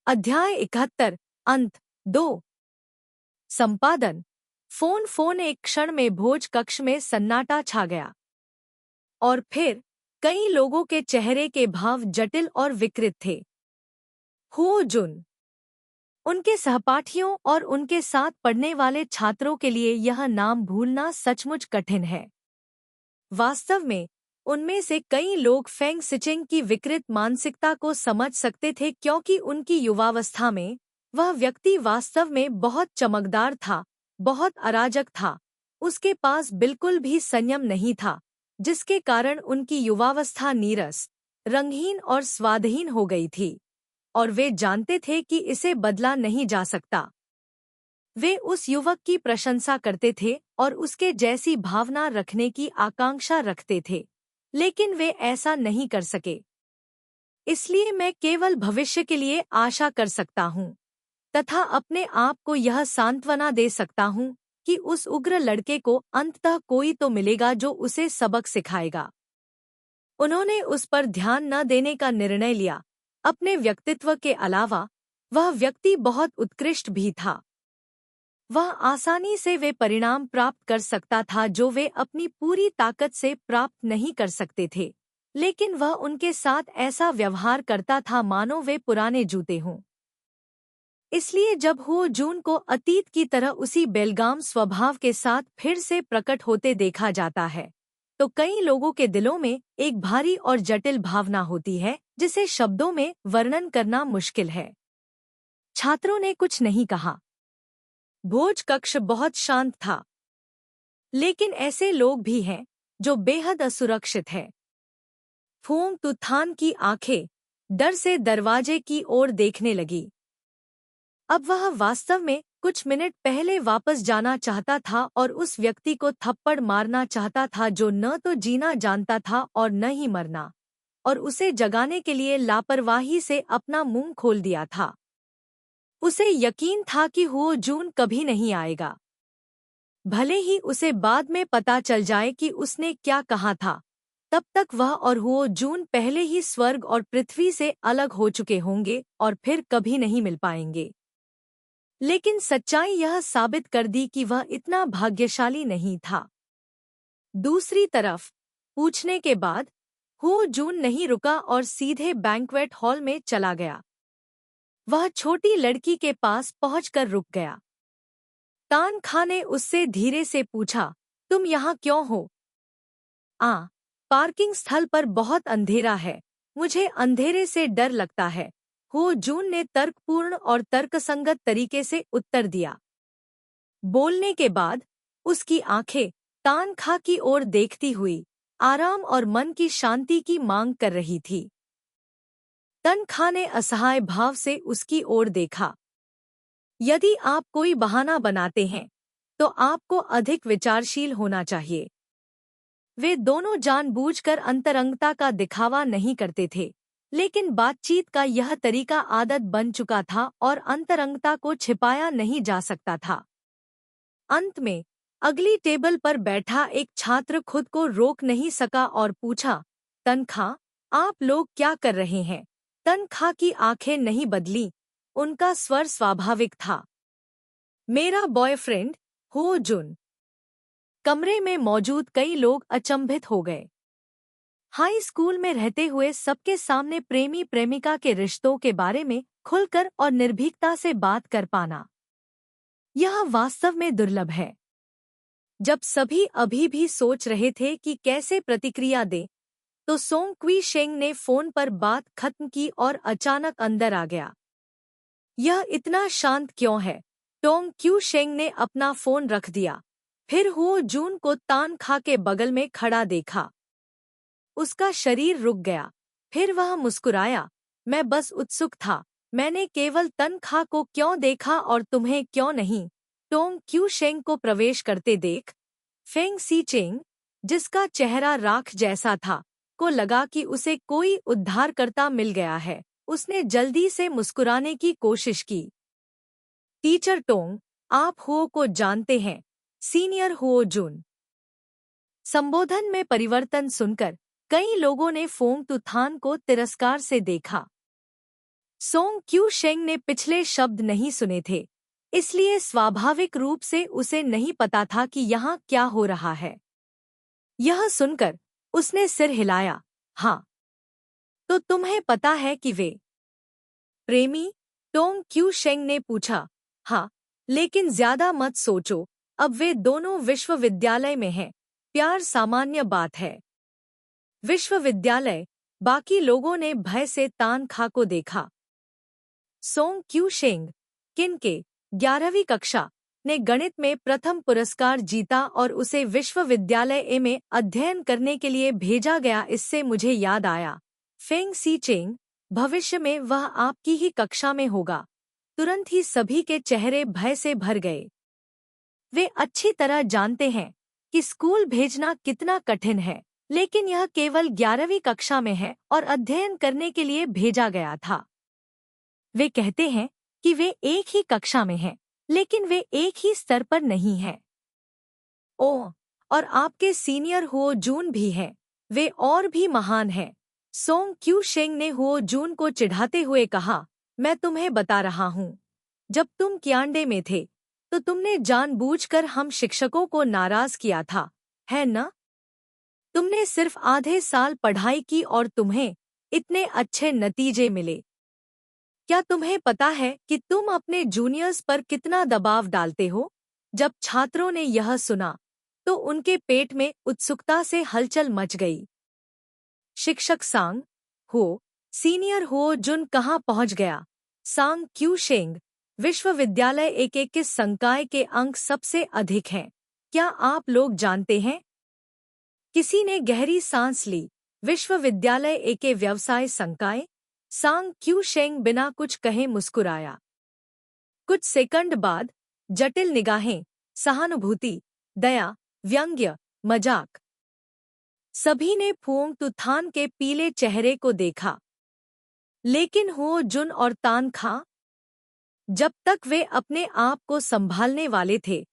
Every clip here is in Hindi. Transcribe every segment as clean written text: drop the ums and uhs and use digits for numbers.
अध्याय 71 अंत 2। संपादन। फोन एक क्षण में भोज कक्ष में सन्नाटा छा गया और फिर कई लोगों के चेहरे के भाव जटिल और विकृत थे। हो जुन, उनके सहपाठियों और उनके साथ पढ़ने वाले छात्रों के लिए यह नाम भूलना सचमुच कठिन है। वास्तव में उनमें से कई लोग फेंग सिचिंग की विकृत मानसिकता को समझ सकते थे, क्योंकि उनकी युवावस्था में वह व्यक्ति वास्तव में बहुत चमकदार था, बहुत अराजक था। उसके पास बिल्कुल भी संयम नहीं था, जिसके कारण उनकी युवावस्था नीरस, रंगहीन और स्वादहीन हो गई थी, और वे जानते थे कि इसे बदला नहीं जा सकता। वे उस युवक की प्रशंसा करते थे और उसके जैसी भावना रखने की आकांक्षा रखते थे, लेकिन वे ऐसा नहीं कर सके। इसलिए मैं केवल भविष्य के लिए आशा कर सकता हूँ तथा अपने आप को यह सांत्वना दे सकता हूँ कि उस उग्र लड़के को अंततः कोई तो मिलेगा जो उसे सबक सिखाएगा। उन्होंने उस पर ध्यान न देने का निर्णय लिया। अपने व्यक्तित्व के अलावा वह व्यक्ति बहुत उत्कृष्ट भी था। वह आसानी से वे परिणाम प्राप्त कर सकता था जो वे अपनी पूरी ताकत से प्राप्त नहीं कर सकते थे, लेकिन वह उनके साथ ऐसा व्यवहार करता था मानो वे पुराने जूते हों। इसलिए जब हो जून को अतीत की तरह उसी बेलगाम स्वभाव के साथ फिर से प्रकट होते देखा जाता है, तो कई लोगों के दिलों में एक भारी और जटिल भावना होती है जिसे शब्दों में वर्णन करना मुश्किल है। छात्रों ने कुछ नहीं कहा। भोज कक्ष बहुत शांत था, लेकिन ऐसे लोग भी हैं जो बेहद असुरक्षित हैं। फोंग तुथान की आंखें डर से दरवाजे की ओर देखने लगी। अब वह वास्तव में कुछ मिनट पहले वापस जाना चाहता था और उस व्यक्ति को थप्पड़ मारना चाहता था जो न तो जीना जानता था और न ही मरना, और उसे जगाने के लिए लापरवाही से अपना मुंह खोल दिया था। उसे यकीन था कि हुओ जून कभी नहीं आएगा, भले ही उसे बाद में पता चल जाए कि उसने क्या कहा था। तब तक वह और हुओ जून पहले ही स्वर्ग और पृथ्वी से अलग हो चुके होंगे और फिर कभी नहीं मिल पाएंगे। लेकिन सच्चाई यह साबित कर दी कि वह इतना भाग्यशाली नहीं था। दूसरी तरफ पूछने के बाद हुओ जून नहीं रुका और सीधे बैंक्वेट हॉल में चला गया। वह छोटी लड़की के पास पहुंचकर रुक गया। तान खा ने उससे धीरे से पूछा, तुम यहाँ क्यों हो? पार्किंग स्थल पर बहुत अंधेरा है, मुझे अंधेरे से डर लगता है, हो जून ने तर्कपूर्ण और तर्कसंगत तरीके से उत्तर दिया। बोलने के बाद उसकी आंखें तान खा की ओर देखती हुई आराम और मन की शांति की मांग कर रही थी। तन खा ने असहाय भाव से उसकी ओर देखा। यदि आप कोई बहाना बनाते हैं तो आपको अधिक विचारशील होना चाहिए। वे दोनों जानबूझकर अंतरंगता का दिखावा नहीं करते थे, लेकिन बातचीत का यह तरीका आदत बन चुका था और अंतरंगता को छिपाया नहीं जा सकता था। अंत में अगली टेबल पर बैठा एक छात्र खुद को रोक नहीं सका और पूछा, तनखा, आप लोग क्या कर रहे हैं? तनखा की आंखें नहीं बदली, उनका स्वर स्वाभाविक था। मेरा बॉयफ्रेंड, हो जुन। कमरे में मौजूद कई लोग अचंभित हो गए। हाई स्कूल में रहते हुए सबके सामने प्रेमी प्रेमिका के रिश्तों के बारे में खुलकर और निर्भीकता से बात कर पाना, यह वास्तव में दुर्लभ है। जब सभी अभी भी सोच रहे थे कि कैसे प्रतिक्रिया दें, तो सोंग क्वी शेंग ने फोन पर बात खत्म की और अचानक अंदर आ गया। यह इतना शांत क्यों है? टोंग क्यू शेंग ने अपना फोन रख दिया, फिर हुओ जून को तान खा के बगल में खड़ा देखा। उसका शरीर रुक गया, फिर वह मुस्कुराया। मैं बस उत्सुक था, मैंने केवल तन खा को क्यों देखा और तुम्हें क्यों नहीं? टोंग क्यू शेंग को प्रवेश करते देख फेंग सी चेंग, जिसका चेहरा राख जैसा था, को लगा कि उसे कोई उद्धारकर्ता मिल गया है। उसने जल्दी से मुस्कुराने की कोशिश की। टीचर टोंग, आप हुओ को जानते हैं, सीनियर हुओ जून। संबोधन में परिवर्तन सुनकर कई लोगों ने फोंग तुथान को तिरस्कार से देखा। सोंग क्यू शेंग ने पिछले शब्द नहीं सुने थे, इसलिए स्वाभाविक रूप से उसे नहीं पता था कि यहाँ क्या हो रहा है। यह सुनकर उसने सिर हिलाया। हाँ, तो तुम्हें पता है कि वे प्रेमी? टोंग क्यू शेंग ने पूछा। हाँ, लेकिन ज्यादा मत सोचो, अब वे दोनों विश्वविद्यालय में हैं। प्यार सामान्य बात है। विश्वविद्यालय? बाकी लोगों ने भय से तान खा को देखा। सोंग क्यू शेंग, किनके 11वीं कक्षा, ने गणित में प्रथम पुरस्कार जीता और उसे विश्वविद्यालय ए में अध्ययन करने के लिए भेजा गया। इससे मुझे याद आया, फेंग सी चेंग, भविष्य में वह आपकी ही कक्षा में होगा। तुरंत ही सभी के चेहरे भय से भर गए। वे अच्छी तरह जानते हैं कि स्कूल भेजना कितना कठिन है, लेकिन यह केवल 11वीं कक्षा में है और अध्ययन करने के लिए भेजा गया था। वे कहते हैं कि वे एक ही कक्षा में हैं, लेकिन वे एक ही स्तर पर नहीं हैं। ओह, और आपके सीनियर हुओ जून भी हैं, वे और भी महान हैं। सोंग क्यू शेंग ने हुओ जून को चिढ़ाते हुए कहा, मैं तुम्हें बता रहा हूँ, जब तुम क्यांडे में थे तो तुमने जानबूझकर हम शिक्षकों को नाराज किया था, है न? तुमने सिर्फ आधे साल पढ़ाई की और तुम्हें इतने अच्छे नतीजे मिले। क्या तुम्हें पता है कि तुम अपने जूनियर्स पर कितना दबाव डालते हो? जब छात्रों ने यह सुना तो उनके पेट में उत्सुकता से हलचल मच गई। शिक्षक सांग हो, सीनियर हो जुन कहाँ पहुँच गया? सांग क्यू शेंग, विश्वविद्यालय एक किस संकाय के अंक सबसे अधिक हैं? क्या आप लोग जानते हैं? किसी ने गहरी सांस ली। विश्वविद्यालय एक व्यवसाय संकाय? सांग क्यू शेंग बिना कुछ कहे मुस्कुराया। कुछ सेकंड बाद जटिल निगाहें, सहानुभूति, दया, व्यंग्य, मजाक, सभी ने फुओंग तुथान के पीले चेहरे को देखा। लेकिन हुओ जुन और तान खा, जब तक वे अपने आप को संभालने वाले थे,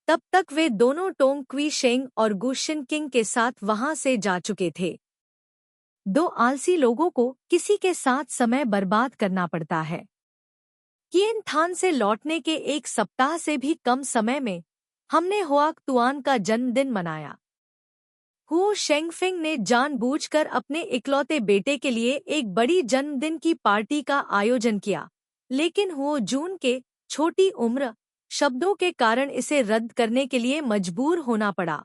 तब तक वे दोनों टोंग क्वी शेंग और गुशिन किंग के साथ वहां से जा चुके थे। दो आलसी लोगों को किसी के साथ समय बर्बाद करना पड़ता है। किएन थान से लौटने के एक सप्ताह से भी कम समय में हमने हुआक तुआन का जन्मदिन मनाया। हुओ शेंगफिंग ने जानबूझकर अपने इकलौते बेटे के लिए एक बड़ी जन्मदिन की पार्टी का आयोजन किया, लेकिन हुओ जून के छोटी उम्र शब्दों के कारण इसे रद्द करने के लिए मजबूर होना पड़ा।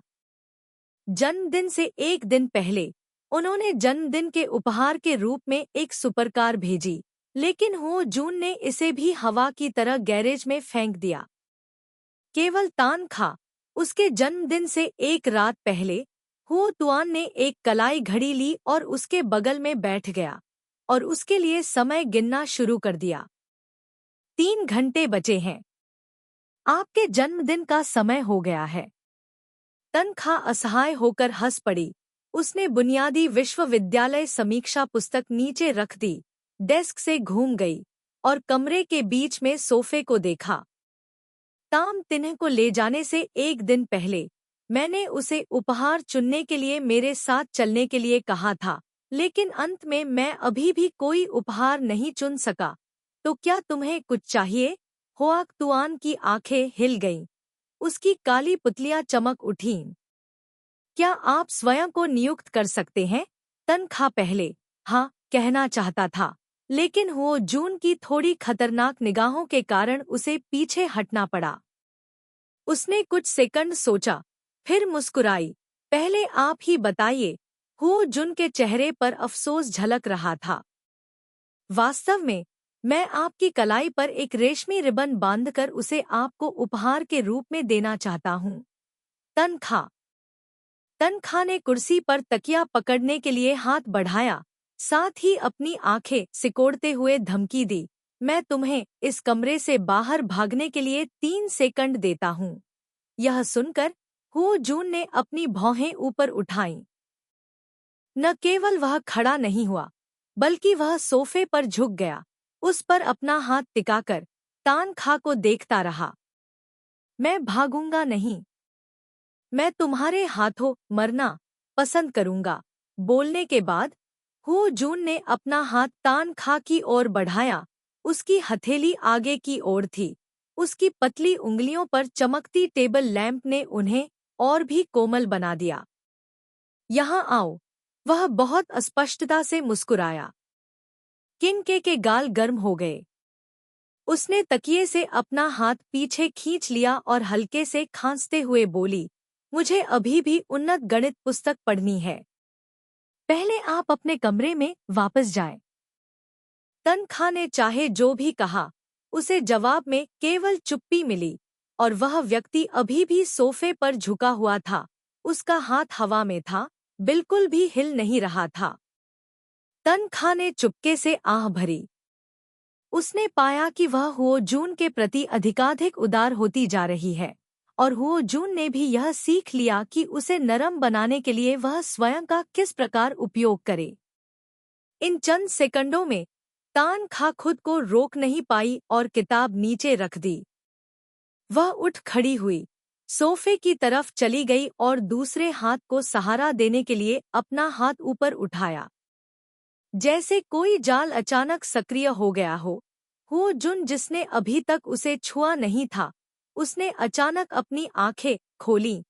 जन्मदिन से एक दिन पहले उन्होंने जन्मदिन के उपहार के रूप में एक सुपरकार भेजी, लेकिन हुओ जून ने इसे भी हवा की तरह गैरेज में फेंक दिया। केवल तान खा, उसके जन्मदिन से एक रात पहले हुओ तुआन ने एक कलाई घड़ी ली और उसके बगल में बैठ गया और उसके लिए समय गिनना शुरू कर दिया। 3 घंटे बचे हैं। आपके जन्मदिन का समय हो गया है। तनखा असहाय होकर हंस पड़ी। उसने बुनियादी विश्वविद्यालय समीक्षा पुस्तक नीचे रख दी, डेस्क से घूम गई और कमरे के बीच में सोफे को देखा। ताम तिन्ह को ले जाने से एक दिन पहले मैंने उसे उपहार चुनने के लिए मेरे साथ चलने के लिए कहा था, लेकिन अंत में मैं अभी भी कोई उपहार नहीं चुन सका। तो क्या तुम्हें कुछ चाहिए? होआक तुआन की आंखें हिल गईं। उसकी काली पुतलियां चमक उठीं। क्या आप स्वयं को नियुक्त कर सकते हैं? तनखा पहले हाँ कहना चाहता था, लेकिन हुओ जून की थोड़ी खतरनाक निगाहों के कारण उसे पीछे हटना पड़ा। उसने कुछ सेकंड सोचा, फिर मुस्कुराई। पहले आप ही बताइए। हुओ जुन के चेहरे पर अफसोस झलक रहा था। वास्तव में मैं आपकी कलाई पर एक रेशमी रिबन बांधकर उसे आपको उपहार के रूप में देना चाहता हूँ। तनखा ने कुर्सी पर तकिया पकड़ने के लिए हाथ बढ़ाया, साथ ही अपनी आंखें सिकोड़ते हुए धमकी दी, मैं तुम्हें इस कमरे से बाहर भागने के लिए 3 सेकंड देता हूँ। यह सुनकर हुओ जून ने अपनी भौहें ऊपर उठाईं। न केवल वह खड़ा नहीं हुआ, बल्कि वह सोफे पर झुक गया, उस पर अपना हाथ टिकाकर तान खा को देखता रहा। मैं भागूंगा नहीं। मैं तुम्हारे हाथों मरना पसंद करूंगा। बोलने के बाद हुओ जून ने अपना हाथ तान खा की ओर बढ़ाया उसकी हथेली आगे की ओर थी। उसकी पतली उंगलियों पर चमकती टेबल लैंप ने उन्हें और भी कोमल बना दिया। यहाँ आओ, वह बहुत अस्पष्टता से मुस्कुराया। किनके के गाल गर्म हो गए। उसने तकिए से अपना हाथ पीछे खींच लिया और हल्के से खांसते हुए बोली, मुझे अभी भी उन्नत गणित पुस्तक पढ़नी है। पहले आप अपने कमरे में वापस जाएं। तनखा ने चाहे जो भी कहा, उसे जवाब में केवल चुप्पी मिली, और वह व्यक्ति अभी भी सोफे पर झुका हुआ था। उसका हाथ हवा में था, बिल्कुल भी हिल नहीं रहा था। तनखा ने चुपके से आह भरी। उसने पाया कि वह हुओ जून के प्रति अधिकाधिक उदार होती जा रही है, और हुओ जून ने भी यह सीख लिया कि उसे नरम बनाने के लिए वह स्वयं का किस प्रकार उपयोग करे। इन चंद सेकंडों में तनखा खुद को रोक नहीं पाई और किताब नीचे रख दी। वह उठ खड़ी हुई, सोफे की तरफ चली गई और दूसरे हाथ को सहारा देने के लिए अपना हाथ ऊपर उठाया, जैसे कोई जाल अचानक सक्रिय हो गया हो। हुओ जुन, जिसने अभी तक उसे छुआ नहीं था, उसने अचानक अपनी आंखें खोलीं।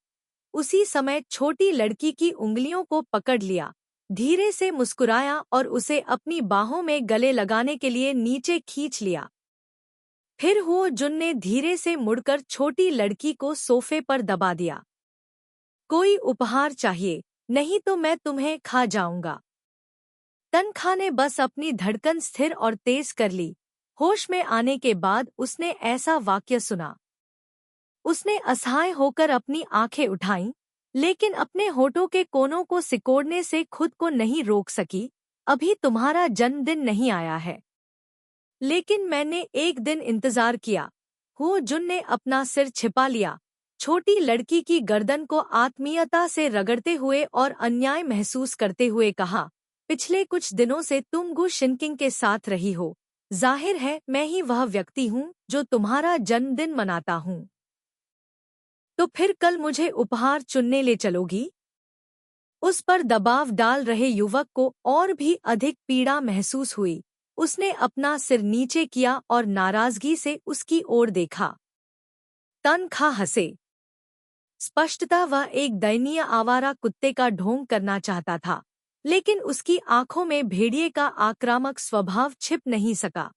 उसी समय छोटी लड़की की उंगलियों को पकड़ लिया, धीरे से मुस्कुराया और उसे अपनी बाहों में गले लगाने के लिए नीचे खींच लिया। फिर हुओ जुन ने धीरे से मुड़कर छोटी लड़की को सोफे पर दबा दिया। कोई उपहार चाहिए, नहीं तो मैं तुम्हें खा जाऊंगा। तनखा ने बस अपनी धड़कन स्थिर और तेज कर ली। होश में आने के बाद उसने ऐसा वाक्य सुना। उसने असहाय होकर अपनी आंखें उठाईं, लेकिन अपने होठों के कोनों को सिकोड़ने से खुद को नहीं रोक सकी। अभी तुम्हारा जन्मदिन नहीं आया है। लेकिन मैंने एक दिन इंतजार किया। हुओ जुन ने अपना सिर छिपा लिया, छोटी लड़की की गर्दन को आत्मीयता से रगड़ते हुए और अन्याय महसूस करते हुए कहा, पिछले कुछ दिनों से तुम गु शिनकिंग के साथ रही हो। जाहिर है मैं ही वह व्यक्ति हूँ जो तुम्हारा जन्मदिन मनाता हूँ। तो फिर कल मुझे उपहार चुनने ले चलोगी? उस पर दबाव डाल रहे युवक को और भी अधिक पीड़ा महसूस हुई। उसने अपना सिर नीचे किया और नाराजगी से उसकी ओर देखा। तनखा हंसे। स्पष्टता वह एक दयनीय आवारा कुत्ते का ढोंग करना चाहता था, लेकिन उसकी आंखों में भेड़िए का आक्रामक स्वभाव छिप नहीं सका।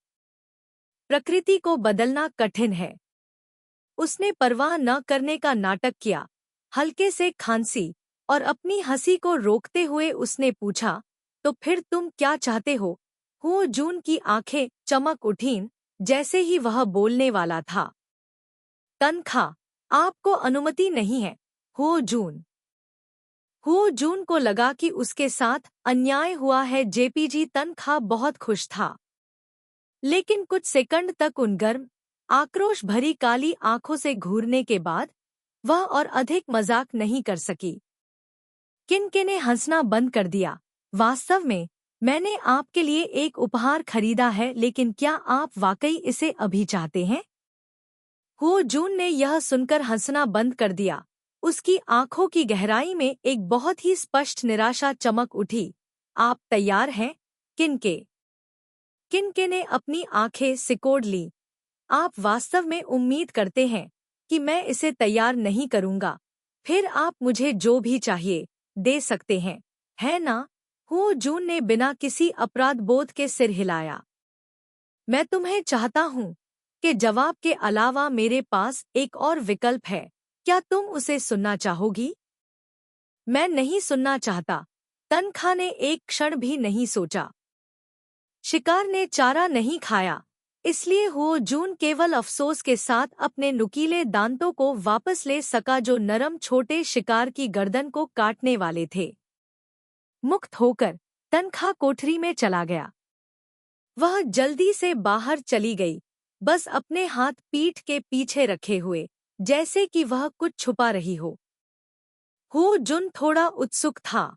प्रकृति को बदलना कठिन है। उसने परवाह न करने का नाटक किया, हल्के से खांसी, और अपनी हंसी को रोकते हुए उसने पूछा, तो फिर तुम क्या चाहते हो? हुओ जून की आंखें चमक उठीं जैसे ही वह बोलने वाला था। तनखा, आपको अनुमति नहीं है। हुओ जून को लगा कि उसके साथ अन्याय हुआ है। जेपीजी तनखा बहुत खुश था, लेकिन कुछ सेकंड तक उन गर्म, आक्रोश भरी काली आंखों से घूरने के बाद वह और अधिक मजाक नहीं कर सकी। किनके ने हंसना बंद कर दिया। वास्तव में मैंने आपके लिए एक उपहार खरीदा है, लेकिन क्या आप वाकई इसे अभी चाहते हैं? हुओ जून ने यह सुनकर हंसना बंद कर दिया। उसकी आंखों की गहराई में एक बहुत ही स्पष्ट निराशा चमक उठी। आप तैयार हैं? किनके ने अपनी आंखें सिकोड़ ली। आप वास्तव में उम्मीद करते हैं कि मैं इसे तैयार नहीं करूंगा? फिर आप मुझे जो भी चाहिए दे सकते हैं, है ना? हुओ जून ने बिना किसी अपराध बोध के सिर हिलाया। मैं तुम्हें चाहता हूँ कि जवाब के अलावा मेरे पास एक और विकल्प है। क्या तुम उसे सुनना चाहोगी? मैं नहीं सुनना चाहता। तनखा ने एक क्षण भी नहीं सोचा। शिकार ने चारा नहीं खाया, इसलिए हुओ जून केवल अफसोस के साथ अपने नुकीले दांतों को वापस ले सका जो नरम छोटे शिकार की गर्दन को काटने वाले थे। मुक्त होकर तनखा कोठरी में चला गया। वह जल्दी से बाहर चली गई, बस अपने हाथ पीठ के पीछे रखे हुए, जैसे कि वह कुछ छुपा रही हो। हुओ जुन थोड़ा उत्सुक था।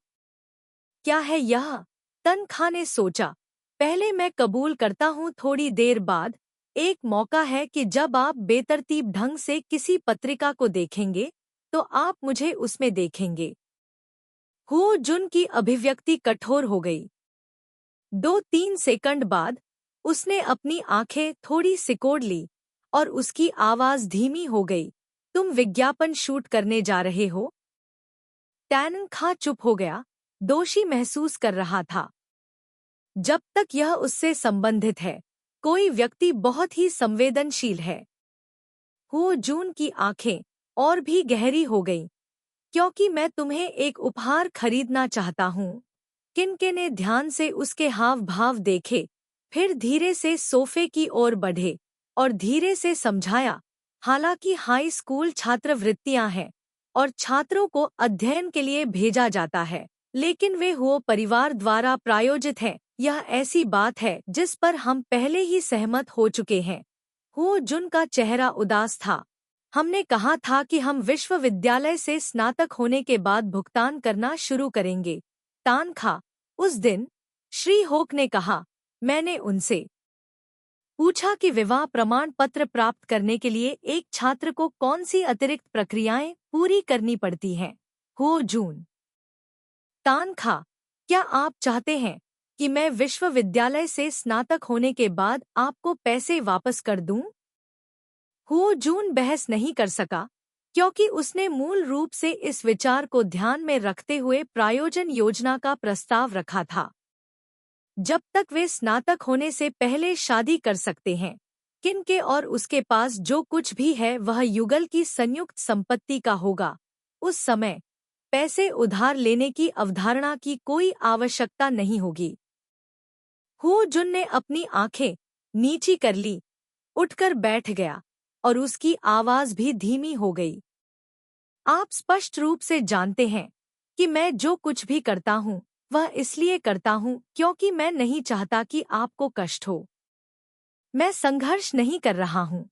क्या है यह? तनखा ने सोचा। पहले मैं कबूल करता हूँ, थोड़ी देर बाद एक मौका है कि जब आप बेतरतीब ढंग से किसी पत्रिका को देखेंगे तो आप मुझे उसमें देखेंगे। हुओ जुन की अभिव्यक्ति कठोर हो गई। 2-3 सेकंड बाद उसने अपनी आंखें थोड़ी सिकोड़ ली और उसकी आवाज धीमी हो गई। तुम विज्ञापन शूट करने जा रहे हो? टैन खा चुप हो गया, दोषी महसूस कर रहा था। जब तक यह उससे संबंधित है, कोई व्यक्ति बहुत ही संवेदनशील है। हो जून की आंखें और भी गहरी हो गईं, क्योंकि मैं तुम्हें एक उपहार खरीदना चाहता हूँ। किनके ने ध्यान से उसके हाव भाव देखे, फिर धीरे से सोफे की ओर बढ़े और धीरे से समझाया, हालांकि हाई स्कूल छात्रवृत्तियां हैं और छात्रों को अध्ययन के लिए भेजा जाता है, लेकिन वे हुओ परिवार द्वारा प्रायोजित हैं। यह ऐसी बात है जिस पर हम पहले ही सहमत हो चुके हैं। हुओ जुन का चेहरा उदास था। हमने कहा था कि हम विश्वविद्यालय से स्नातक होने के बाद भुगतान करना शुरू करेंगे। तान खा, उस दिन, श्री होक ने कहा, मैंने उनसे पूछा कि विवाह प्रमाण पत्र प्राप्त करने के लिए एक छात्र को कौन सी अतिरिक्त प्रक्रियाएं पूरी करनी पड़ती हैं। हो जून। तान खा, क्या आप चाहते हैं कि मैं विश्वविद्यालय से स्नातक होने के बाद आपको पैसे वापस कर दूं? हो जून बहस नहीं कर सका, क्योंकि उसने मूल रूप से इस विचार को ध्यान में रखते हुए प्रायोजन योजना का प्रस्ताव रखा था। जब तक वे स्नातक होने से पहले शादी कर सकते हैं, किनके और उसके पास जो कुछ भी है वह युगल की संयुक्त संपत्ति का होगा। उस समय पैसे उधार लेने की अवधारणा की कोई आवश्यकता नहीं होगी। हो जुन ने अपनी आंखें नीची कर ली, उठकर बैठ गया और उसकी आवाज भी धीमी हो गई। आप स्पष्ट रूप से जानते हैं कि मैं जो कुछ भी करता हूँ वह इसलिए करता हूँ क्योंकि मैं नहीं चाहता कि आपको कष्ट हो। मैं संघर्ष नहीं कर रहा हूँ,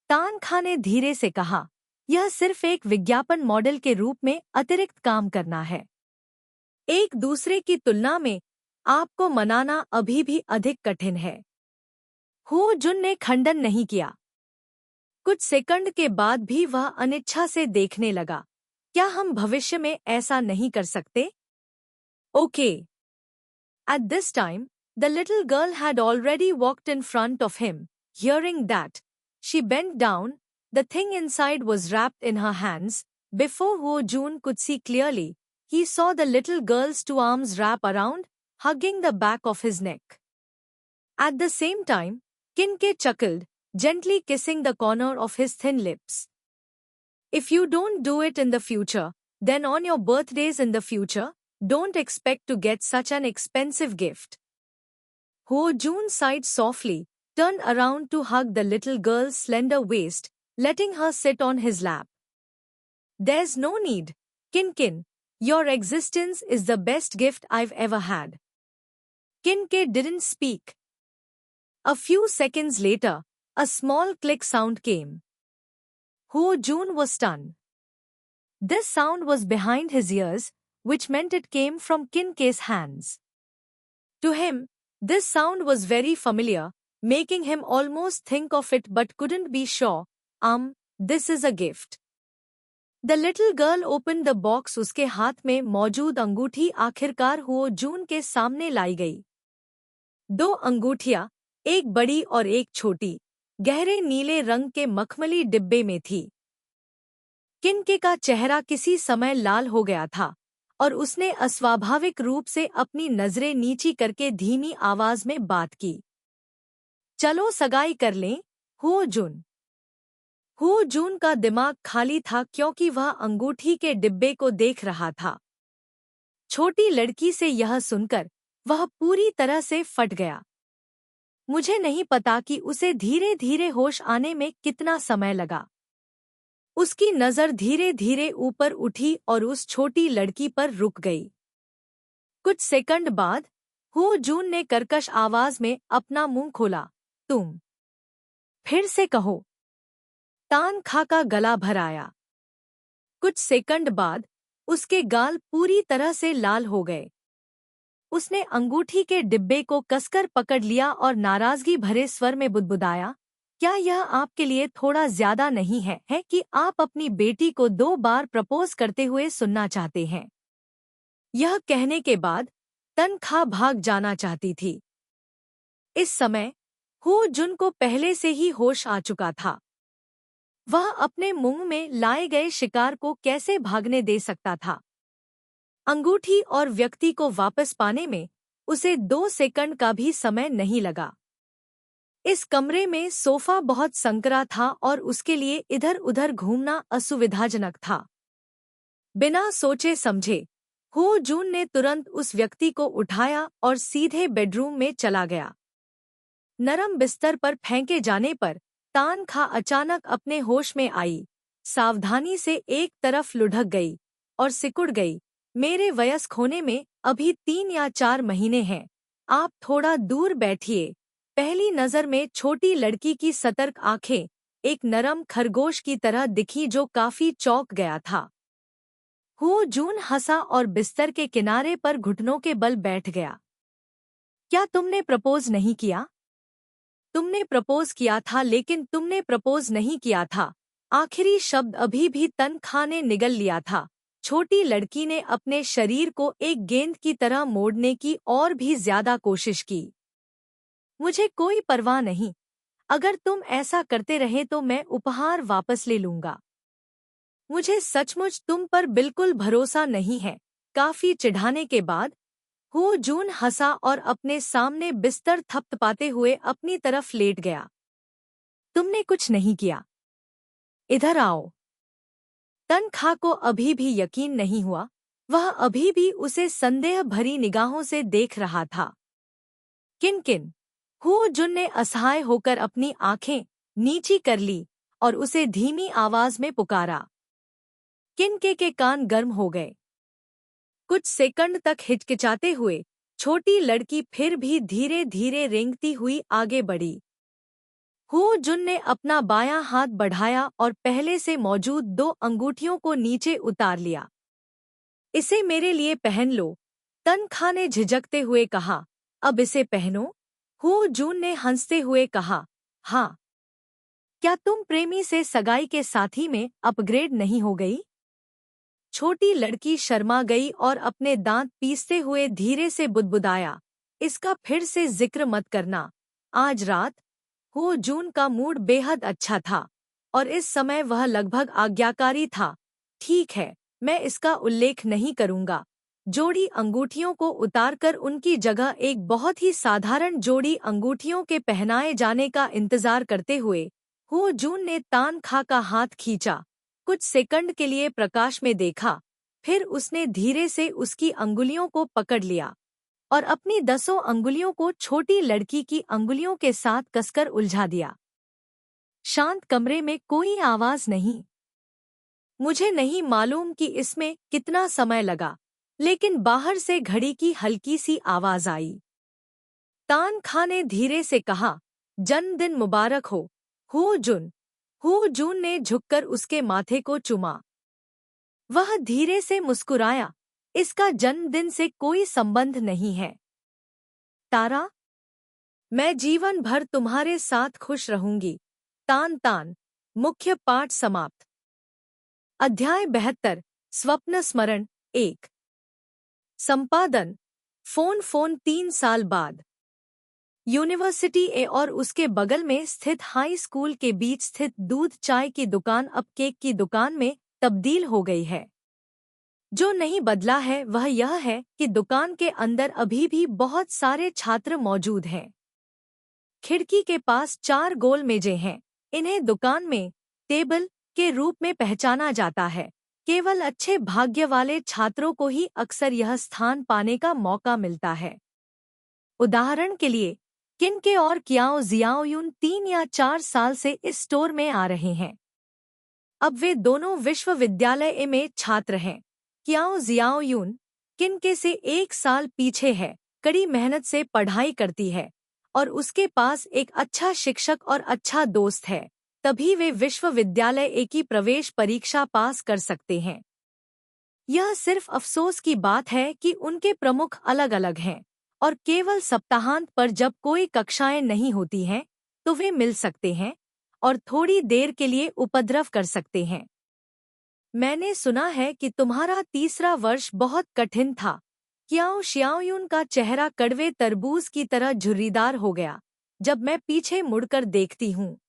तान खा ने धीरे से कहा। यह सिर्फ एक विज्ञापन मॉडल के रूप में अतिरिक्त काम करना है। एक दूसरे की तुलना में आपको मनाना अभी भी अधिक कठिन है। हो जुन ने खंडन नहीं किया। कुछ सेकंड के बाद भी वह अनिच्छा से देखने लगा। क्या हम भविष्य में ऐसा नहीं कर सकते? Okay. At this time, the little girl had already walked in front of him. Hearing that, she bent down. The thing inside was wrapped in her hands. Before Ho Jun could see clearly, he saw the little girl's two arms wrap around, hugging the back of his neck. At the same time, Kinke chuckled, gently kissing the corner of his thin lips. If you don't do it in the future, then on your birthdays in the future, don't expect to get such an expensive gift. Ho Jun sighed softly, turned around to hug the little girl's slender waist, letting her sit on his lap. There's no need, Kinkin. Your existence is the best gift I've ever had. Kinke didn't speak. A few seconds later, a small click sound came. Ho Jun was stunned. This sound was behind his ears, which meant it came from Kinke's hands. To him, this sound was very familiar, making him almost think of it but couldn't be sure. This is a gift. The little girl opened the box. उसके हाथ में मौजूद अंगूठी आखिरकार हो जून के सामने लाई गई। दो अंगूठियां, एक बड़ी और एक छोटी, गहरे नीले रंग के मखमली डिब्बे में थी। किनके का चेहरा किसी समय लाल हो गया था और उसने अस्वाभाविक रूप से अपनी नजरें नीची करके धीमी आवाज में बात की। चलो सगाई कर लें, हो जून। हो जून का दिमाग खाली था क्योंकि वह अंगूठी के डिब्बे को देख रहा था। छोटी लड़की से यह सुनकर वह पूरी तरह से फट गया। मुझे नहीं पता कि उसे धीरे धीरे होश आने में कितना समय लगा। उसकी नजर धीरे धीरे ऊपर उठी और उस छोटी लड़की पर रुक गई। कुछ सेकंड बाद हो जून ने कर्कश आवाज में अपना मुंह खोला। तुम फिर से कहो। तान खा का गला भर आया। कुछ सेकंड बाद उसके गाल पूरी तरह से लाल हो गए। उसने अंगूठी के डिब्बे को कसकर पकड़ लिया और नाराजगी भरे स्वर में बुदबुदाया, क्या यह आपके लिए थोड़ा ज्यादा नहीं है कि आप अपनी बेटी को 2 बार प्रपोज करते हुए सुनना चाहते हैं? यह कहने के बाद तन खा भाग जाना चाहती थी। इस समय हो जुन को पहले से ही होश आ चुका था। वह अपने मुंह में लाए गए शिकार को कैसे भागने दे सकता था। अंगूठी और व्यक्ति को वापस पाने में उसे 2 सेकंड का भी समय नहीं लगा। इस कमरे में सोफा बहुत संकरा था और उसके लिए इधर उधर घूमना असुविधाजनक था। बिना सोचे समझे हो जून ने तुरंत उस व्यक्ति को उठाया और सीधे बेडरूम में चला गया। नरम बिस्तर पर फेंके जाने पर तान खा अचानक अपने होश में आई, सावधानी से एक तरफ लुढ़क गई और सिकुड़ गई। मेरे वयस्क होने में अभी 3 या 4 महीने हैं। आप थोड़ा दूर बैठिए। पहली नजर में छोटी लड़की की सतर्क आंखें एक नरम खरगोश की तरह दिखी जो काफी चौंक गया था। हो जून हंसा और बिस्तर के किनारे पर घुटनों के बल बैठ गया। क्या तुमने प्रपोज नहीं किया? तुमने प्रपोज किया था लेकिन तुमने प्रपोज नहीं किया था। आखिरी शब्द अभी भी तनख्वाह ने निगल लिया था। छोटी लड़की ने अपने शरीर को एक गेंद की तरह मोड़ने की और भी ज्यादा कोशिश की। मुझे कोई परवाह नहीं। अगर तुम ऐसा करते रहे तो मैं उपहार वापस ले लूंगा। मुझे सचमुच तुम पर बिल्कुल भरोसा नहीं है। काफी चिढ़ाने के बाद हो जून हंसा और अपने सामने बिस्तर थपथपाते हुए अपनी तरफ लेट गया। तुमने कुछ नहीं किया। इधर आओ। तनख्वाह को अभी भी यकीन नहीं हुआ। वह अभी भी उसे संदेह भरी निगाहों से देख रहा था। किन हो जुन ने असहाय होकर अपनी आंखें नीची कर ली और उसे धीमी आवाज में पुकारा। किनके के कान गर्म हो गए। कुछ सेकंड तक हिचकिचाते हुए छोटी लड़की फिर भी धीरे धीरे रेंगती हुई आगे बढ़ी। हो जुन ने अपना बायां हाथ बढ़ाया और पहले से मौजूद 2 अंगूठियों को नीचे उतार लिया। इसे मेरे लिए पहन लो, तनख्वाह ने झिझकते हुए कहा। अब इसे पहनो? हो जून ने हंसते हुए कहा। हाँ। क्या तुम प्रेमी से सगाई के साथी में अपग्रेड नहीं हो गई? छोटी लड़की शर्मा गई और अपने दांत पीसते हुए धीरे से बुदबुदाया। इसका फिर से जिक्र मत करना। आज रात हो जून का मूड बेहद अच्छा था और इस समय वह लगभग आज्ञाकारी था। ठीक है, मैं इसका उल्लेख नहीं करूंगा। जोड़ी अंगूठियों को उतारकर उनकी जगह एक बहुत ही साधारण जोड़ी अंगूठियों के पहनाए जाने का इंतजार करते हुए हो जून ने तान खा का हाथ खींचा। कुछ सेकंड के लिए प्रकाश में देखा, फिर उसने धीरे से उसकी अंगुलियों को पकड़ लिया और अपनी 10 अंगुलियों को छोटी लड़की की अंगुलियों के साथ कसकर उलझा दिया। शांत कमरे में कोई आवाज नहीं। मुझे नहीं मालूम कि इसमें कितना समय लगा, लेकिन बाहर से घड़ी की हल्की सी आवाज आई। तनख्वाह ने धीरे से कहा, जन्मदिन मुबारक हो जुन। हो जून ने झुककर उसके माथे को चूमा। वह धीरे से मुस्कुराया। इसका जन्मदिन से कोई संबंध नहीं है, तारा। मैं जीवन भर तुम्हारे साथ खुश रहूंगी। तान तान। मुख्य पाठ समाप्त। अध्याय 72 स्वप्न स्मरण 1। संपादन फोन 3 साल बाद। यूनिवर्सिटी ए और उसके बगल में स्थित हाई स्कूल के बीच स्थित दूध चाय की दुकान अब केक की दुकान में तब्दील हो गई है। जो नहीं बदला है वह यह है कि दुकान के अंदर अभी भी बहुत सारे छात्र मौजूद हैं। खिड़की के पास 4 गोल मेजें हैं। इन्हें दुकान में टेबल के रूप में पहचाना जाता है। केवल अच्छे भाग्य वाले छात्रों को ही अक्सर यह स्थान पाने का मौका मिलता है। उदाहरण के लिए किनके और कियाओ जियाओयुन 3 या 4 साल से इस स्टोर में आ रहे हैं। अब वे दोनों विश्वविद्यालय में छात्र हैं। कियाओ जियाओयुन किनके से 1 साल पीछे है, कड़ी मेहनत से पढ़ाई करती है और उसके पास एक अच्छा शिक्षक और अच्छा दोस्त है, तभी वे विश्वविद्यालय की प्रवेश परीक्षा पास कर सकते हैं। यह सिर्फ अफसोस की बात है कि उनके प्रमुख अलग अलग हैं और केवल सप्ताहांत पर जब कोई कक्षाएं नहीं होती हैं तो वे मिल सकते हैं और थोड़ी देर के लिए उपद्रव कर सकते हैं। मैंने सुना है कि तुम्हारा 3रा वर्ष बहुत कठिन था। कियाओ शियाओयुन का चेहरा कड़वे तरबूज की तरह झुर्रीदार हो गया। जब मैं पीछे मुड़कर देखती हूँ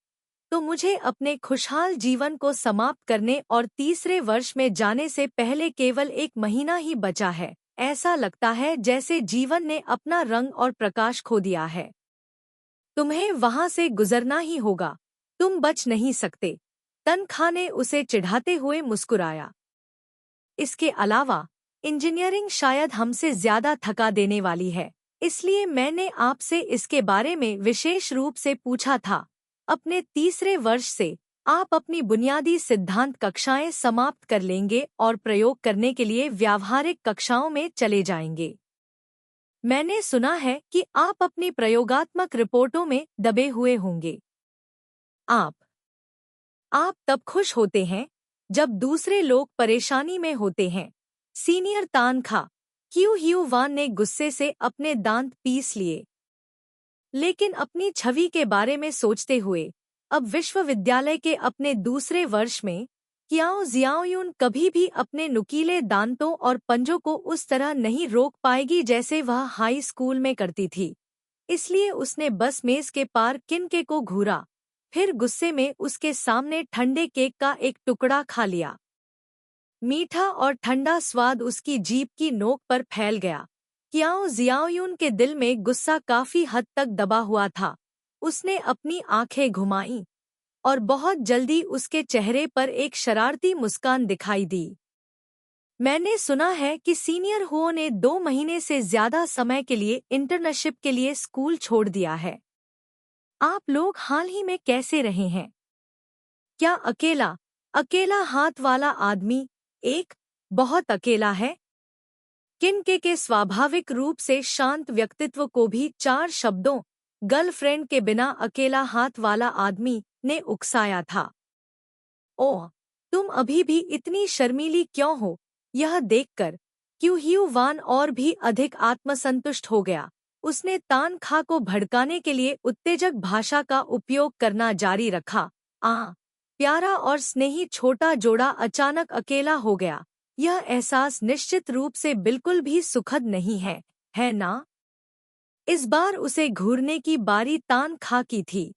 तो मुझे अपने खुशहाल जीवन को समाप्त करने और तीसरे वर्ष में जाने से पहले केवल 1 महीना ही बचा है। ऐसा लगता है जैसे जीवन ने अपना रंग और प्रकाश खो दिया है। तुम्हें वहां से गुजरना ही होगा, तुम बच नहीं सकते। तनख्वाह ने उसे चिढ़ाते हुए मुस्कुराया। इसके अलावा इंजीनियरिंग शायद हमसे ज्यादा थका देने वाली है, इसलिए मैंने आपसे इसके बारे में विशेष रूप से पूछा था। अपने तीसरे वर्ष से आप अपनी बुनियादी सिद्धांत कक्षाएं समाप्त कर लेंगे और प्रयोग करने के लिए व्यावहारिक कक्षाओं में चले जाएंगे। मैंने सुना है कि आप अपनी प्रयोगात्मक रिपोर्टों में दबे हुए होंगे। आप तब खुश होते हैं जब दूसरे लोग परेशानी में होते हैं। सीनियर तनख्वाह क्यू ह्यू वान ने गुस्से से अपने दांत पीस लिए। लेकिन अपनी छवि के बारे में सोचते हुए अब विश्वविद्यालय के अपने दूसरे वर्ष में कियाओ जियाओयुन कभी भी अपने नुकीले दांतों और पंजों को उस तरह नहीं रोक पाएगी जैसे वह हाई स्कूल में करती थी। इसलिए उसने बस मेज के पार किनके को घूरा, फिर गुस्से में उसके सामने ठंडे केक का एक टुकड़ा खा लिया। मीठा और ठंडा स्वाद उसकी जीभ की नोक पर फैल गया। कियाओ जियाओयुन के दिल में गुस्सा काफी हद तक दबा हुआ था। उसने अपनी आंखें घुमाईं और बहुत जल्दी उसके चेहरे पर एक शरारती मुस्कान दिखाई दी। मैंने सुना है कि सीनियर हुओ ने 2 महीने से ज्यादा समय के लिए इंटर्नशिप के लिए स्कूल छोड़ दिया है। आप लोग हाल ही में कैसे रहे हैं? क्या अकेला हाथ वाला आदमी बहुत अकेला है? किनके के स्वाभाविक रूप से शांत व्यक्तित्व को भी 4 शब्दों गर्लफ्रेंड के बिना अकेला हाथ वाला आदमी ने उकसाया था। ओह, तुम अभी भी इतनी शर्मीली क्यों हो? यह देखकर क्यू ह्यू वान और भी अधिक आत्मसंतुष्ट हो गया। उसने तनख्वाह को भड़काने के लिए उत्तेजक भाषा का उपयोग करना जारी रखा। प्यारा और स्नेही छोटा जोड़ा अचानक अकेला हो गया। यह एहसास निश्चित रूप से बिल्कुल भी सुखद नहीं है ना? इस बार उसे घूरने की बारी तनख्वाह की थी।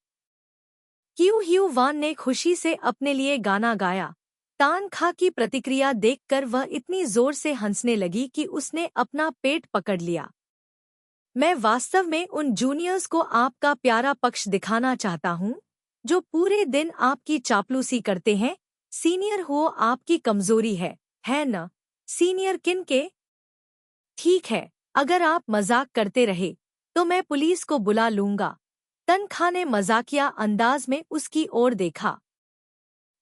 क्यू ह्यू वान ने खुशी से अपने लिए गाना गाया। तनख्वाह की प्रतिक्रिया देखकर वह इतनी जोर से हंसने लगी कि उसने अपना पेट पकड़ लिया। मैं वास्तव में उन जूनियर्स को आपका प्यारा पक्ष दिखाना चाहता हूँ जो पूरे दिन आपकी चापलूसी करते हैं। सीनियर हो आपकी कमजोरी है न? सीनियर किनके? ठीक है, अगर आप मजाक करते रहे तो मैं पुलिस को बुला लूंगा। तनख्वाह ने मजाकिया अंदाज में उसकी ओर देखा।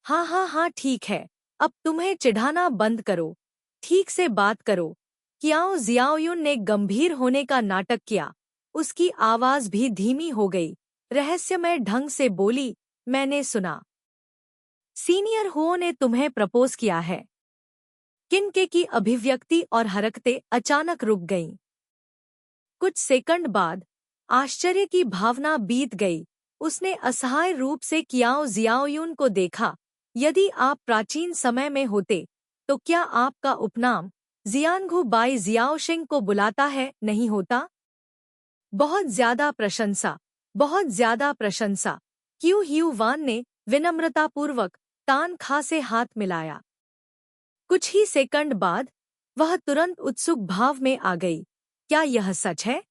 हाँ ठीक है, अब तुम्हें चिढ़ाना बंद करो, ठीक से बात करो। कियाओ जियाओयुन ने गंभीर होने का नाटक किया। उसकी आवाज भी धीमी हो गई। रहस्यमय ढंग से बोली, मैंने सुना सीनियर हुओ ने तुम्हें प्रपोज किया है। किनके की अभिव्यक्ति और हरकतें अचानक रुक गईं। कुछ सेकंड बाद आश्चर्य की भावना बीत गई। उसने असहाय रूप से कियाओ जियाओयुन को देखा। यदि आप प्राचीन समय में होते तो क्या आपका उपनाम जियानगु बाई जियाओशिंग को बुलाता है नहीं होता? बहुत ज्यादा प्रशंसा। क्यू ह्यू वान ने विनम्रतापूर्वक तनख्वाह से हाथ मिलाया। कुछ ही सेकंड बाद वह तुरंत उत्सुक भाव में आ गई। क्या यह सच है?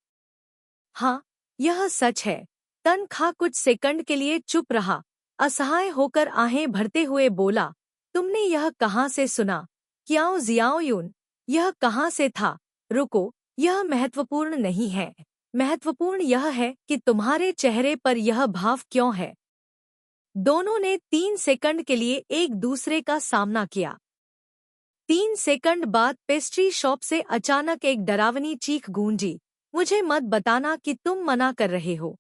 हाँ, यह सच है। तनख्वाह कुछ सेकंड के लिए चुप रहा, असहाय होकर आहें भरते हुए बोला, तुमने यह कहाँ से सुना? कियाओ जियाओयुन, यह कहाँ से था? रुको, यह महत्वपूर्ण नहीं है। महत्वपूर्ण यह है कि तुम्हारे चेहरे पर यह भाव क्यों है। दोनों ने 3 सेकंड के लिए एक दूसरे का सामना किया। 3 सेकंड बाद पेस्ट्री शॉप से अचानक एक डरावनी चीख गूंजी। मुझे मत बताना कि तुम मना कर रहे हो।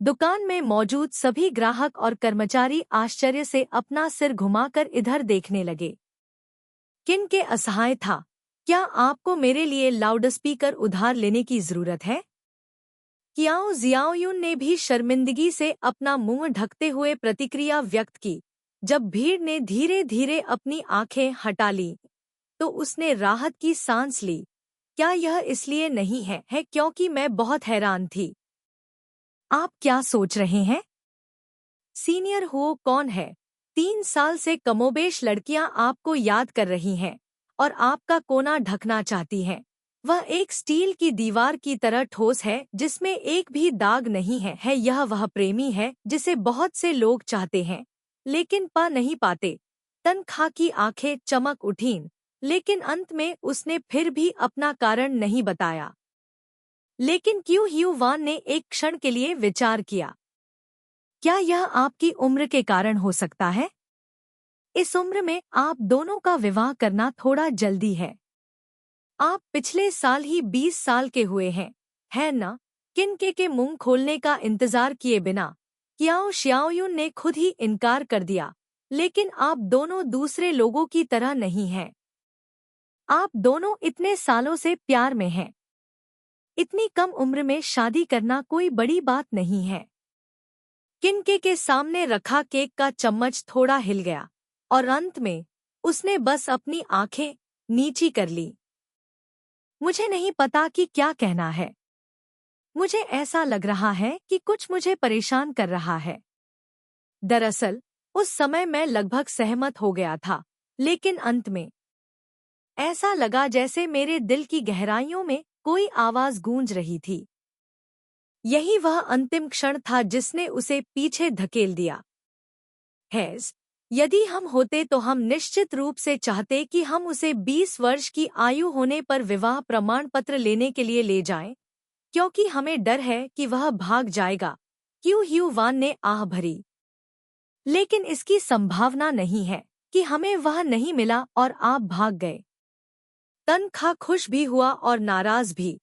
दुकान में मौजूद सभी ग्राहक और कर्मचारी आश्चर्य से अपना सिर घुमाकर इधर देखने लगे। किनके असहाय था, क्या आपको मेरे लिए लाउडस्पीकर उधार लेने की जरूरत है? कियाओ जियाओयुन ने भी शर्मिंदगी से अपना मुंह ढकते हुए प्रतिक्रिया व्यक्त की। जब भीड़ ने धीरे धीरे अपनी आंखें हटा ली तो उसने राहत की सांस ली। क्या यह इसलिए नहीं है क्योंकि मैं बहुत हैरान थी? आप क्या सोच रहे हैं? सीनियर हो कौन है? 3 साल से कमोबेश लड़कियां आपको याद कर रही हैं और आपका कोना ढकना चाहती हैं। वह एक स्टील की दीवार की तरह ठोस है जिसमें एक भी दाग नहीं है यह वह प्रेमी है जिसे बहुत से लोग चाहते हैं लेकिन पा नहीं पाते। तनखा की आंखें चमक उठीं, लेकिन अंत में उसने फिर भी अपना कारण नहीं बताया। लेकिन क्यों ह्यू वान ने एक क्षण के लिए विचार किया। क्या यह आपकी उम्र के कारण हो सकता है? इस उम्र में आप दोनों का विवाह करना थोड़ा जल्दी है। आप पिछले साल ही 20 साल के हुए हैं, है न? किनके के मुंह खोलने का इंतजार किए बिना कियाओ शियाओयुन ने खुद ही इनकार कर दिया। लेकिन आप दोनों दूसरे लोगों की तरह नहीं हैं। आप दोनों इतने सालों से प्यार में हैं। इतनी कम उम्र में शादी करना कोई बड़ी बात नहीं है। किनके के सामने रखा केक का चम्मच थोड़ा हिल गया और अंत में उसने बस अपनी आंखें नीची कर ली। मुझे नहीं पता कि क्या कहना है। मुझे ऐसा लग रहा है कि कुछ मुझे परेशान कर रहा है। दरअसल उस समय मैं लगभग सहमत हो गया था, लेकिन अंत में ऐसा लगा जैसे मेरे दिल की गहराइयों में कोई आवाज गूंज रही थी। यही वह अंतिम क्षण था जिसने उसे पीछे धकेल दिया। हैज़, यदि हम होते तो हम निश्चित रूप से चाहते कि हम उसे 20 वर्ष की आयु होने पर विवाह प्रमाण पत्र लेने के लिए ले जाएं, क्योंकि हमें डर है कि वह भाग जाएगा। क्यों ह्यू वान ने आह भरी। लेकिन इसकी संभावना नहीं है कि हमें वह नहीं मिला और आप भाग गए। तनखा खुश भी हुआ और नाराज भी।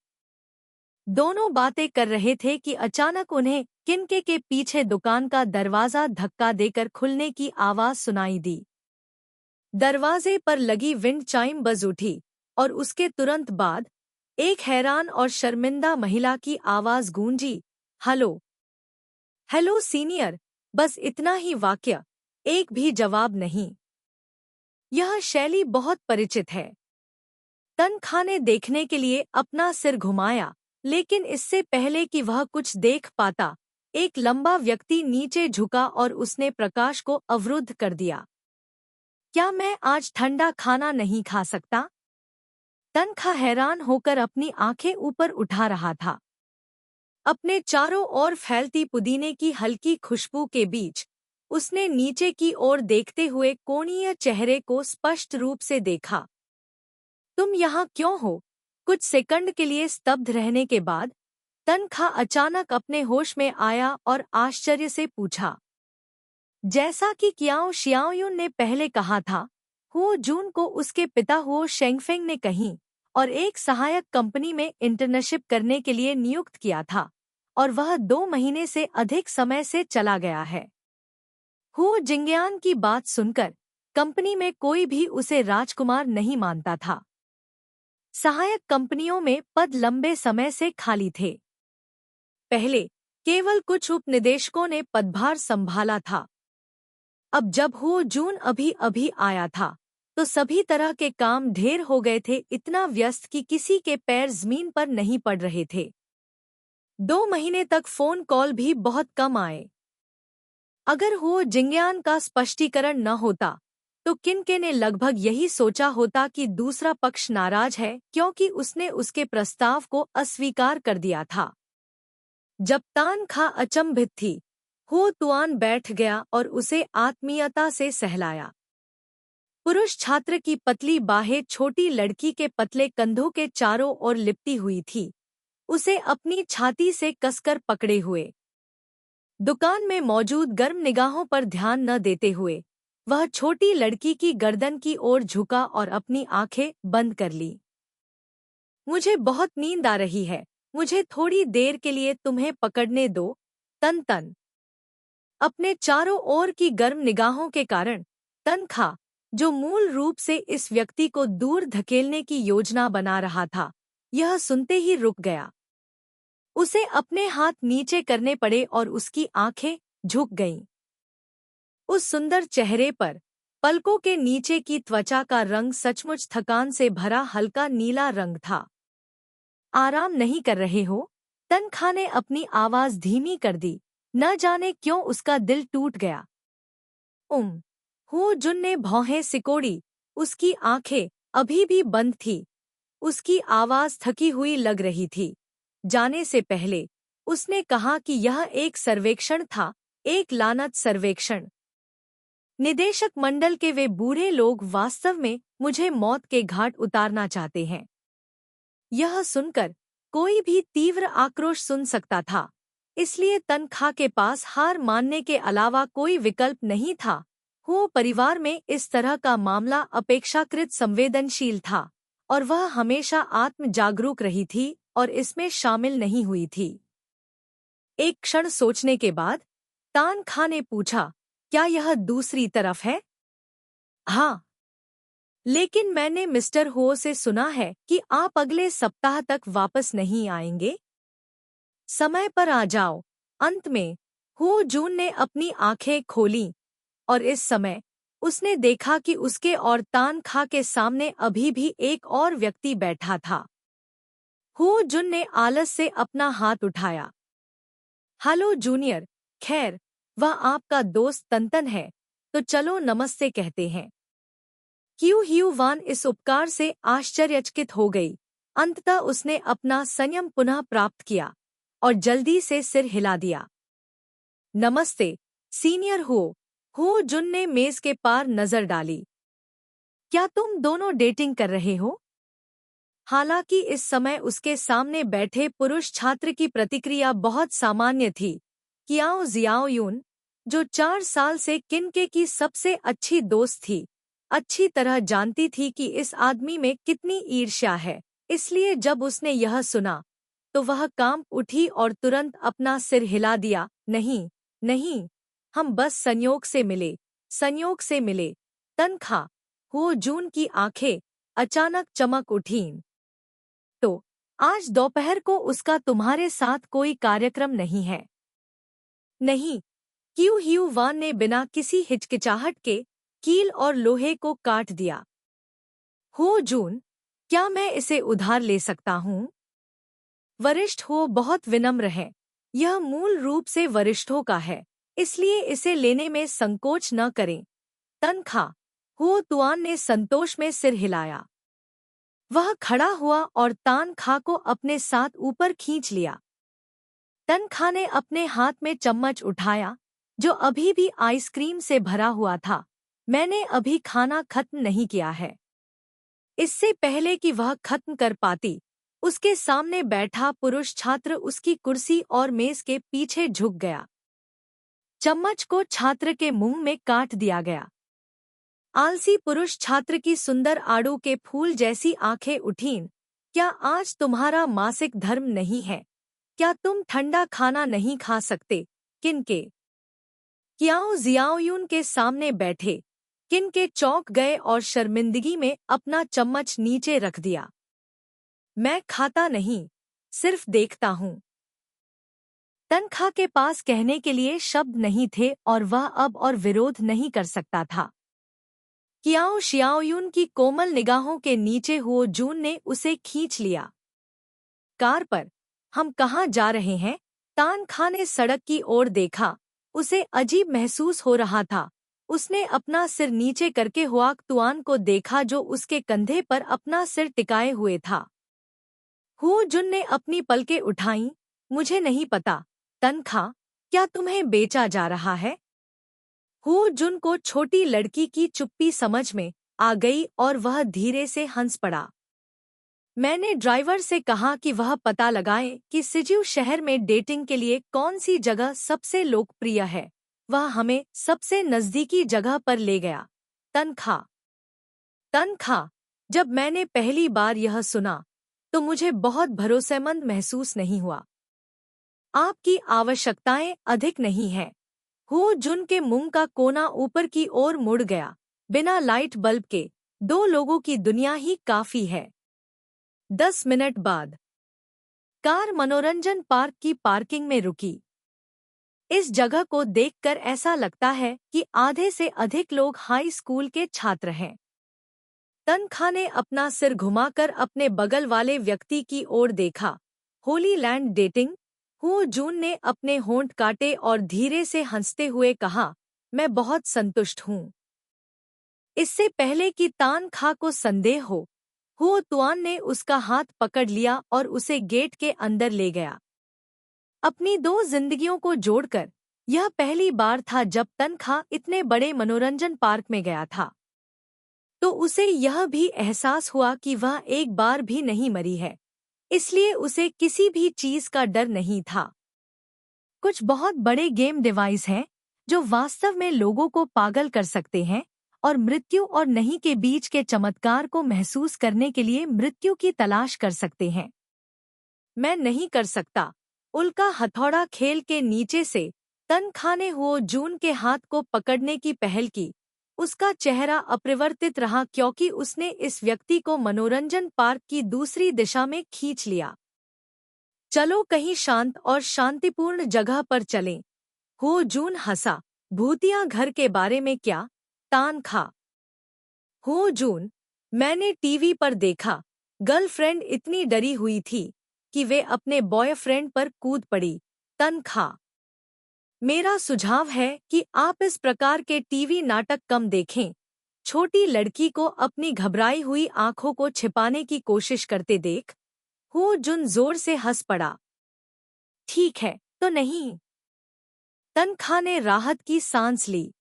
दोनों बातें कर रहे थे कि अचानक उन्हें किनके के पीछे दुकान का दरवाजा धक्का देकर खुलने की आवाज सुनाई दी। दरवाजे पर लगी विंड चाइम बज उठी और उसके तुरंत बाद एक हैरान और शर्मिंदा महिला की आवाज गूंजी, हेलो। हेलो सीनियर, बस इतना ही वाक्य, एक भी जवाब नहीं। यह शैली बहुत परिचित है। तनखा ने देखने के लिए अपना सिर घुमाया, लेकिन इससे पहले कि वह कुछ देख पाता, एक लंबा व्यक्ति नीचे झुका और उसने प्रकाश को अवरुद्ध कर दिया। क्या मैं आज ठंडा खाना नहीं खा सकता? तनखा हैरान होकर अपनी आंखें ऊपर उठा रहा था। अपने चारों ओर फैलती पुदीने की हल्की खुशबू के बीच उसने नीचे की ओर देखते हुए कोणीय चेहरे को स्पष्ट रूप से देखा। तुम यहाँ क्यों हो? कुछ सेकंड के लिए स्तब्ध रहने के बाद तनखा अचानक अपने होश में आया और आश्चर्य से पूछा। जैसा कि कियाओ शियाओयुन ने पहले कहा था, हुओ जून को उसके पिता हुओ शेंगफेंग ने कहीं और एक सहायक कंपनी में इंटर्नशिप करने के लिए नियुक्त किया था और वह 2 महीने से अधिक समय से चला गया है। हुओ जिंगयान की बात सुनकर कंपनी में कोई भी उसे राजकुमार नहीं मानता था। सहायक कंपनियों में पद लंबे समय से खाली थे। पहले केवल कुछ उपनिदेशकों ने पदभार संभाला था। अब जब हुओ जून अभी अभी आया था तो सभी तरह के काम ढेर हो गए थे, इतना व्यस्त कि किसी के पैर जमीन पर नहीं पड़ रहे थे। 2 महीने तक फोन कॉल भी बहुत कम आए। अगर हुओ जिंगयान का स्पष्टीकरण न होता तो किनके ने लगभग यही सोचा होता कि दूसरा पक्ष नाराज है क्योंकि उसने उसके प्रस्ताव को अस्वीकार कर दिया था। जब तानखा अचंभित थी, हुओ तुआन बैठ गया और उसे आत्मीयता से सहलाया। पुरुष छात्र की पतली बाहें छोटी लड़की के पतले कंधों के चारों ओर लिपटी हुई थी, उसे अपनी छाती से कसकर पकड़े हुए। दुकान में मौजूद गर्म निगाहों पर ध्यान न देते हुए वह छोटी लड़की की गर्दन की ओर झुका और अपनी आंखें बंद कर ली। मुझे बहुत नींद आ रही है, मुझे थोड़ी देर के लिए तुम्हें पकड़ने दो। तन तन अपने चारों ओर की गर्म निगाहों के कारण तनखा, जो मूल रूप से इस व्यक्ति को दूर धकेलने की योजना बना रहा था, यह सुनते ही रुक गया। उसे अपने हाथ नीचे करने पड़े और उसकी आंखें झुक गईं। उस सुंदर चेहरे पर पलकों के नीचे की त्वचा का रंग सचमुच थकान से भरा हल्का नीला रंग था। आराम नहीं कर रहे हो? तनखा ने अपनी आवाज धीमी कर दी। न जाने क्यों उसका दिल टूट गया। हो जुन ने भौहें सिकोड़ी। उसकी आंखें अभी भी बंद थी। उसकी आवाज थकी हुई लग रही थी। जाने से पहले उसने कहा कि यह एक सर्वेक्षण था, एक लानत सर्वेक्षण। निदेशक मंडल के वे बूढ़े लोग वास्तव में मुझे मौत के घाट उतारना चाहते हैं। यह सुनकर कोई भी तीव्र आक्रोश सुन सकता था, इसलिए तनखा के पास हार मानने के अलावा कोई विकल्प नहीं था। वो परिवार में इस तरह का मामला अपेक्षाकृत संवेदनशील था और वह हमेशा आत्म जागरूक रही थी और इसमें शामिल नहीं हुई थी। एक क्षण सोचने के बाद तनखा ने पूछा, क्या यह दूसरी तरफ है? हाँ, लेकिन मैंने मिस्टर हो से सुना है कि आप अगले सप्ताह तक वापस नहीं आएंगे। समय पर आ जाओ। अंत में हो जून ने अपनी आंखें खोलीं और इस समय उसने देखा कि उसके और तनखा के सामने अभी भी एक और व्यक्ति बैठा था। हो जुन ने आलस से अपना हाथ उठाया। हेलो जूनियर, खैर वह आपका दोस्त तंतन है, तो चलो नमस्ते कहते हैं। क्यू ह्यू वान इस उपकार से आश्चर्यचकित हो गई। अंततः उसने अपना संयम पुनः प्राप्त किया और जल्दी से सिर हिला दिया। नमस्ते सीनियर हो जुन ने मेज के पार नजर डाली। क्या तुम दोनों डेटिंग कर रहे हो? हालांकि इस समय उसके सामने बैठे पुरुष छात्र की प्रतिक्रिया बहुत सामान्य थी। कियाओ जियाओयुन, जो 4 साल से किनके की सबसे अच्छी दोस्त थी, अच्छी तरह जानती थी कि इस आदमी में कितनी ईर्ष्या है। इसलिए जब उसने यह सुना तो वह कांप उठी और तुरंत अपना सिर हिला दिया। नहीं नहीं, हम बस संयोग से मिले, संयोग से मिले। तनखा हो जून की आंखें अचानक चमक उठीं। तो आज दोपहर को उसका तुम्हारे साथ कोई कार्यक्रम नहीं है? नहीं, क्यू ह्यू वान ने बिना किसी हिचकिचाहट के कील और लोहे को काट दिया। हो जून, क्या मैं इसे उधार ले सकता हूँ? वरिष्ठ हो बहुत विनम्र है। यह मूल रूप से वरिष्ठों का है, इसलिए इसे लेने में संकोच न करें। तनखा हो तुआन ने संतोष में सिर हिलाया। वह खड़ा हुआ और तनखा को अपने साथ ऊपर खींच लिया। तनखा ने अपने हाथ में चम्मच उठाया, जो अभी भी आइसक्रीम से भरा हुआ था। मैंने अभी खाना खत्म नहीं किया है। इससे पहले कि वह खत्म कर पाती, उसके सामने बैठा पुरुष छात्र उसकी कुर्सी और मेज के पीछे झुक गया। चम्मच को छात्र के मुंह में काट दिया गया। आलसी पुरुष छात्र की सुंदर आड़ू के फूल जैसी आंखें उठीं। क्या आज तुम्हारा मासिक धर्म नहीं है? क्या तुम ठंडा खाना नहीं खा सकते? किनके? कियाओ जियाओयुन के सामने बैठे किनके चौंक गए और शर्मिंदगी में अपना चम्मच नीचे रख दिया। मैं खाता नहीं, सिर्फ देखता हूँ। तनखा के पास कहने के लिए शब्द नहीं थे और वह अब और विरोध नहीं कर सकता था। कियाओ शियाओयुन की कोमल निगाहों के नीचे हो जून ने उसे खींच लिया। कार पर हम कहाँ जा रहे हैं? तनखा ने सड़क की ओर देखा। उसे अजीब महसूस हो रहा था। उसने अपना सिर नीचे करके हुआक तुआन को देखा, जो उसके कंधे पर अपना सिर टिकाए हुए था। हो जुन ने अपनी पलकें उठाईं। मुझे नहीं पता, तनखा, क्या तुम्हें बेचा जा रहा है? हो जुन को छोटी लड़की की चुप्पी समझ में आ गई और वह धीरे से हंस पड़ा। मैंने ड्राइवर से कहा कि वह पता लगाए कि सिजू शहर में डेटिंग के लिए कौन सी जगह सबसे लोकप्रिय है। वह हमें सबसे नजदीकी जगह पर ले गया। तनखा, जब मैंने पहली बार यह सुना तो मुझे बहुत भरोसेमंद महसूस नहीं हुआ। आपकी आवश्यकताएं अधिक नहीं हैं। हो जुन के मुंह का कोना ऊपर की ओर मुड़ गया। बिना लाइट बल्ब के 2 लोगों की दुनिया ही काफी है। 10 मिनट बाद कार मनोरंजन पार्क की पार्किंग में रुकी। इस जगह को देखकर ऐसा लगता है कि आधे से अधिक लोग हाई स्कूल के छात्र हैं। तनखा ने अपना सिर घुमाकर अपने बगल वाले व्यक्ति की ओर देखा। होली लैंड डेटिंग, हुओ जून ने अपने होंठ काटे और धीरे से हंसते हुए कहा, मैं बहुत संतुष्ट हूँ। इससे पहले कि तान खा को संदेह हो, हुओ तुआन ने उसका हाथ पकड़ लिया और उसे गेट के अंदर ले गया। अपनी दो जिंदगियों को जोड़कर यह पहली बार था जब तनखा इतने बड़े मनोरंजन पार्क में गया था। तो उसे यह भी एहसास हुआ कि वह एक बार भी नहीं मरी है, इसलिए उसे किसी भी चीज का डर नहीं था। कुछ बहुत बड़े गेम डिवाइस हैं जो वास्तव में लोगों को पागल कर सकते हैं और मृत्यु और नहीं के बीच के चमत्कार को महसूस करने के लिए मृत्यु की तलाश कर सकते हैं। मैं नहीं कर सकता। उल्का हथौड़ा खेल के नीचे से तनखा ने हुओ जून के हाथ को पकड़ने की पहल की। उसका चेहरा अपरिवर्तित रहा क्योंकि उसने इस व्यक्ति को मनोरंजन पार्क की दूसरी दिशा में खींच लिया। चलो कहीं शांत और शांतिपूर्ण जगह पर चलें। हुओ जून हंसा। भूतिया घर के बारे में क्या? तान खा। हुओ जून, मैंने टीवी पर देखा। गर्लफ्रेंड इतनी डरी हुई थी कि वे अपने बॉयफ्रेंड पर कूद पड़ी। तनखा, मेरा सुझाव है कि आप इस प्रकार के टीवी नाटक कम देखें। छोटी लड़की को अपनी घबराई हुई आंखों को छिपाने की कोशिश करते देख हुओ जून जोर से हंस पड़ा। ठीक है, तो नहीं। तनखा ने राहत की सांस ली।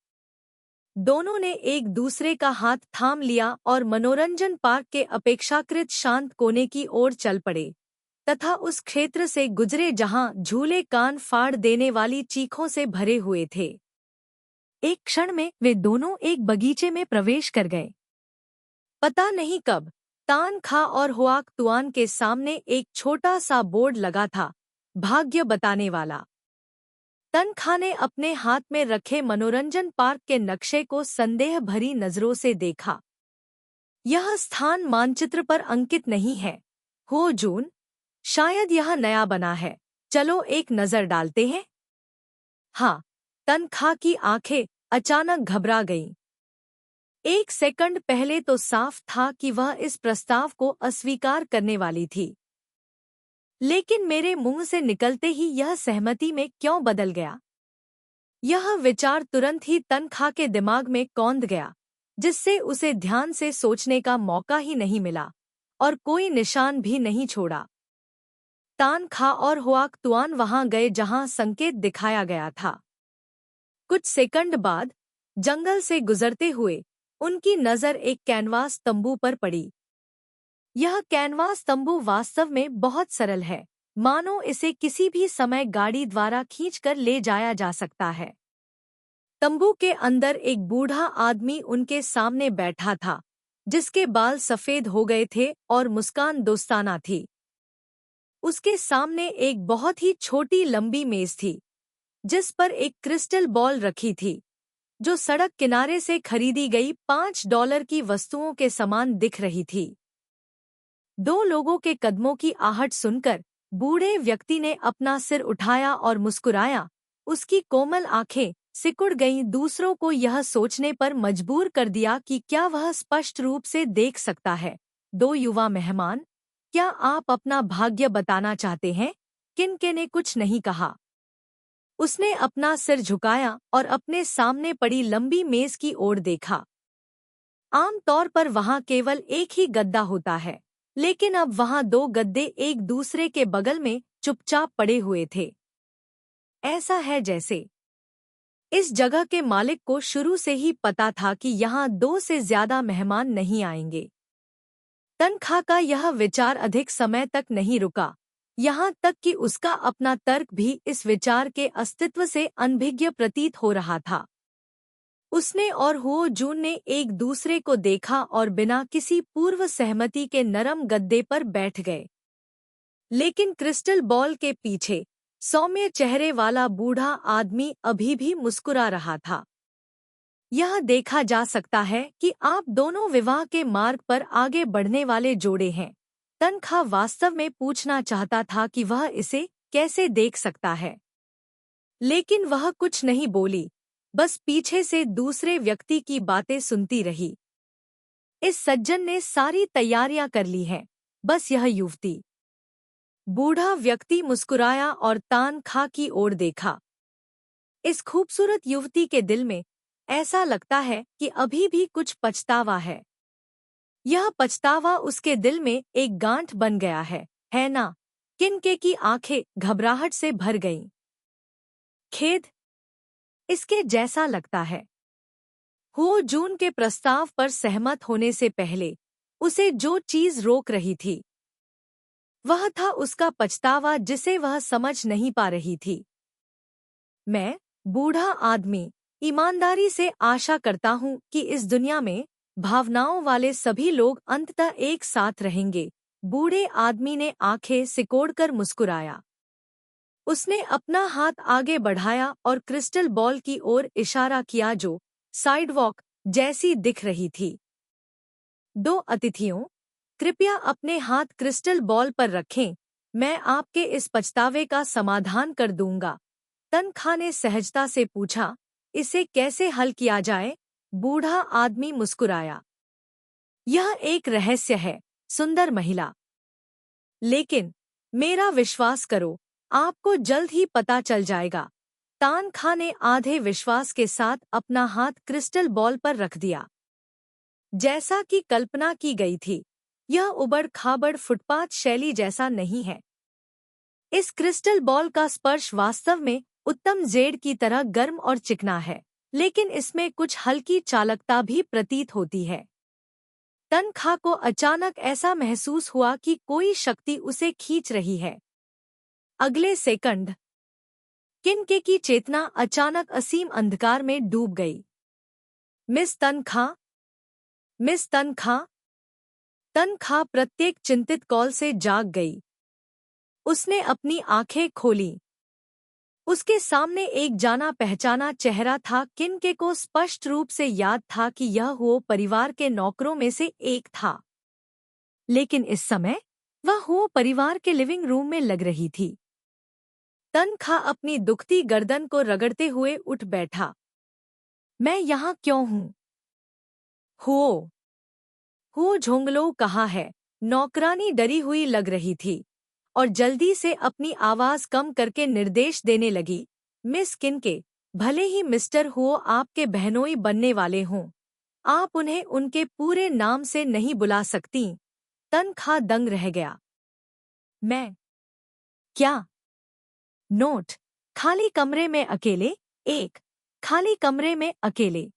दोनों ने एक दूसरे का हाथ थाम लिया और मनोरंजन पार्क के अपेक्षाकृत शांत कोने की ओर चल पड़े तथा उस क्षेत्र से गुजरे जहां झूले कान फाड़ देने वाली चीखों से भरे हुए थे। एक क्षण में वे दोनों एक बगीचे में प्रवेश कर गए। पता नहीं कब तान खा और हुआक तुआन के सामने एक छोटा सा बोर्ड लगा था, भाग्य बताने वाला। तनखा ने अपने हाथ में रखे मनोरंजन पार्क के नक्शे को संदेह भरी नजरों से देखा। यह स्थान मानचित्र पर अंकित नहीं है। हुओ जून, शायद यह नया बना है। चलो एक नजर डालते हैं। हाँ। तनखा की आंखें अचानक घबरा गईं। एक सेकंड पहले तो साफ था कि वह इस प्रस्ताव को अस्वीकार करने वाली थी, लेकिन मेरे मुंह से निकलते ही यह सहमति में क्यों बदल गया? यह विचार तुरंत ही तनखा के दिमाग में कौंध गया, जिससे उसे ध्यान से सोचने का मौका ही नहीं मिला और कोई निशान भी नहीं छोड़ा। तानखा और हुआक तुआन वहां गए जहां संकेत दिखाया गया था। कुछ सेकंड बाद जंगल से गुजरते हुए उनकी नजर एक कैनवास तंबू पर पड़ी। यह कैनवास तंबू वास्तव में बहुत सरल है, मानो इसे किसी भी समय गाड़ी द्वारा खींचकर ले जाया जा सकता है। तंबू के अंदर एक बूढ़ा आदमी उनके सामने बैठा था, जिसके बाल सफेद हो गए थे और मुस्कान दोस्ताना थी। उसके सामने एक बहुत ही छोटी लंबी मेज थी, जिस पर एक क्रिस्टल बॉल रखी थी, जो सड़क किनारे से खरीदी गई $5 की वस्तुओं के समान दिख रही थी। दो लोगों के कदमों की आहट सुनकर बूढ़े व्यक्ति ने अपना सिर उठाया और मुस्कुराया। उसकी कोमल आंखें सिकुड़ गईं, दूसरों को यह सोचने पर मजबूर कर दिया कि क्या वह स्पष्ट रूप से देख सकता है। दो युवा मेहमान, क्या आप अपना भाग्य बताना चाहते हैं? किनके ने कुछ नहीं कहा। उसने अपना सिर झुकाया और अपने सामने पड़ी लंबी मेज की ओर देखा। आम तौर पर वहां केवल एक ही गद्दा होता है, लेकिन अब वहां दो गद्दे एक दूसरे के बगल में चुपचाप पड़े हुए थे। ऐसा है जैसे इस जगह के मालिक को शुरू से ही पता था कि यहाँ 2 से ज्यादा मेहमान नहीं आएंगे। तनखा का यह विचार अधिक समय तक नहीं रुका, यहाँ तक कि उसका अपना तर्क भी इस विचार के अस्तित्व से अनभिज्ञ प्रतीत हो रहा था। उसने और हुओ जून ने एक दूसरे को देखा और बिना किसी पूर्व सहमति के नरम गद्दे पर बैठ गए। लेकिन क्रिस्टल बॉल के पीछे सौम्य चेहरे वाला बूढ़ा आदमी अभी भी मुस्कुरा रहा था। यह देखा जा सकता है कि आप दोनों विवाह के मार्ग पर आगे बढ़ने वाले जोड़े हैं। तनखा वास्तव में पूछना चाहता था कि वह इसे कैसे देख सकता है, लेकिन वह कुछ नहीं बोली, बस पीछे से दूसरे व्यक्ति की बातें सुनती रही। इस सज्जन ने सारी तैयारियां कर ली हैं, बस यह युवती। बूढ़ा व्यक्ति मुस्कुराया और तान खा की ओर देखा। इस खूबसूरत युवती के दिल में ऐसा लगता है कि अभी भी कुछ पछतावा है। यह पछतावा उसके दिल में एक गांठ बन गया है ना? किनके की आंखें घबराहट से भर गईं। खेद, इसके जैसा लगता है। हो जून के प्रस्ताव पर सहमत होने से पहले उसे जो चीज रोक रही थी वह था उसका पछतावा जिसे वह समझ नहीं पा रही थी। मैं, बूढ़ा आदमी, ईमानदारी से आशा करता हूँ कि इस दुनिया में भावनाओं वाले सभी लोग अंततः एक साथ रहेंगे। बूढ़े आदमी ने आंखें सिकोड़कर मुस्कुराया। उसने अपना हाथ आगे बढ़ाया और क्रिस्टल बॉल की ओर इशारा किया जो साइडवॉक जैसी दिख रही थी। दो अतिथियों, कृपया अपने हाथ क्रिस्टल बॉल पर रखें। मैं आपके इस पछतावे का समाधान कर दूंगा। तनख्वाह ने सहजता से पूछा, इसे कैसे हल किया जाए? बूढ़ा आदमी मुस्कुराया। यह एक रहस्य है, सुंदर महिला। लेकिन मेरा विश्वास करो, आपको जल्द ही पता चल जाएगा। तनख्वाह ने आधे विश्वास के साथ अपना हाथ क्रिस्टल बॉल पर रख दिया। जैसा कि कल्पना की गई थी, यह उबड़-खाबड़ फुटपाथ शैली जैसा नहीं है। इस क्रिस्टल बॉल का स्पर्श वास्तव में उत्तम जेड की तरह गर्म और चिकना है, लेकिन इसमें कुछ हल्की चालकता भी प्रतीत होती है। तनख्वाह को अचानक ऐसा महसूस हुआ कि कोई शक्ति उसे खींच रही है। अगले सेकंड किनके की चेतना अचानक असीम अंधकार में डूब गई। मिस तनख्वाह, मिस तनख्वाह। तनख्वाह प्रत्येक चिंतित कॉल से जाग गई। उसने अपनी आंखें खोलीं। उसके सामने एक जाना पहचाना चेहरा था। किनके को स्पष्ट रूप से याद था कि यह वो परिवार के नौकरों में से एक था। लेकिन इस समय वह वो परिवार के लिविंग रूम में लग रही थी। तनख्वाह अपनी दुखती गर्दन को रगड़ते हुए उठ बैठा। मैं यहाँ क्यों हूँ? हो झोंगलो कहाँ है? नौकरानी डरी हुई लग रही थी और जल्दी से अपनी आवाज कम करके निर्देश देने लगी। मिस किनके, भले ही मिस्टर हो आपके बहनोई बनने वाले हों, आप उन्हें उनके पूरे नाम से नहीं बुला सकती। तनख्वाह दंग रह गया। मैं क्या? नोट, खाली कमरे में अकेले। एक खाली कमरे में अकेले।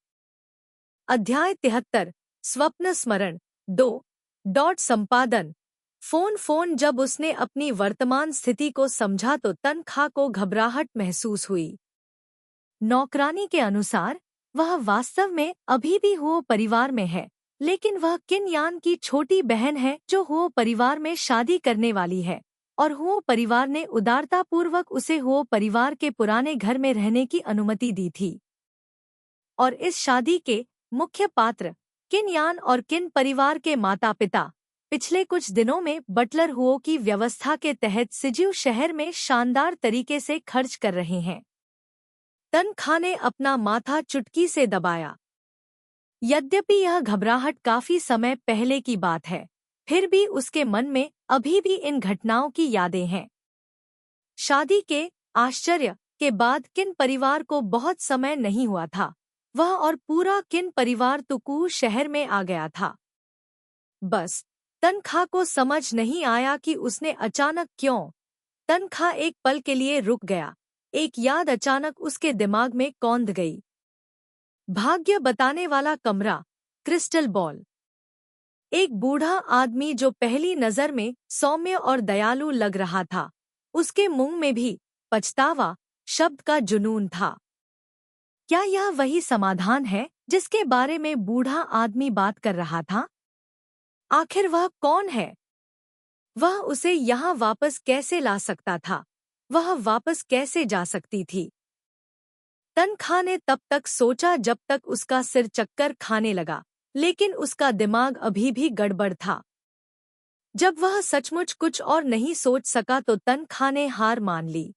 अध्याय 73, स्वप्न स्मरण। 2 संपादन। फोन जब उसने अपनी वर्तमान स्थिति को समझा तो तनख्वाह को घबराहट महसूस हुई। नौकरानी के अनुसार वह वास्तव में अभी भी हो परिवार में है, लेकिन वह किन यान की छोटी बहन है जो हो परिवार में शादी करने वाली है, और हो परिवार ने उदारतापूर्वक उसे हो परिवार के पुराने घर में रहने की अनुमति दी थी। और इस शादी के मुख्य पात्र किन यान और किन परिवार के माता पिता पिछले कुछ दिनों में बटलर हुओ की व्यवस्था के तहत सिजिउ शहर में शानदार तरीके से खर्च कर रहे हैं। तनख्वाह ने अपना माथा चुटकी से दबाया। यद्यपि यह घबराहट काफी समय पहले की बात है, फिर भी उसके मन में अभी भी इन घटनाओं की यादें हैं। शादी के आश्चर्य के बाद किन परिवार को बहुत समय नहीं हुआ था, वह और पूरा किन परिवार तुकू शहर में आ गया था। बस तनख्वाह को समझ नहीं आया कि उसने अचानक क्यों। तनख्वाह एक पल के लिए रुक गया। एक याद अचानक उसके दिमाग में कौंध गई। भाग्य बताने वाला कमरा, क्रिस्टल बॉल। एक बूढ़ा आदमी जो पहली नजर में सौम्य और दयालु लग रहा था, उसके मुंह में भी पछतावा शब्द का जुनून था। क्या यह वही समाधान है जिसके बारे में बूढ़ा आदमी बात कर रहा था? आखिर वह कौन है? वह उसे यहाँ वापस कैसे ला सकता था? वह वापस कैसे जा सकती थी? तनख्वाह ने तब तक सोचा जब तक उसका सिर चक्कर खाने लगा, लेकिन उसका दिमाग अभी भी गड़बड़ था। जब वह सचमुच कुछ और नहीं सोच सका तो तनख्वाह ने हार मान ली।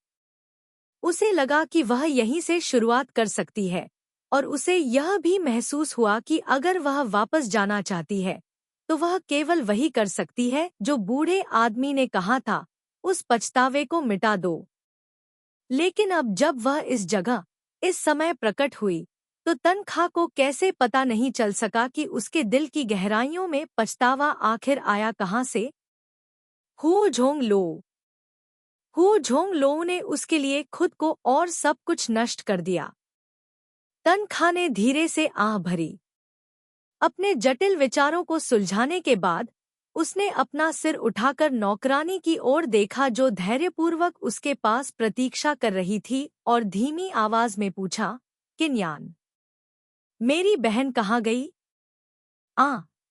उसे लगा कि वह यहीं से शुरुआत कर सकती है, और उसे यह भी महसूस हुआ कि अगर वह वापस जाना चाहती है तो वह केवल वही कर सकती है जो बूढ़े आदमी ने कहा था, उस पछतावे को मिटा दो। लेकिन अब जब वह इस जगह इस समय प्रकट हुई तो तनख्वाह को कैसे पता नहीं चल सका कि उसके दिल की गहराइयों में पछतावा आखिर आया कहाँ से। हुओ झोंग लो। हुओ झोंग लो ने उसके लिए खुद को और सब कुछ नष्ट कर दिया। तनख्वाह ने धीरे से आह भरी। अपने जटिल विचारों को सुलझाने के बाद उसने अपना सिर उठाकर नौकरानी की ओर देखा जो धैर्यपूर्वक उसके पास प्रतीक्षा कर रही थी और धीमी आवाज में पूछा, किन्यान, मेरी बहन कहाँ गई?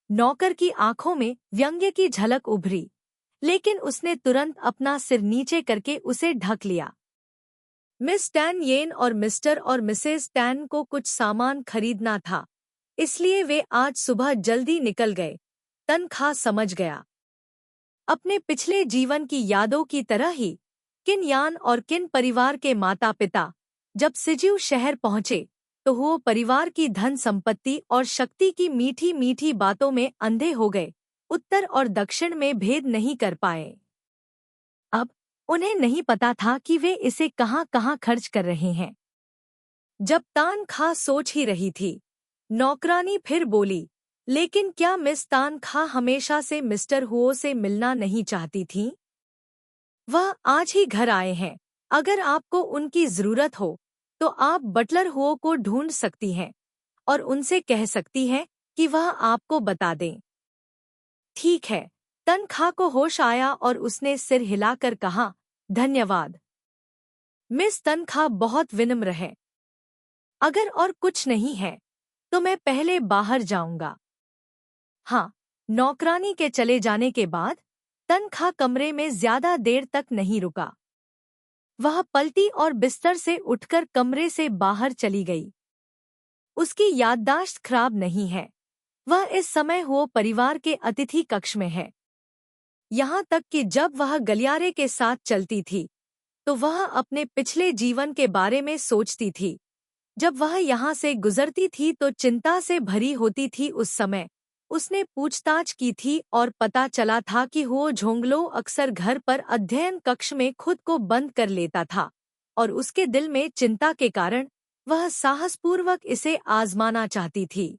नौकर की आंखों में व्यंग्य की झलक उभरी, लेकिन उसने तुरंत अपना सिर नीचे करके उसे ढक लिया। मिस टैन येन और मिस्टर और मिसेस टैन को कुछ सामान खरीदना था, इसलिए वे आज सुबह जल्दी निकल गए। तनख्वाह समझ गया। अपने पिछले जीवन की यादों की तरह ही किन यान और किन परिवार के माता पिता जब सिजिउ शहर पहुंचे तो वो परिवार की धन संपत्ति और शक्ति की मीठी मीठी बातों में अंधे हो गए, उत्तर और दक्षिण में भेद नहीं कर पाए। अब उन्हें नहीं पता था कि वे इसे कहाँ कहाँ खर्च कर रहे हैं। जब तनख्वाह सोच ही रही थी, नौकरानी फिर बोली, लेकिन क्या मिस तनख्वाह हमेशा से मिस्टर हुओ से मिलना नहीं चाहती थीं? वह आज ही घर आए हैं। अगर आपको उनकी जरूरत हो तो आप बटलर हुओ को ढूंढ सकती हैं और उनसे कह सकती हैं कि वह आपको बता दें। ठीक है। तनख्वाह को होश आया और उसने सिर हिलाकर कहा, धन्यवाद मिस तनख्वाह, बहुत विनम्र है। अगर और कुछ नहीं है तो मैं पहले बाहर जाऊंगा। हाँ। नौकरानी के चले जाने के बाद तनख्वाह कमरे में ज्यादा देर तक नहीं रुका। वह पलटी और बिस्तर से उठकर कमरे से बाहर चली गई। उसकी याददाश्त खराब नहीं है। वह इस समय हुओ परिवार के अतिथि कक्ष में है। यहाँ तक कि जब वह गलियारे के साथ चलती थी तो वह अपने पिछले जीवन के बारे में सोचती थी। जब वह यहाँ से गुजरती थी तो चिंता से भरी होती थी। उस समय उसने पूछताछ की थी और पता चला था कि हुओ झोंगलो अक्सर घर पर अध्ययन कक्ष में खुद को बंद कर लेता था और उसके दिल में चिंता के कारण वह साहसपूर्वक इसे आजमाना चाहती थी।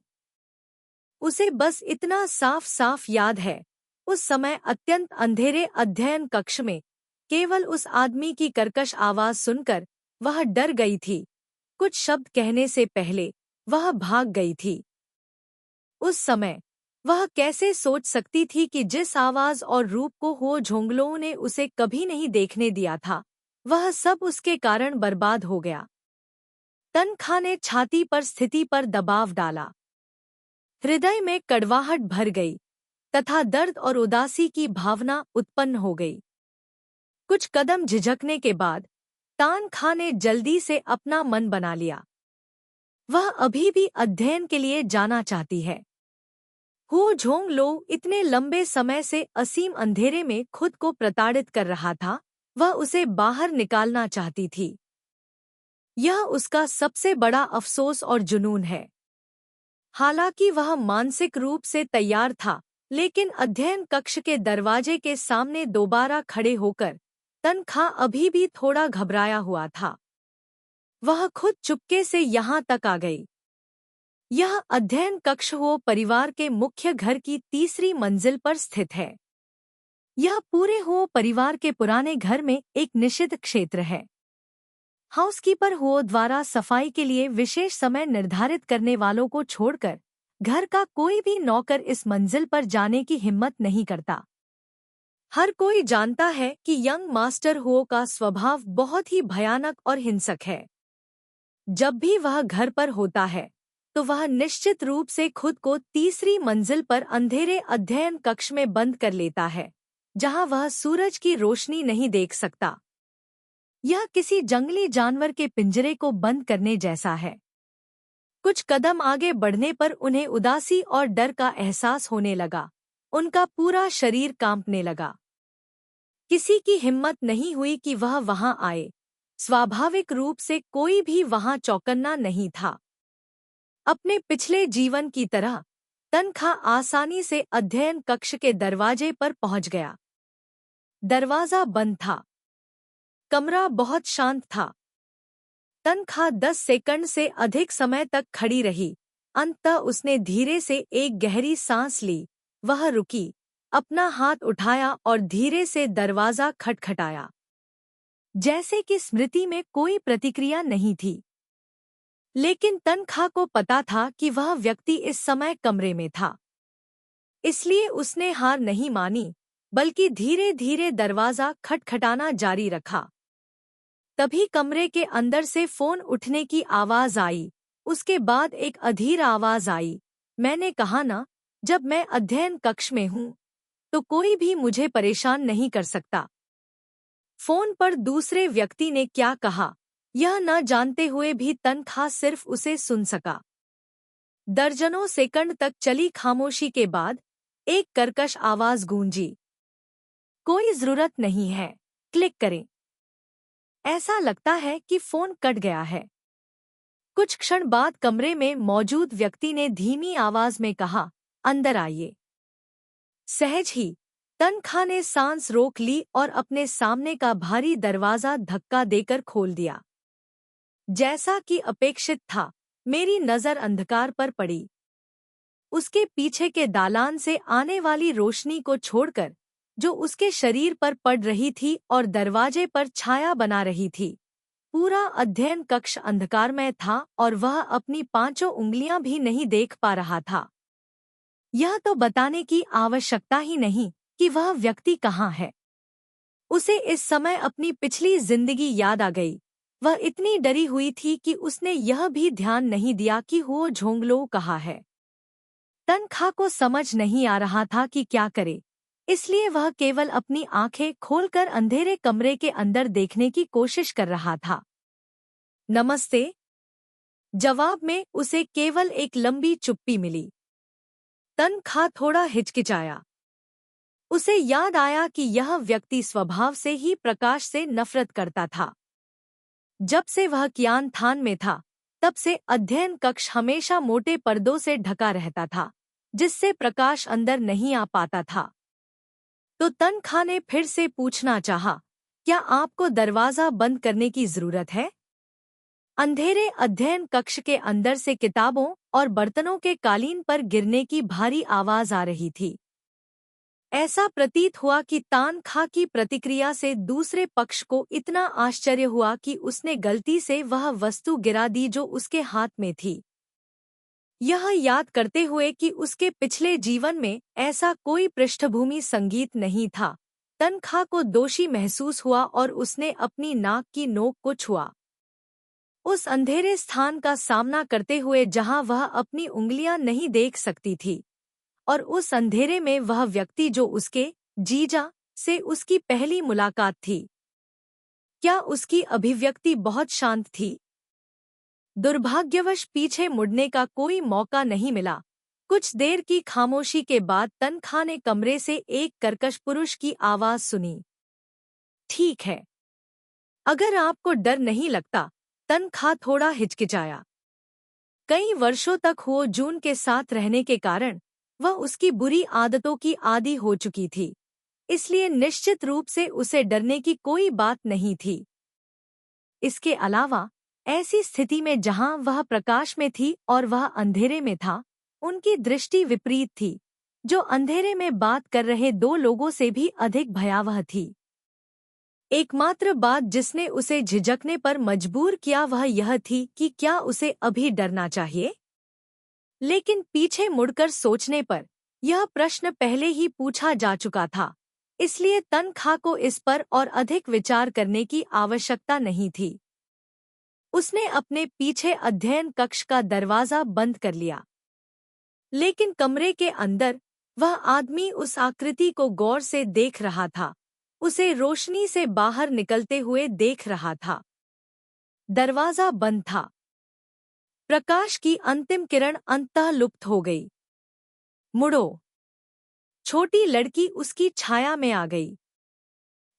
उसे बस इतना साफ साफ याद है, उस समय अत्यंत अंधेरे अध्ययन कक्ष में केवल उस आदमी की कर्कश आवाज सुनकर वह डर गई थी। कुछ शब्द कहने से पहले वह भाग गई थी। उस समय वह कैसे सोच सकती थी कि जिस आवाज और रूप को हुओ झोंगलो ने उसे कभी नहीं देखने दिया था, वह सब उसके कारण बर्बाद हो गया। तनख्वाह ने छाती पर स्थिति पर दबाव डाला। हृदय में कड़वाहट भर गई तथा दर्द और उदासी की भावना उत्पन्न हो गई। कुछ कदम झिझकने के बाद तनख्वाह ने जल्दी से अपना मन बना लिया। वह अभी भी अध्ययन के लिए जाना चाहती है। हुओ झोंगलो इतने लंबे समय से असीम अंधेरे में खुद को प्रताड़ित कर रहा था, वह उसे बाहर निकालना चाहती थी। यह उसका सबसे बड़ा अफसोस और जुनून है। हालांकि वह मानसिक रूप से तैयार था, लेकिन अध्ययन कक्ष के दरवाजे के सामने दोबारा खड़े होकर तनख्वाह अभी भी थोड़ा घबराया हुआ था। वह खुद चुपके से यहाँ तक आ गई। यह अध्ययन कक्ष हुओ परिवार के मुख्य घर की तीसरी मंजिल पर स्थित है। यह पूरे हुओ परिवार के पुराने घर में एक निषिद्ध क्षेत्र है। हाउसकीपर हुओ द्वारा सफाई के लिए विशेष समय निर्धारित करने वालों को छोड़कर घर का कोई भी नौकर इस मंजिल पर जाने की हिम्मत नहीं करता। हर कोई जानता है कि यंग मास्टर हुओ का स्वभाव बहुत ही भयानक और हिंसक है। जब भी वह घर पर होता है तो वह निश्चित रूप से खुद को तीसरी मंजिल पर अंधेरे अध्ययन कक्ष में बंद कर लेता है, जहां वह सूरज की रोशनी नहीं देख सकता। यह किसी जंगली जानवर के पिंजरे को बंद करने जैसा है। कुछ कदम आगे बढ़ने पर उन्हें उदासी और डर का एहसास होने लगा। उनका पूरा शरीर कांपने लगा। किसी की हिम्मत नहीं हुई कि वह वहां आए। स्वाभाविक रूप से कोई भी वहां चौकन्ना नहीं था। अपने पिछले जीवन की तरह तनख्वाह आसानी से अध्ययन कक्ष के दरवाजे पर पहुंच गया। दरवाजा बंद था। कमरा बहुत शांत था। तनख्वाह 10 सेकंड से अधिक समय तक खड़ी रही। अंततः उसने धीरे से एक गहरी सांस ली। वह रुकी, अपना हाथ उठाया और धीरे से दरवाजा खटखटाया। जैसे कि स्मृति में कोई प्रतिक्रिया नहीं थी, लेकिन तनख्वाह को पता था कि वह व्यक्ति इस समय कमरे में था। इसलिए उसने हार नहीं मानी, बल्कि धीरे धीरे दरवाजा खटखटाना जारी रखा। तभी कमरे के अंदर से फोन उठने की आवाज आई। उसके बाद एक अधीर आवाज आई, मैंने कहा ना, जब मैं अध्ययन कक्ष में हूं तो कोई भी मुझे परेशान नहीं कर सकता। फोन पर दूसरे व्यक्ति ने क्या कहा, यह न जानते हुए भी तनख्वाह सिर्फ उसे सुन सका। दर्जनों सेकंड तक चली खामोशी के बाद एक कर्कश आवाज गूंजी, कोई जरूरत नहीं है, क्लिक करें। ऐसा लगता है कि फोन कट गया है। कुछ क्षण बाद कमरे में मौजूद व्यक्ति ने धीमी आवाज में कहा, अंदर आइए। सहज ही तनख्वाह ने सांस रोक ली और अपने सामने का भारी दरवाजा धक्का देकर खोल दिया। जैसा कि अपेक्षित था, मेरी नजर अंधकार पर पड़ी। उसके पीछे के दालान से आने वाली रोशनी को छोड़कर, जो उसके शरीर पर पड़ रही थी और दरवाजे पर छाया बना रही थी। पूरा अध्ययन कक्ष अंधकारमय था और वह अपनी 5 उंगलियां भी नहीं देख पा रहा था। यह तो बताने की आवश्यकता ही नहीं कि वह व्यक्ति कहाँ है। उसे इस समय अपनी पिछली जिंदगी याद आ गई। वह इतनी डरी हुई थी कि उसने यह भी ध्यान नहीं दिया कि वो झोंगलो कहाँ है। तनख्वाह को समझ नहीं आ रहा था कि क्या करे, इसलिए वह केवल अपनी आंखें खोलकर अंधेरे कमरे के अंदर देखने की कोशिश कर रहा था। नमस्ते। जवाब में उसे केवल एक लंबी चुप्पी मिली। तनख्वाह थोड़ा हिचकिचाया। उसे याद आया कि यह व्यक्ति स्वभाव से ही प्रकाश से नफरत करता था। जब से वह कियानथान में था, तब से अध्ययन कक्ष हमेशा मोटे पर्दों से ढका रहता था, जिससे प्रकाश अंदर नहीं आ पाता था। तो तनख्वाह ने फिर से पूछना चाहा, क्या आपको दरवाजा बंद करने की जरूरत है? अंधेरे अध्ययन कक्ष के अंदर से किताबों और बर्तनों के कालीन पर गिरने की भारी आवाज आ रही थी। ऐसा प्रतीत हुआ कि तनख्वाह की प्रतिक्रिया से दूसरे पक्ष को इतना आश्चर्य हुआ कि उसने गलती से वह वस्तु गिरा दी जो उसके हाथ में थी। यह याद करते हुए कि उसके पिछले जीवन में ऐसा कोई पृष्ठभूमि संगीत नहीं था, तनख्वाह को दोषी महसूस हुआ और उसने अपनी नाक की नोक को छुआ। उस अंधेरे स्थान का सामना करते हुए जहां वह अपनी उंगलियां नहीं देख सकती थी, और उस अंधेरे में वह व्यक्ति जो उसके जीजा से उसकी पहली मुलाकात थी। क्या उसकी अभिव्यक्ति बहुत शांत थी? दुर्भाग्यवश पीछे मुड़ने का कोई मौका नहीं मिला। कुछ देर की खामोशी के बाद तनख्वाह ने कमरे से एक कर्कश पुरुष की आवाज सुनी, ठीक है। अगर आपको डर नहीं लगता। तनख्वाह थोड़ा हिचकिचाया। कई वर्षों तक वो जून के साथ रहने के कारण वह उसकी बुरी आदतों की आदी हो चुकी थी, इसलिए निश्चित रूप से उसे डरने की कोई बात नहीं थी। इसके अलावा ऐसी स्थिति में जहां वह प्रकाश में थी और वह अंधेरे में था, उनकी दृष्टि विपरीत थी, जो अंधेरे में बात कर रहे दो लोगों से भी अधिक भयावह थी। एकमात्र बात जिसने उसे झिझकने पर मजबूर किया वह यह थी कि क्या उसे अभी डरना चाहिए। लेकिन पीछे मुड़कर सोचने पर यह प्रश्न पहले ही पूछा जा चुका था, इसलिए तनख्वाह को इस पर और अधिक विचार करने की आवश्यकता नहीं थी। उसने अपने पीछे अध्ययन कक्ष का दरवाजा बंद कर लिया। लेकिन कमरे के अंदर वह आदमी उस आकृति को गौर से देख रहा था, उसे रोशनी से बाहर निकलते हुए देख रहा था। दरवाजा बंद था। प्रकाश की अंतिम किरण अंततः लुप्त हो गई। मुड़ो। छोटी लड़की उसकी छाया में आ गई।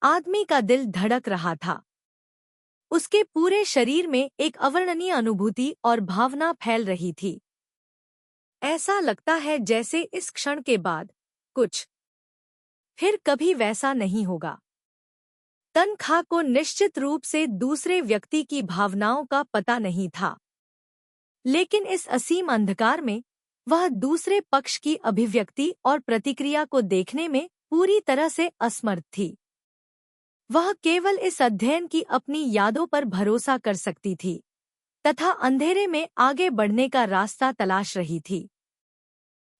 आदमी का दिल धड़क रहा था। उसके पूरे शरीर में एक अवर्णनीय अनुभूति और भावना फैल रही थी। ऐसा लगता है जैसे इस क्षण के बाद कुछ फिर कभी वैसा नहीं होगा। तनखा को निश्चित रूप से दूसरे व्यक्ति की भावनाओं का पता नहीं था, लेकिन इस असीम अंधकार में वह दूसरे पक्ष की अभिव्यक्ति और प्रतिक्रिया को देखने में पूरी तरह से असमर्थ थी। वह केवल इस अध्ययन की अपनी यादों पर भरोसा कर सकती थी तथा अंधेरे में आगे बढ़ने का रास्ता तलाश रही थी।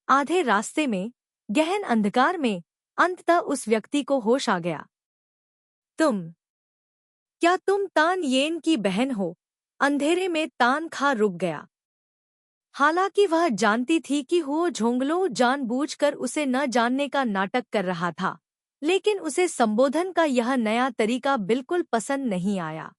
आधे रास्ते में, गहन अंधकार में, अंततः उस व्यक्ति को होश आ गया। क्या तुम तान येन की बहन हो? अंधेरे में तान खा रुक गया। हालांकि वह जानती थी कि हुओ झोंगलो जानबूझकर उसे न जानने का नाटक कर रहा था, लेकिन उसे संबोधन का यह नया तरीका बिल्कुल पसंद नहीं आया।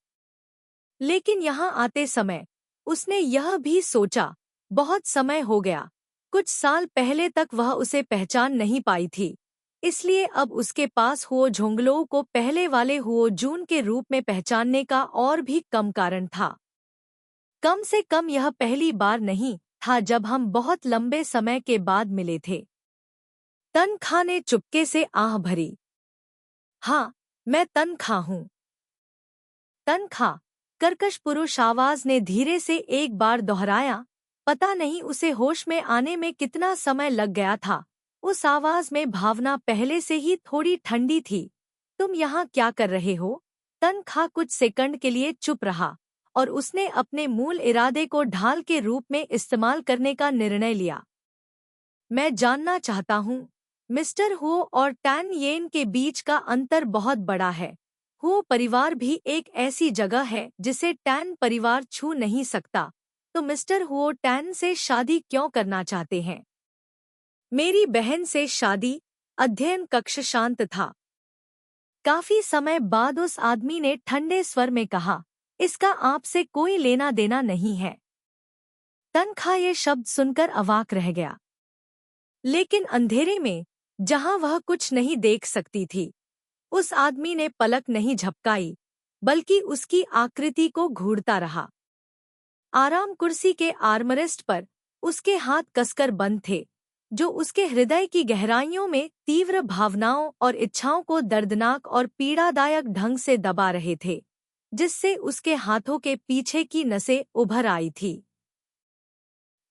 लेकिन यहाँ आते समय उसने यह भी सोचा, बहुत समय हो गया, कुछ साल पहले तक वह उसे पहचान नहीं पाई थी, इसलिए अब उसके पास हुओ झोंगलो को पहले वाले हुओ जून के रूप में पहचानने का और भी कम कारण था। कम से कम यह पहली बार नहीं था जब हम बहुत लंबे समय के बाद मिले थे। तनखा ने चुपके से आह भरी। हाँ, मैं तनखा हूँ। तनखा, कर्कश पुरुष आवाज ने धीरे से एक बार दोहराया। पता नहीं उसे होश में आने में कितना समय लग गया था। उस आवाज में भावना पहले से ही थोड़ी ठंडी थी। तुम यहाँ क्या कर रहे हो? तनखा कुछ सेकंड के लिए चुप रहा और उसने अपने मूल इरादे को ढाल के रूप में इस्तेमाल करने का निर्णय लिया। मैं जानना चाहता हूँ, मिस्टर हुओ और टैन येन के बीच का अंतर बहुत बड़ा है। हुओ परिवार भी एक ऐसी जगह है जिसे टैन परिवार छू नहीं सकता, तो मिस्टर हुओ टैन से शादी क्यों करना चाहते हैं? मेरी बहन से शादी। अध्ययन कक्ष शांत था। काफी समय बाद उस आदमी ने ठंडे स्वर में कहा, इसका आपसे कोई लेना देना नहीं है। तनखा ये शब्द सुनकर अवाक रह गया। लेकिन अंधेरे में, जहां वह कुछ नहीं देख सकती थी, उस आदमी ने पलक नहीं झपकाई, बल्कि उसकी आकृति को घूरता रहा। आराम कुर्सी के आर्मरेस्ट पर उसके हाथ कसकर बंद थे, जो उसके हृदय की गहराइयों में तीव्र भावनाओं और इच्छाओं को दर्दनाक और पीड़ादायक ढंग से दबा रहे थे, जिससे उसके हाथों के पीछे की नसें उभर आई थी।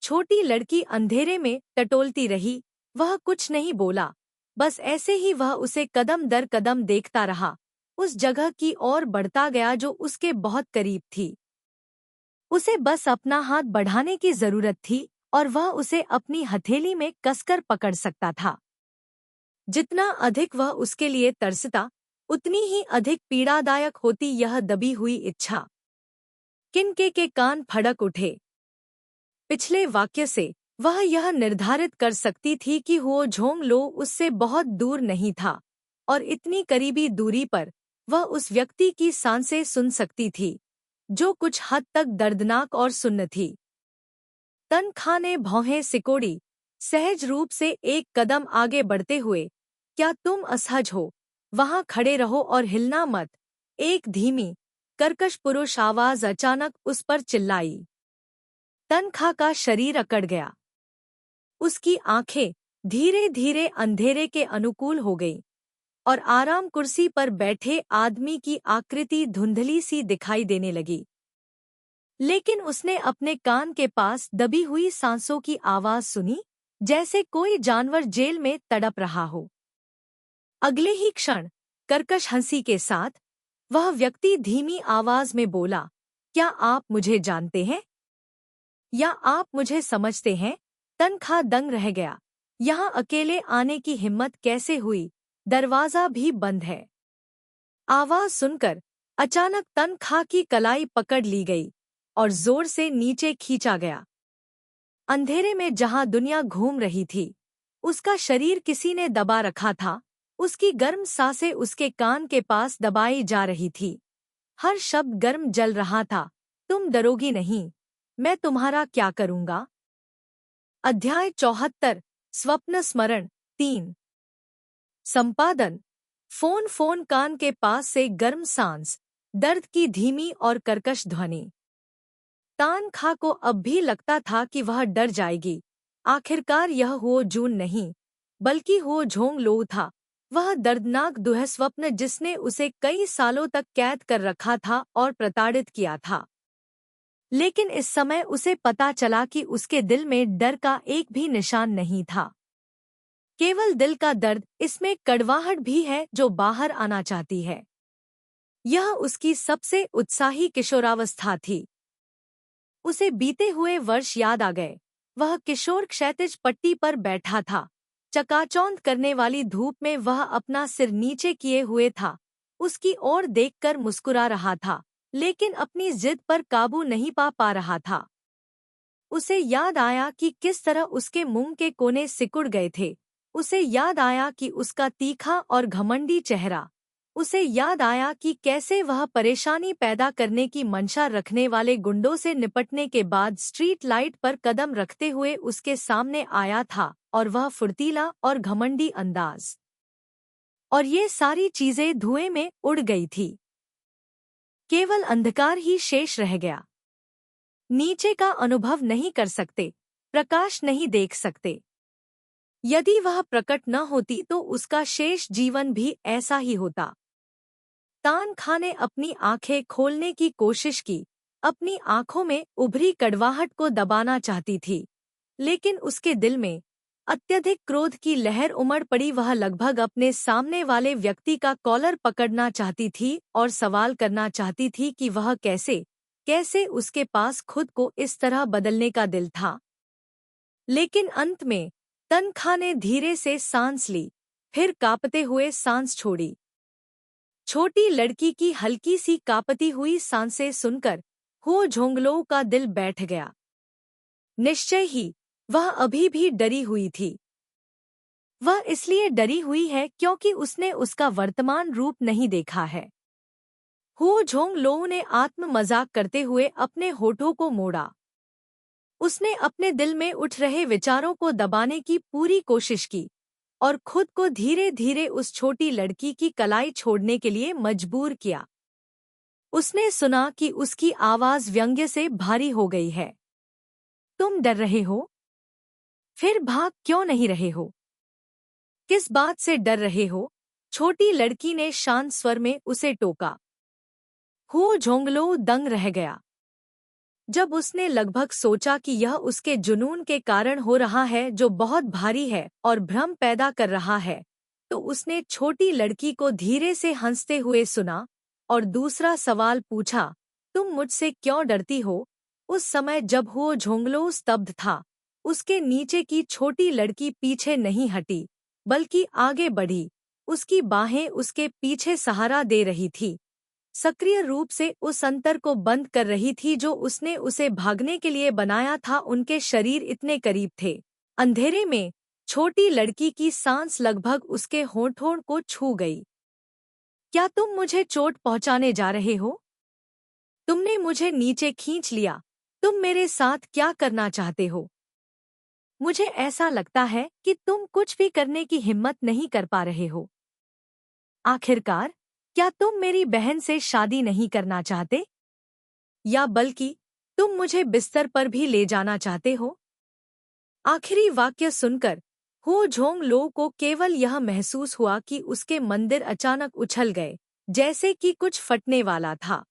छोटी लड़की अंधेरे में टटोलती रही। वह कुछ नहीं बोला, बस ऐसे ही वह उसे कदम दर कदम देखता रहा, उस जगह की ओर बढ़ता गया जो उसके बहुत करीब थी। उसे बस अपना हाथ बढ़ाने की जरूरत थी और वह उसे अपनी हथेली में कसकर पकड़ सकता था। जितना अधिक वह उसके लिए तरसता, उतनी ही अधिक पीड़ादायक होती यह दबी हुई इच्छा। किनके के कान फड़क उठे। पिछले वाक्य से वह यह निर्धारित कर सकती थी कि हुओ झोंगलो उससे बहुत दूर नहीं था, और इतनी करीबी दूरी पर वह उस व्यक्ति की सांसें सुन सकती थी, जो कुछ हद तक दर्दनाक और सुन्न थी। तनखा ने भौहें सिकोड़ी, सहज रूप से एक कदम आगे बढ़ते हुए, क्या तुम असहज हो? वहां खड़े रहो और हिलना मत। एक धीमी, कर्कश पुरुष आवाज अचानक उस पर चिल्लाई। तनखा का शरीर अकड़ गया। उसकी आंखें धीरे धीरे अंधेरे के अनुकूल हो गईं और आराम कुर्सी पर बैठे आदमी की आकृति धुंधली सी दिखाई देने लगी। लेकिन उसने अपने कान के पास दबी हुई सांसों की आवाज सुनी, जैसे कोई जानवर जेल में तड़प रहा हो। अगले ही क्षण कर्कश हंसी के साथ वह व्यक्ति धीमी आवाज में बोला, क्या आप मुझे जानते हैं? या आप मुझे समझते हैं? तनखा दंग रह गया। यहाँ अकेले आने की हिम्मत कैसे हुई? दरवाजा भी बंद है। आवाज सुनकर अचानक तनखा की कलाई पकड़ ली गई और जोर से नीचे खींचा गया। अंधेरे में जहां दुनिया घूम रही थी, उसका शरीर किसी ने दबा रखा था। उसकी गर्म सांसें उसके कान के पास दबाई जा रही थी। हर शब्द गर्म जल रहा था। तुम डरोगी नहीं, मैं तुम्हारा क्या करूंगा? अध्याय 74। स्वप्न स्मरण 3। संपादन। फोन कान के पास से गर्म सांस, दर्द की धीमी और कर्कश ध्वनि। तनखा को अब भी लगता था कि वह डर जाएगी। आखिरकार यह हुओ जून नहीं, बल्कि हुओ झोंगलो था, वह दर्दनाक दुःस्वप्न जिसने उसे कई सालों तक कैद कर रखा था और प्रताड़ित किया था। लेकिन इस समय उसे पता चला कि उसके दिल में डर का एक भी निशान नहीं था। केवल दिल का दर्द, इसमें कड़वाहट भी है जो बाहर आना चाहती है। यह उसकी सबसे उत्साही किशोरावस्था थी। उसे बीते हुए वर्ष याद आ गए। वह किशोर क्षैतिज पट्टी पर बैठा था। चकाचौंध करने वाली धूप में वह अपना सिर नीचे किए हुए था। उसकी ओर देखकर मुस्कुरा रहा था, लेकिन अपनी जिद पर काबू नहीं पा रहा था। उसे याद आया कि किस तरह उसके मुंह के कोने सिकुड़ गए थे। उसे याद आया कि उसका तीखा और घमंडी चेहरा। उसे याद आया कि कैसे वह परेशानी पैदा करने की मंशा रखने वाले गुंडों से निपटने के बाद स्ट्रीट लाइट पर कदम रखते हुए उसके सामने आया था, और वह फुर्तीला और घमंडी अंदाज। और ये सारी चीजें धुएं में उड़ गई थी। केवल अंधकार ही शेष रह गया। नीचे का अनुभव नहीं कर सकते, प्रकाश नहीं देख सकते। यदि वह प्रकट न होती तो उसका शेष जीवन भी ऐसा ही होता। तान खां ने अपनी आंखें खोलने की कोशिश की, अपनी आंखों में उभरी कड़वाहट को दबाना चाहती थी, लेकिन उसके दिल में अत्यधिक क्रोध की लहर उमड़ पड़ी। वह लगभग अपने सामने वाले व्यक्ति का कॉलर पकड़ना चाहती थी और सवाल करना चाहती थी कि वह कैसे उसके पास खुद को इस तरह बदलने का दिल था। लेकिन अंत में तन खां ने धीरे से सांस ली, फिर कांपते हुए सांस छोड़ी। छोटी लड़की की हल्की सी कांपती हुई सांसें सुनकर हो झोंगलों का दिल बैठ गया। निश्चय ही वह अभी भी डरी हुई थी। वह इसलिए डरी हुई है क्योंकि उसने उसका वर्तमान रूप नहीं देखा है। हो झोंगलों ने आत्म मजाक करते हुए अपने होठों को मोड़ा। उसने अपने दिल में उठ रहे विचारों को दबाने की पूरी कोशिश की और खुद को धीरे धीरे उस छोटी लड़की की कलाई छोड़ने के लिए मजबूर किया। उसने सुना कि उसकी आवाज व्यंग्य से भारी हो गई है। तुम डर रहे हो? फिर भाग क्यों नहीं रहे हो? किस बात से डर रहे हो? छोटी लड़की ने शांत स्वर में उसे टोका। हो झोंगलो दंग रह गया। जब उसने लगभग सोचा कि यह उसके जुनून के कारण हो रहा है जो बहुत भारी है और भ्रम पैदा कर रहा है, तो उसने छोटी लड़की को धीरे से हंसते हुए सुना और दूसरा सवाल पूछा, तुम मुझसे क्यों डरती हो? उस समय जब हो झोंगलो स्तब्ध था, उसके नीचे की छोटी लड़की पीछे नहीं हटी, बल्कि आगे बढ़ी। उसकी बाहें उसके पीछे सहारा दे रही थी, सक्रिय रूप से उस अंतर को बंद कर रही थी जो उसने उसे भागने के लिए बनाया था। उनके शरीर इतने करीब थे। अंधेरे में छोटी लड़की की सांस लगभग उसके होठों को छू गई। क्या तुम मुझे चोट पहुंचाने जा रहे हो? तुमने मुझे नीचे खींच लिया। तुम मेरे साथ क्या करना चाहते हो? मुझे ऐसा लगता है कि तुम कुछ भी करने की हिम्मत नहीं कर पा रहे हो। आखिरकार क्या तुम मेरी बहन से शादी नहीं करना चाहते? या बल्कि तुम मुझे बिस्तर पर भी ले जाना चाहते हो? आखिरी वाक्य सुनकर हो झोंग लो को केवल यह महसूस हुआ कि उसके मंदिर अचानक उछल गए, जैसे कि कुछ फटने वाला था।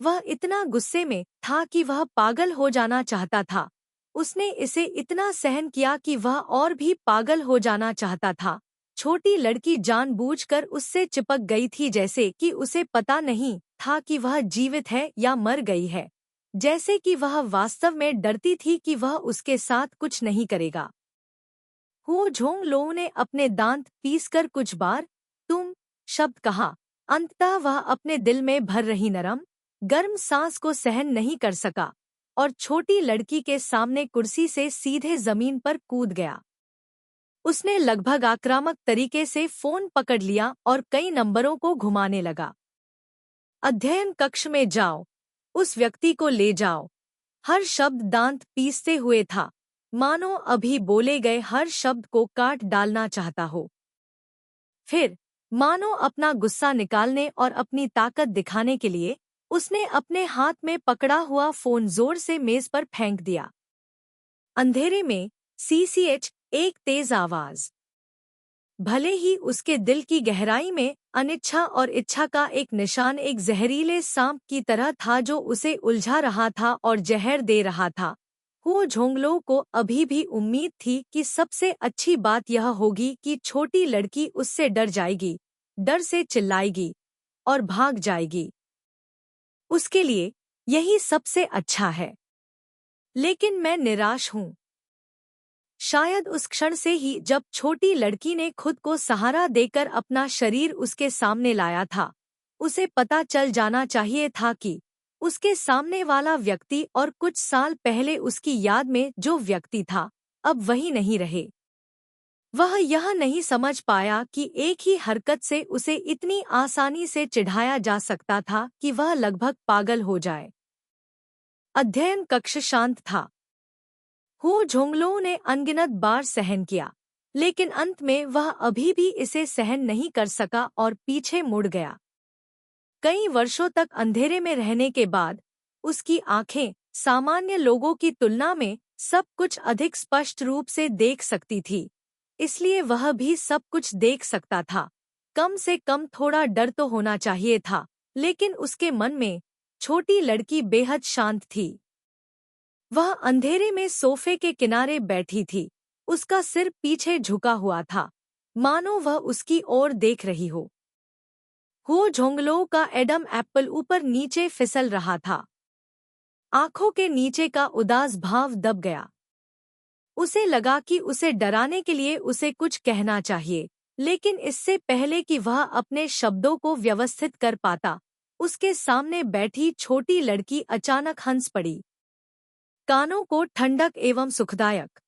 वह इतना गुस्से में था कि वह पागल हो जाना चाहता था। उसने इसे इतना सहन किया कि वह और भी पागल हो जाना चाहता था। छोटी लड़की जानबूझकर उससे चिपक गई थी, जैसे कि उसे पता नहीं था कि वह जीवित है या मर गई है, जैसे कि वह वास्तव में डरती थी कि वह उसके साथ कुछ नहीं करेगा। हो झोंग लो ने अपने दांत पीसकर कुछ बार तुम शब्द कहा। अंततः वह अपने दिल में भर रही नरम गर्म सांस को सहन नहीं कर सका और छोटी लड़की के सामने कुर्सी से सीधे जमीन पर कूद गया। उसने लगभग आक्रामक तरीके से फोन पकड़ लिया और कई नंबरों को घुमाने लगा। अध्ययन कक्ष में जाओ, उस व्यक्ति को ले जाओ। हर शब्द दांत पीसते हुए था, मानो अभी बोले गए हर शब्द को काट डालना चाहता हो। फिर मानो अपना गुस्सा निकालने और अपनी ताकत दिखाने के लिए उसने अपने हाथ में पकड़ा हुआ फोन जोर से मेज पर फेंक दिया। अंधेरे में CCH एक तेज आवाज। भले ही उसके दिल की गहराई में अनिच्छा और इच्छा का एक निशान एक जहरीले सांप की तरह था जो उसे उलझा रहा था और जहर दे रहा था। हुओ झोंगलो को अभी भी उम्मीद थी कि सबसे अच्छी बात यह होगी कि छोटी लड़की उससे डर जाएगी, डर से चिल्लाएगी और भाग जाएगी। उसके लिए यही सबसे अच्छा है। लेकिन मैं निराश हूँ। शायद उस क्षण से ही जब छोटी लड़की ने खुद को सहारा देकर अपना शरीर उसके सामने लाया था, उसे पता चल जाना चाहिए था कि उसके सामने वाला व्यक्ति और कुछ साल पहले उसकी याद में जो व्यक्ति था, अब वही नहीं रहे। वह यह नहीं समझ पाया कि एक ही हरकत से उसे इतनी आसानी से चिढ़ाया जा सकता था कि वह लगभग पागल हो जाए। अध्ययन कक्ष शांत था। हुओ झोंगलो ने अनगिनत बार सहन किया, लेकिन अंत में वह अभी भी इसे सहन नहीं कर सका और पीछे मुड़ गया। कई वर्षों तक अंधेरे में रहने के बाद उसकी आंखें सामान्य लोगों की तुलना में सब कुछ अधिक स्पष्ट रूप से देख सकती थी, इसलिए वह भी सब कुछ देख सकता था। कम से कम थोड़ा डर तो होना चाहिए था, लेकिन उसके मन में छोटी लड़की बेहद शांत थी। वह अंधेरे में सोफे के किनारे बैठी थी, उसका सिर पीछे झुका हुआ था, मानो वह उसकी ओर देख रही हो। हुओ झोंगलो का एडम एप्पल ऊपर नीचे फिसल रहा था। आंखों के नीचे का उदास भाव दब गया। उसे लगा कि उसे डराने के लिए उसे कुछ कहना चाहिए, लेकिन इससे पहले कि वह अपने शब्दों को व्यवस्थित कर पाता, उसके सामने बैठी छोटी लड़की अचानक हंस पड़ी। कानों को ठंडक एवं सुखदायक।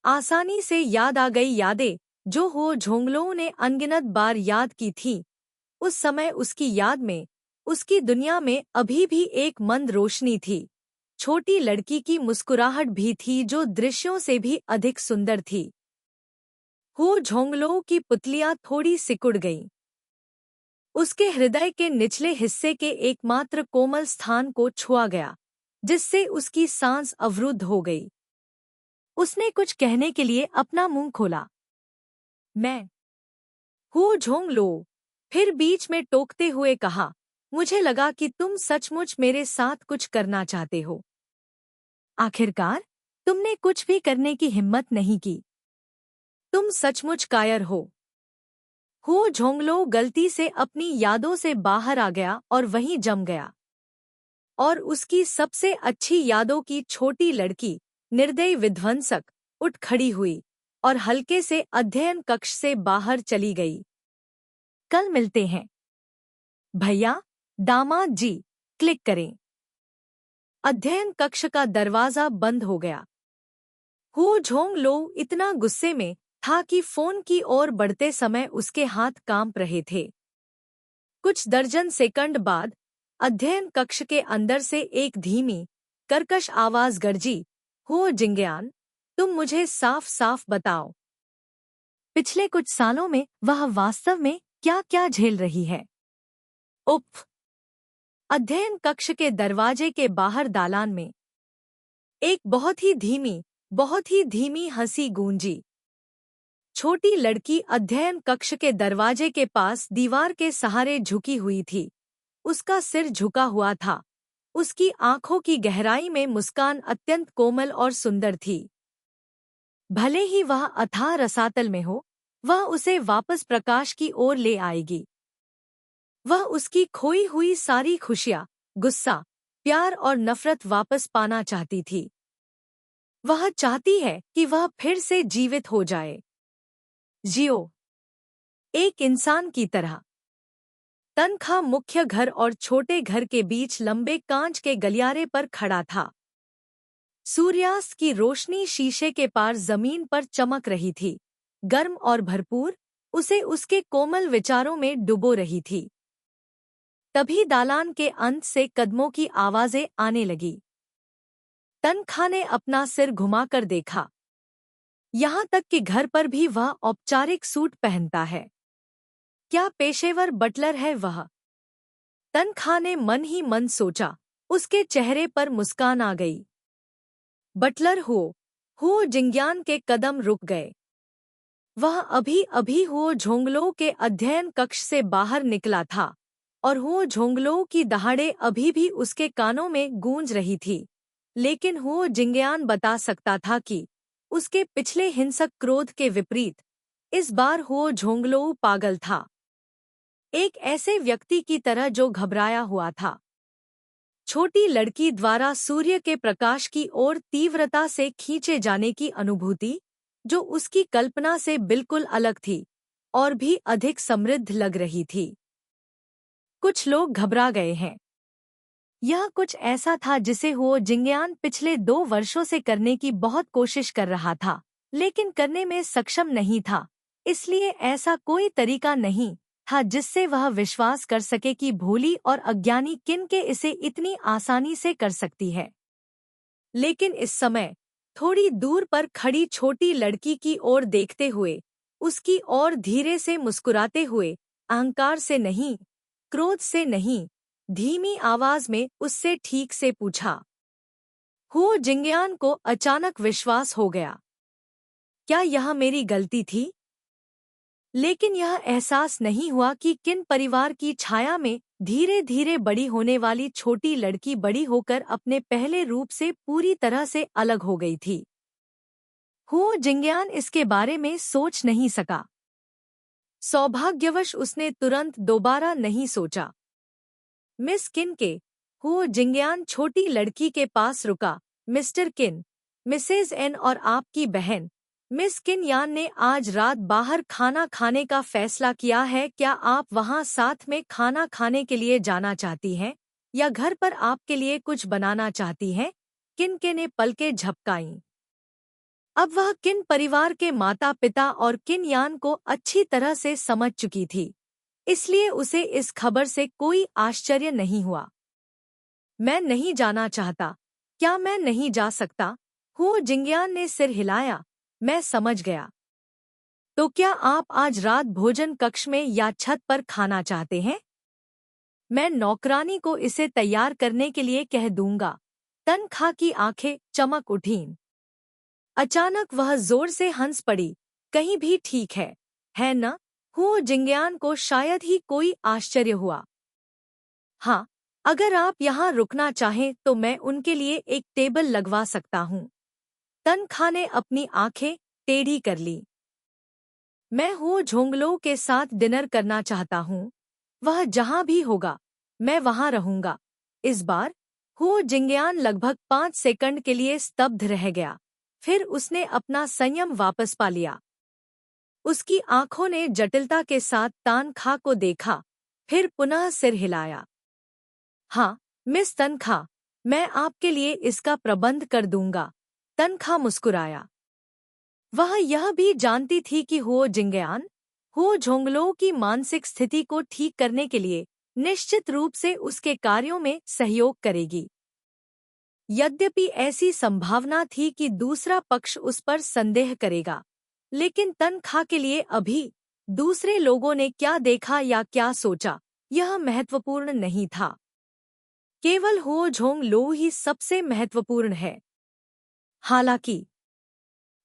आसानी से याद आ गई यादें जो हुओ झोंगलो ने अनगिनत बार याद की थीं। उस समय उसकी याद में, उसकी दुनिया में अभी भी एक मंद रोशनी थी। छोटी लड़की की मुस्कुराहट भी थी जो दृश्यों से भी अधिक सुंदर थी। हुओ झोंगलो की पुतलियां थोड़ी सिकुड़ गईं। उसके हृदय के निचले हिस्से के एकमात्र कोमल स्थान को छुआ गया, जिससे उसकी सांस अवरुद्ध हो गई। उसने कुछ कहने के लिए अपना मुंह खोला। मैं हुओ झोंगलो, फिर बीच में टोकते हुए कहा, मुझे लगा कि तुम सचमुच मेरे साथ कुछ करना चाहते हो। आखिरकार तुमने कुछ भी करने की हिम्मत नहीं की। तुम सचमुच कायर हो। हुओ झोंगलो गलती से अपनी यादों से बाहर आ गया और वहीं जम गया। और उसकी सबसे अच्छी यादों की छोटी लड़की, निर्दयी विध्वंसक, उठ खड़ी हुई और हल्के से अध्ययन कक्ष से बाहर चली गई। कल मिलते हैं। भैया, दामाद जी, क्लिक करें। अध्ययन कक्ष का दरवाजा बंद हो गया। हुओ झोंगलो इतना गुस्से में था कि फोन की ओर बढ़ते समय उसके हाथ कांप रहे थे। कुछ दर्जन सेकंड बाद अध्ययन कक्ष के अंदर से एक धीमी, कर्कश आवाज गरजी, हुओ जिंगयान, तुम मुझे साफ साफ बताओ, पिछले कुछ सालों में वह वास्तव में क्या क्या झेल रही है। उफ! अध्ययन कक्ष के दरवाजे के बाहर दालान में एक बहुत ही धीमी हंसी गूंजी। छोटी लड़की अध्ययन कक्ष के दरवाजे के पास दीवार के सहारे झुकी हुई थी। उसका सिर झुका हुआ था। उसकी आंखों की गहराई में मुस्कान अत्यंत कोमल और सुंदर थी। भले ही वह अथाह रसातल में हो, वह उसे वापस प्रकाश की ओर ले आएगी। वह उसकी खोई हुई सारी खुशियाँ, गुस्सा, प्यार और नफरत वापस पाना चाहती थी। वह चाहती है कि वह फिर से जीवित हो जाए। जियो, एक इंसान की तरह। तनखा मुख्य घर और छोटे घर के बीच लंबे कांच के गलियारे पर खड़ा था। सूर्यास्त की रोशनी शीशे के पार जमीन पर चमक रही थी, गर्म और भरपूर, उसे उसके कोमल विचारों में डुबो रही थी। तभी दालान के अंत से कदमों की आवाजें आने लगी। तनखा ने अपना सिर घुमाकर देखा। यहाँ तक कि घर पर भी वह औपचारिक सूट पहनता है। क्या पेशेवर बटलर है वह? तनखा ने मन ही मन सोचा। उसके चेहरे पर मुस्कान आ गई। बटलर हुओ जिंगयान के कदम रुक गए। वह अभी अभी हुओ झोंगलो के अध्ययन कक्ष से बाहर निकला था और हुओ झोंगलो की दहाड़े अभी भी उसके कानों में गूंज रही थी। लेकिन हुओ जिंगयान बता सकता था कि उसके पिछले हिंसक क्रोध के विपरीत इस बार हुओ झोंगलो पागल था, एक ऐसे व्यक्ति की तरह जो घबराया हुआ था। छोटी लड़की द्वारा सूर्य के प्रकाश की ओर तीव्रता से खींचे जाने की अनुभूति, जो उसकी कल्पना से बिल्कुल अलग थी और भी अधिक समृद्ध लग रही थी। कुछ लोग घबरा गए हैं। यह कुछ ऐसा था जिसे हुओ जिंगयान पिछले 2 वर्षों से करने की बहुत कोशिश कर रहा था, लेकिन करने में सक्षम नहीं था। इसलिए ऐसा कोई तरीका नहीं था जिससे वह विश्वास कर सके कि भोली और अज्ञानी किनके इसे इतनी आसानी से कर सकती है। लेकिन इस समय थोड़ी दूर पर खड़ी छोटी लड़की की ओर देखते हुए, उसकी ओर धीरे से मुस्कुराते हुए, अहंकार से नहीं, क्रोध से नहीं, धीमी आवाज में उससे ठीक से पूछा। हुओ जिंगयान को अचानक विश्वास हो गया। क्या यह मेरी गलती थी? लेकिन यह एहसास नहीं हुआ कि किन परिवार की छाया में धीरे धीरे बड़ी होने वाली छोटी लड़की बड़ी होकर अपने पहले रूप से पूरी तरह से अलग हो गई थी। हुओ जिंगयान इसके बारे में सोच नहीं सका। सौभाग्यवश उसने तुरंत दोबारा नहीं सोचा। मिस किन के, हुओ जिंगयान छोटी लड़की के पास रुका। मिस्टर किन, मिसेज एन और आपकी बहन मिस किन यान ने आज रात बाहर खाना खाने का फैसला किया है। क्या आप वहां साथ में खाना खाने के लिए जाना चाहती हैं या घर पर आपके लिए कुछ बनाना चाहती हैं? किन के ने पलकें झपकाईं। अब वह किन परिवार के माता पिता और किन यान को अच्छी तरह से समझ चुकी थी, इसलिए उसे इस खबर से कोई आश्चर्य नहीं हुआ। मैं नहीं जाना चाहता। क्या मैं नहीं जा सकता? हुओ जिंगयान ने सिर हिलाया। मैं समझ गया। तो क्या आप आज रात भोजन कक्ष में या छत पर खाना चाहते हैं? मैं नौकरानी को इसे तैयार करने के लिए कह दूंगा। तनखा की आंखें चमक उठीं। अचानक वह जोर से हंस पड़ी। कहीं भी ठीक है न? हुओ जिंगयान को शायद ही कोई आश्चर्य हुआ। हाँ, अगर आप यहाँ रुकना चाहें तो मैं उनके लिए एक टेबल लगवा सकता हूँ। तनखा ने अपनी आंखें टेढ़ी कर ली। मैं हुओ झोंगलो के साथ डिनर करना चाहता हूँ। वह जहाँ भी होगा, मैं वहाँ रहूंगा। इस बार हुओ जिंगयान लगभग 5 सेकंड के लिए स्तब्ध रह गया। फिर उसने अपना संयम वापस पा लिया। उसकी आंखों ने जटिलता के साथ तनखा को देखा, फिर पुनः सिर हिलाया। हाँ, मिस तनखा, मैं आपके लिए इसका प्रबंध कर दूंगा। तनखा मुस्कुराया। वह यह भी जानती थी कि हुओ जिंगयान हुओ झोंगलो की मानसिक स्थिति को ठीक करने के लिए निश्चित रूप से उसके कार्यों में सहयोग करेगी। यद्यपि ऐसी संभावना थी कि दूसरा पक्ष उस पर संदेह करेगा, लेकिन तनखा के लिए अभी दूसरे लोगों ने क्या देखा या क्या सोचा, यह महत्वपूर्ण नहीं था। केवल हुओ झोंगलो ही सबसे महत्वपूर्ण है। हालांकि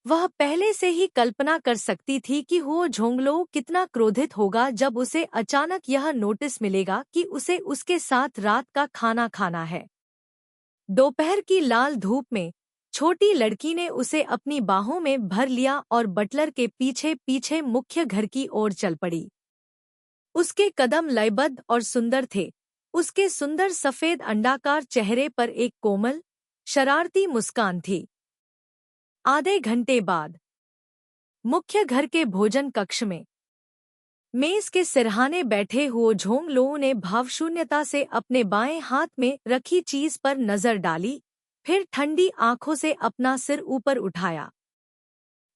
वह पहले से ही कल्पना कर सकती थी कि हुओ झोंगलो कितना क्रोधित होगा जब उसे अचानक यह नोटिस मिलेगा कि उसे उसके साथ रात का खाना खाना है। दोपहर की लाल धूप में छोटी लड़की ने उसे अपनी बाहों में भर लिया और बटलर के पीछे पीछे मुख्य घर की ओर चल पड़ी। उसके कदम लयबद्ध और सुंदर थे। उसके सुंदर सफेद अंडाकार चेहरे पर एक कोमल, शरारती मुस्कान थी। आधे घंटे बाद मुख्य घर के भोजन कक्ष में मेज के सिरहाने बैठे हुओ झोंगलो ने भावशून्यता से अपने बाएं हाथ में रखी चीज पर नजर डाली, फिर ठंडी आंखों से अपना सिर ऊपर उठाया।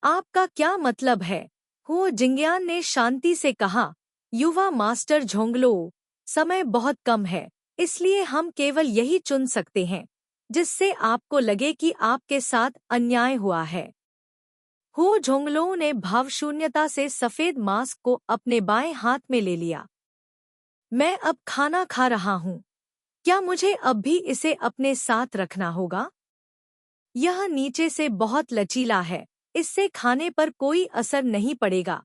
आपका क्या मतलब है? हुओ जिंगयान ने शांति से कहा। युवा मास्टर झोंगलो, समय बहुत कम है, इसलिए हम केवल यही चुन सकते हैं जिससे आपको लगे कि आपके साथ अन्याय हुआ है। हुओ झोंगलो ने भावशून्यता से सफेद मास्क को अपने बाएं हाथ में ले लिया। मैं अब खाना खा रहा हूँ। क्या मुझे अब भी इसे अपने साथ रखना होगा? यह नीचे से बहुत लचीला है। इससे खाने पर कोई असर नहीं पड़ेगा।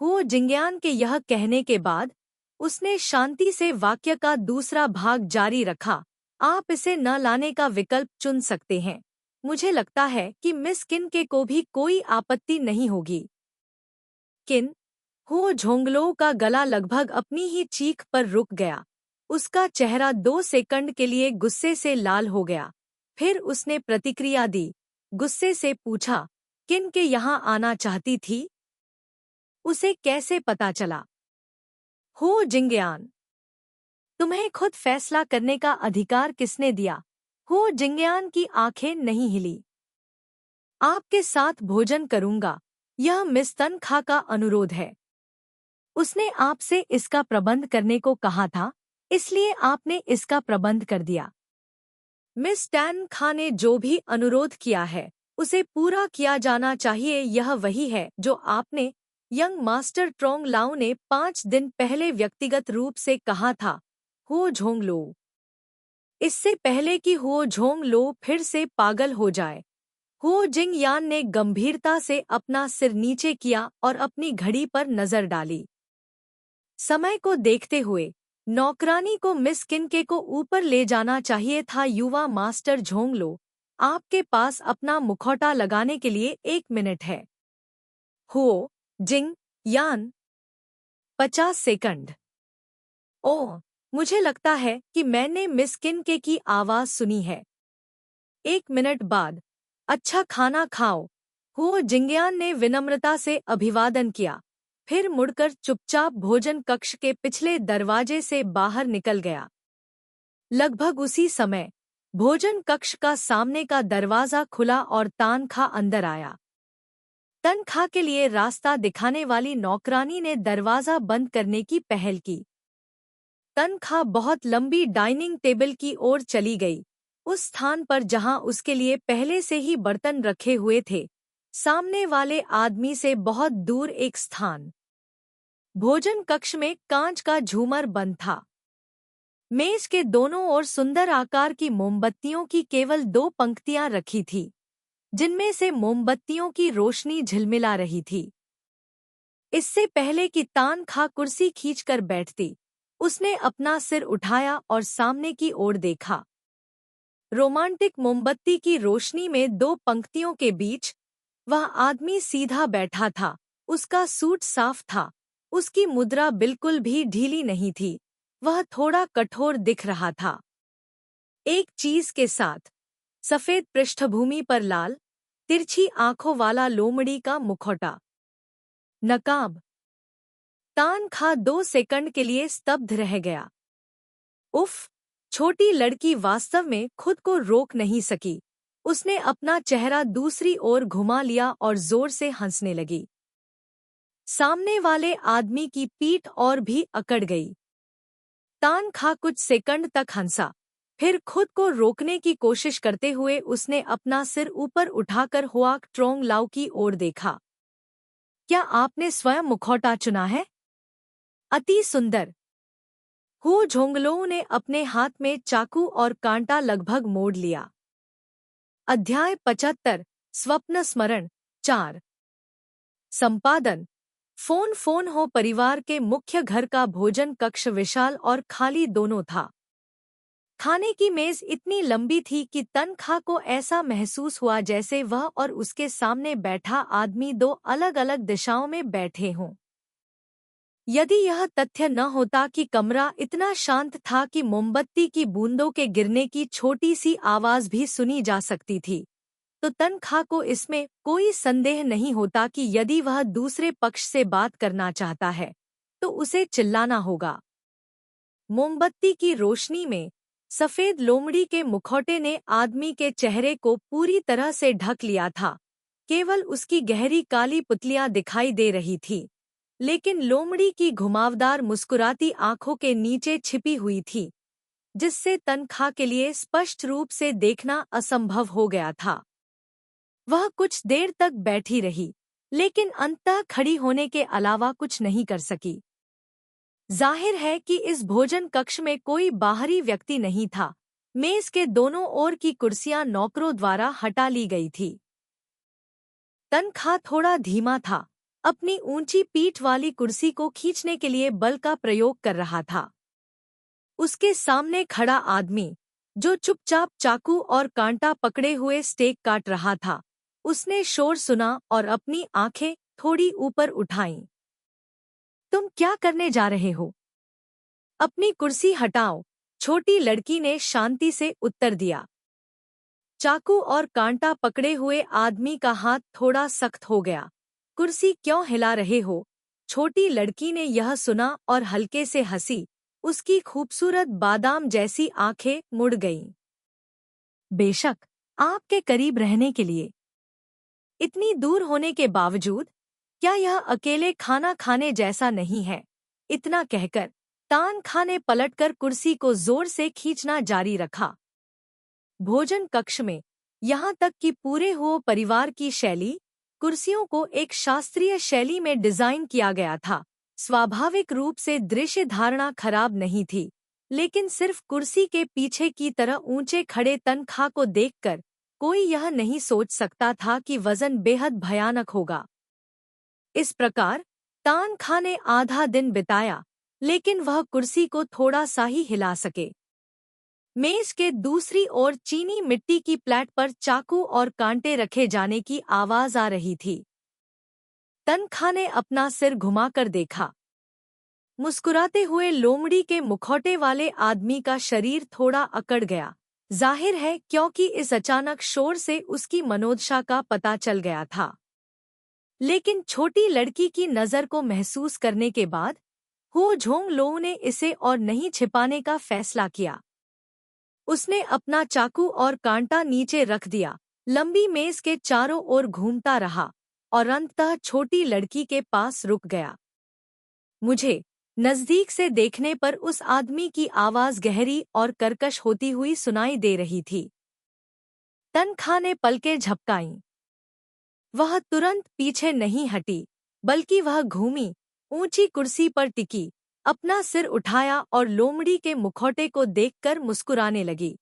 हुओ जिंगयान के यह कहने के बाद उसने शांति से वाक्य का दूसरा भाग जारी रखा, आप इसे न लाने का विकल्प चुन सकते हैं। मुझे लगता है कि मिस किन के को भी कोई आपत्ति नहीं होगी। किन हुओ झोंगलो का गला लगभग अपनी ही चीख पर रुक गया। उसका चेहरा 2 सेकंड के लिए गुस्से से लाल हो गया। फिर उसने प्रतिक्रिया दी, गुस्से से पूछा, किन के यहाँ आना चाहती थी? उसे कैसे पता चला? हो जिंगयान, तुम्हें खुद फैसला करने का अधिकार किसने दिया? हो जिंगयान की आंखें नहीं हिली। आपके साथ भोजन करूंगा, यह मिस तनखा का अनुरोध है। उसने आपसे इसका प्रबंध करने को कहा था, इसलिए आपने इसका प्रबंध कर दिया। मिस टैन खा ने जो भी अनुरोध किया है उसे पूरा किया जाना चाहिए। यह वही है जो आपने यंग मास्टर ट्रोंग लाओ ने 5 दिन पहले व्यक्तिगत रूप से कहा था। हुओ झोंगलो, इससे पहले कि हुओ झोंगलो फिर से पागल हो जाए, हुओ जिंगयान ने गंभीरता से अपना सिर नीचे किया और अपनी घड़ी पर नजर डाली। समय को देखते हुए नौकरानी को मिस किनके को ऊपर ले जाना चाहिए था। युवा मास्टर झोंगलो, आपके पास अपना मुखौटा लगाने के लिए 1 मिनट है। हुओ जिंग यान, 50 सेकंड। ओह, मुझे लगता है कि मैंने मिस किनके की आवाज सुनी है। 1 मिनट बाद, अच्छा खाना खाओ। हुओ जिंगयान ने विनम्रता से अभिवादन किया, फिर मुड़कर चुपचाप भोजन कक्ष के पिछले दरवाजे से बाहर निकल गया। लगभग उसी समय भोजन कक्ष का सामने का दरवाजा खुला और तानखा अंदर आया। तनखा के लिए रास्ता दिखाने वाली नौकरानी ने दरवाजा बंद करने की पहल की। तनखा बहुत लंबी डाइनिंग टेबल की ओर चली गई, उस स्थान पर जहां उसके लिए पहले से ही बर्तन रखे हुए थे, सामने वाले आदमी से बहुत दूर एक स्थान। भोजन कक्ष में कांच का झूमर बंद था। मेज के दोनों ओर सुंदर आकार की मोमबत्तियों की केवल 2 पंक्तियां रखी थी, जिनमें से मोमबत्तियों की रोशनी झिलमिला रही थी। इससे पहले कि तानखा कुर्सी खींचकर बैठती, उसने अपना सिर उठाया और सामने की ओर देखा। रोमांटिक मोमबत्ती की रोशनी में 2 पंक्तियों के बीच वह आदमी सीधा बैठा था। उसका सूट साफ था, उसकी मुद्रा बिल्कुल भी ढीली नहीं थी, वह थोड़ा कठोर दिख रहा था। एक चीज के साथ सफेद पृष्ठभूमि पर लाल, तिरछी आंखों वाला लोमड़ी का मुखौटा, नकाब। तानखा 2 सेकंड के लिए स्तब्ध रह गया। उफ, छोटी लड़की वास्तव में खुद को रोक नहीं सकी। उसने अपना चेहरा दूसरी ओर घुमा लिया और जोर से हंसने लगी। सामने वाले आदमी की पीठ और भी अकड़ गई। तानखा कुछ सेकंड तक हंसा, फिर खुद को रोकने की कोशिश करते हुए उसने अपना सिर ऊपर उठाकर हुआक ट्रोंग लाओ की ओर देखा। क्या आपने स्वयं मुखौटा चुना है? अति सुंदर। हुओ झोंगलो ने अपने हाथ में चाकू और कांटा लगभग मोड़ लिया। अध्याय 75 स्वप्न स्मरण 4। संपादन फोन हो परिवार के मुख्य घर का भोजन कक्ष विशाल और खाली दोनों था। खाने की मेज इतनी लंबी थी कि तनखा को ऐसा महसूस हुआ जैसे वह और उसके सामने बैठा आदमी 2 अलग-अलग दिशाओं में बैठे हों। यदि यह तथ्य न होता कि कमरा इतना शांत था कि मोमबत्ती की बूंदों के गिरने की छोटी सी आवाज भी सुनी जा सकती थी, तो तनखा को इसमें कोई संदेह नहीं होता कि यदि वह दूसरे पक्ष से बात करना चाहता है तो उसे चिल्लाना होगा। मोमबत्ती की रोशनी में सफेद लोमड़ी के मुखौटे ने आदमी के चेहरे को पूरी तरह से ढक लिया था। केवल उसकी गहरी काली पुतलियां दिखाई दे रही थी, लेकिन लोमड़ी की घुमावदार मुस्कुराती आंखों के नीचे छिपी हुई थी, जिससे तनखा के लिए स्पष्ट रूप से देखना असंभव हो गया था। वह कुछ देर तक बैठी रही, लेकिन अंततः खड़ी होने के अलावा कुछ नहीं कर सकी। जाहिर है कि इस भोजन कक्ष में कोई बाहरी व्यक्ति नहीं था। मेज के दोनों ओर की कुर्सियां नौकरों द्वारा हटा ली गई थी। तनखा थोड़ा धीमा था, अपनी ऊंची पीठ वाली कुर्सी को खींचने के लिए बल का प्रयोग कर रहा था। उसके सामने खड़ा आदमी, जो चुपचाप चाकू और कांटा पकड़े हुए स्टेक काट रहा था, उसने शोर सुना और अपनी आंखें थोड़ी ऊपर उठाईं। तुम क्या करने जा रहे हो? अपनी कुर्सी हटाओ, छोटी लड़की ने शांति से उत्तर दिया। चाकू और कांटा पकड़े हुए आदमी का हाथ थोड़ा सख्त हो गया। कुर्सी क्यों हिला रहे हो? छोटी लड़की ने यह सुना और हल्के से हंसी। उसकी खूबसूरत बादाम जैसी आंखें मुड़ गईं। बेशक, आपके करीब रहने के लिए। इतनी दूर होने के बावजूद, क्या यह अकेले खाना खाने जैसा नहीं है? इतना कहकर तानखा ने पलटकर कुर्सी को जोर से खींचना जारी रखा। भोजन कक्ष में, यहाँ तक कि पूरे हुए परिवार की शैली, कुर्सियों को एक शास्त्रीय शैली में डिजाइन किया गया था। स्वाभाविक रूप से दृश्य धारणा खराब नहीं थी, लेकिन सिर्फ कुर्सी के पीछे की तरह ऊंचे खड़े तनखा को देखकर कोई यह नहीं सोच सकता था कि वजन बेहद भयानक होगा। इस प्रकार तानखा ने आधा दिन बिताया, लेकिन वह कुर्सी को थोड़ा सा ही हिला सके। मेज के दूसरी ओर चीनी मिट्टी की प्लेट पर चाकू और कांटे रखे जाने की आवाज आ रही थी। तनखा ने अपना सिर घुमाकर देखा। मुस्कुराते हुए लोमड़ी के मुखौटे वाले आदमी का शरीर थोड़ा अकड़ गया। जाहिर है क्योंकि इस अचानक शोर से उसकी मनोदशा का पता चल गया था। लेकिन छोटी लड़की की नज़र को महसूस करने के बाद हो झोंग लोऊ ने इसे और नहीं छिपाने का फैसला किया। उसने अपना चाकू और कांटा नीचे रख दिया, लंबी मेज के चारों ओर घूमता रहा और अंततः छोटी लड़की के पास रुक गया। मुझे नजदीक से देखने पर उस आदमी की आवाज गहरी और कर्कश होती हुई सुनाई दे रही थी। तनखा ने पलकें झपकाईं। वह तुरंत पीछे नहीं हटी, बल्कि वह घूमी, ऊंची कुर्सी पर टिकी, अपना सिर उठाया और लोमड़ी के मुखौटे को देखकर मुस्कुराने लगी,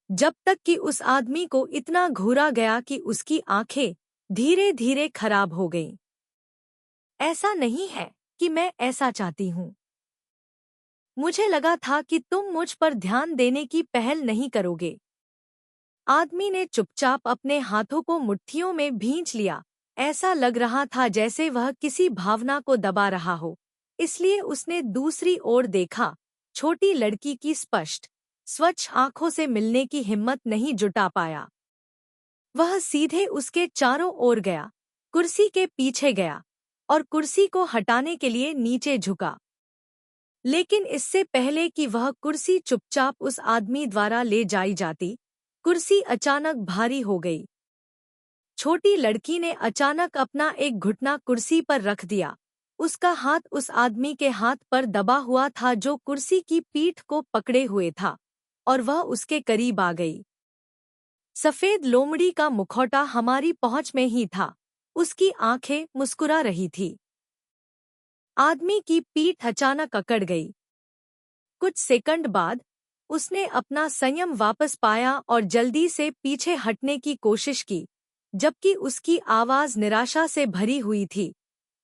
जब तक कि उस आदमी को इतना घूरा गया कि उसकी आंखें धीरे धीरे खराब हो गईं। ऐसा नहीं है कि मैं ऐसा चाहती हूँ। मुझे लगा था कि तुम मुझ पर ध्यान देने की पहल नहीं करोगे। आदमी ने चुपचाप अपने हाथों को मुट्ठियों में भींच लिया। ऐसा लग रहा था जैसे वह किसी भावना को दबा रहा हो, इसलिए उसने दूसरी ओर देखा। छोटी लड़की की स्पष्ट, स्वच्छ आंखों से मिलने की हिम्मत नहीं जुटा पाया। वह सीधे उसके चारों ओर गया, कुर्सी के पीछे गया और कुर्सी को हटाने के लिए नीचे झुका। लेकिन इससे पहले कि वह कुर्सी चुपचाप उस आदमी द्वारा ले जाई जाती, कुर्सी अचानक भारी हो गई। छोटी लड़की ने अचानक अपना एक घुटना कुर्सी पर रख दिया। उसका हाथ उस आदमी के हाथ पर दबा हुआ था जो कुर्सी की पीठ को पकड़े हुए था, और वह उसके करीब आ गई। सफेद लोमड़ी का मुखौटा हमारी पहुंच में ही था। उसकी आंखें मुस्कुरा रही थी। आदमी की पीठ अचानक अकड़ गई। कुछ सेकंड बाद उसने अपना संयम वापस पाया और जल्दी से पीछे हटने की कोशिश की, जबकि उसकी आवाज निराशा से भरी हुई थी।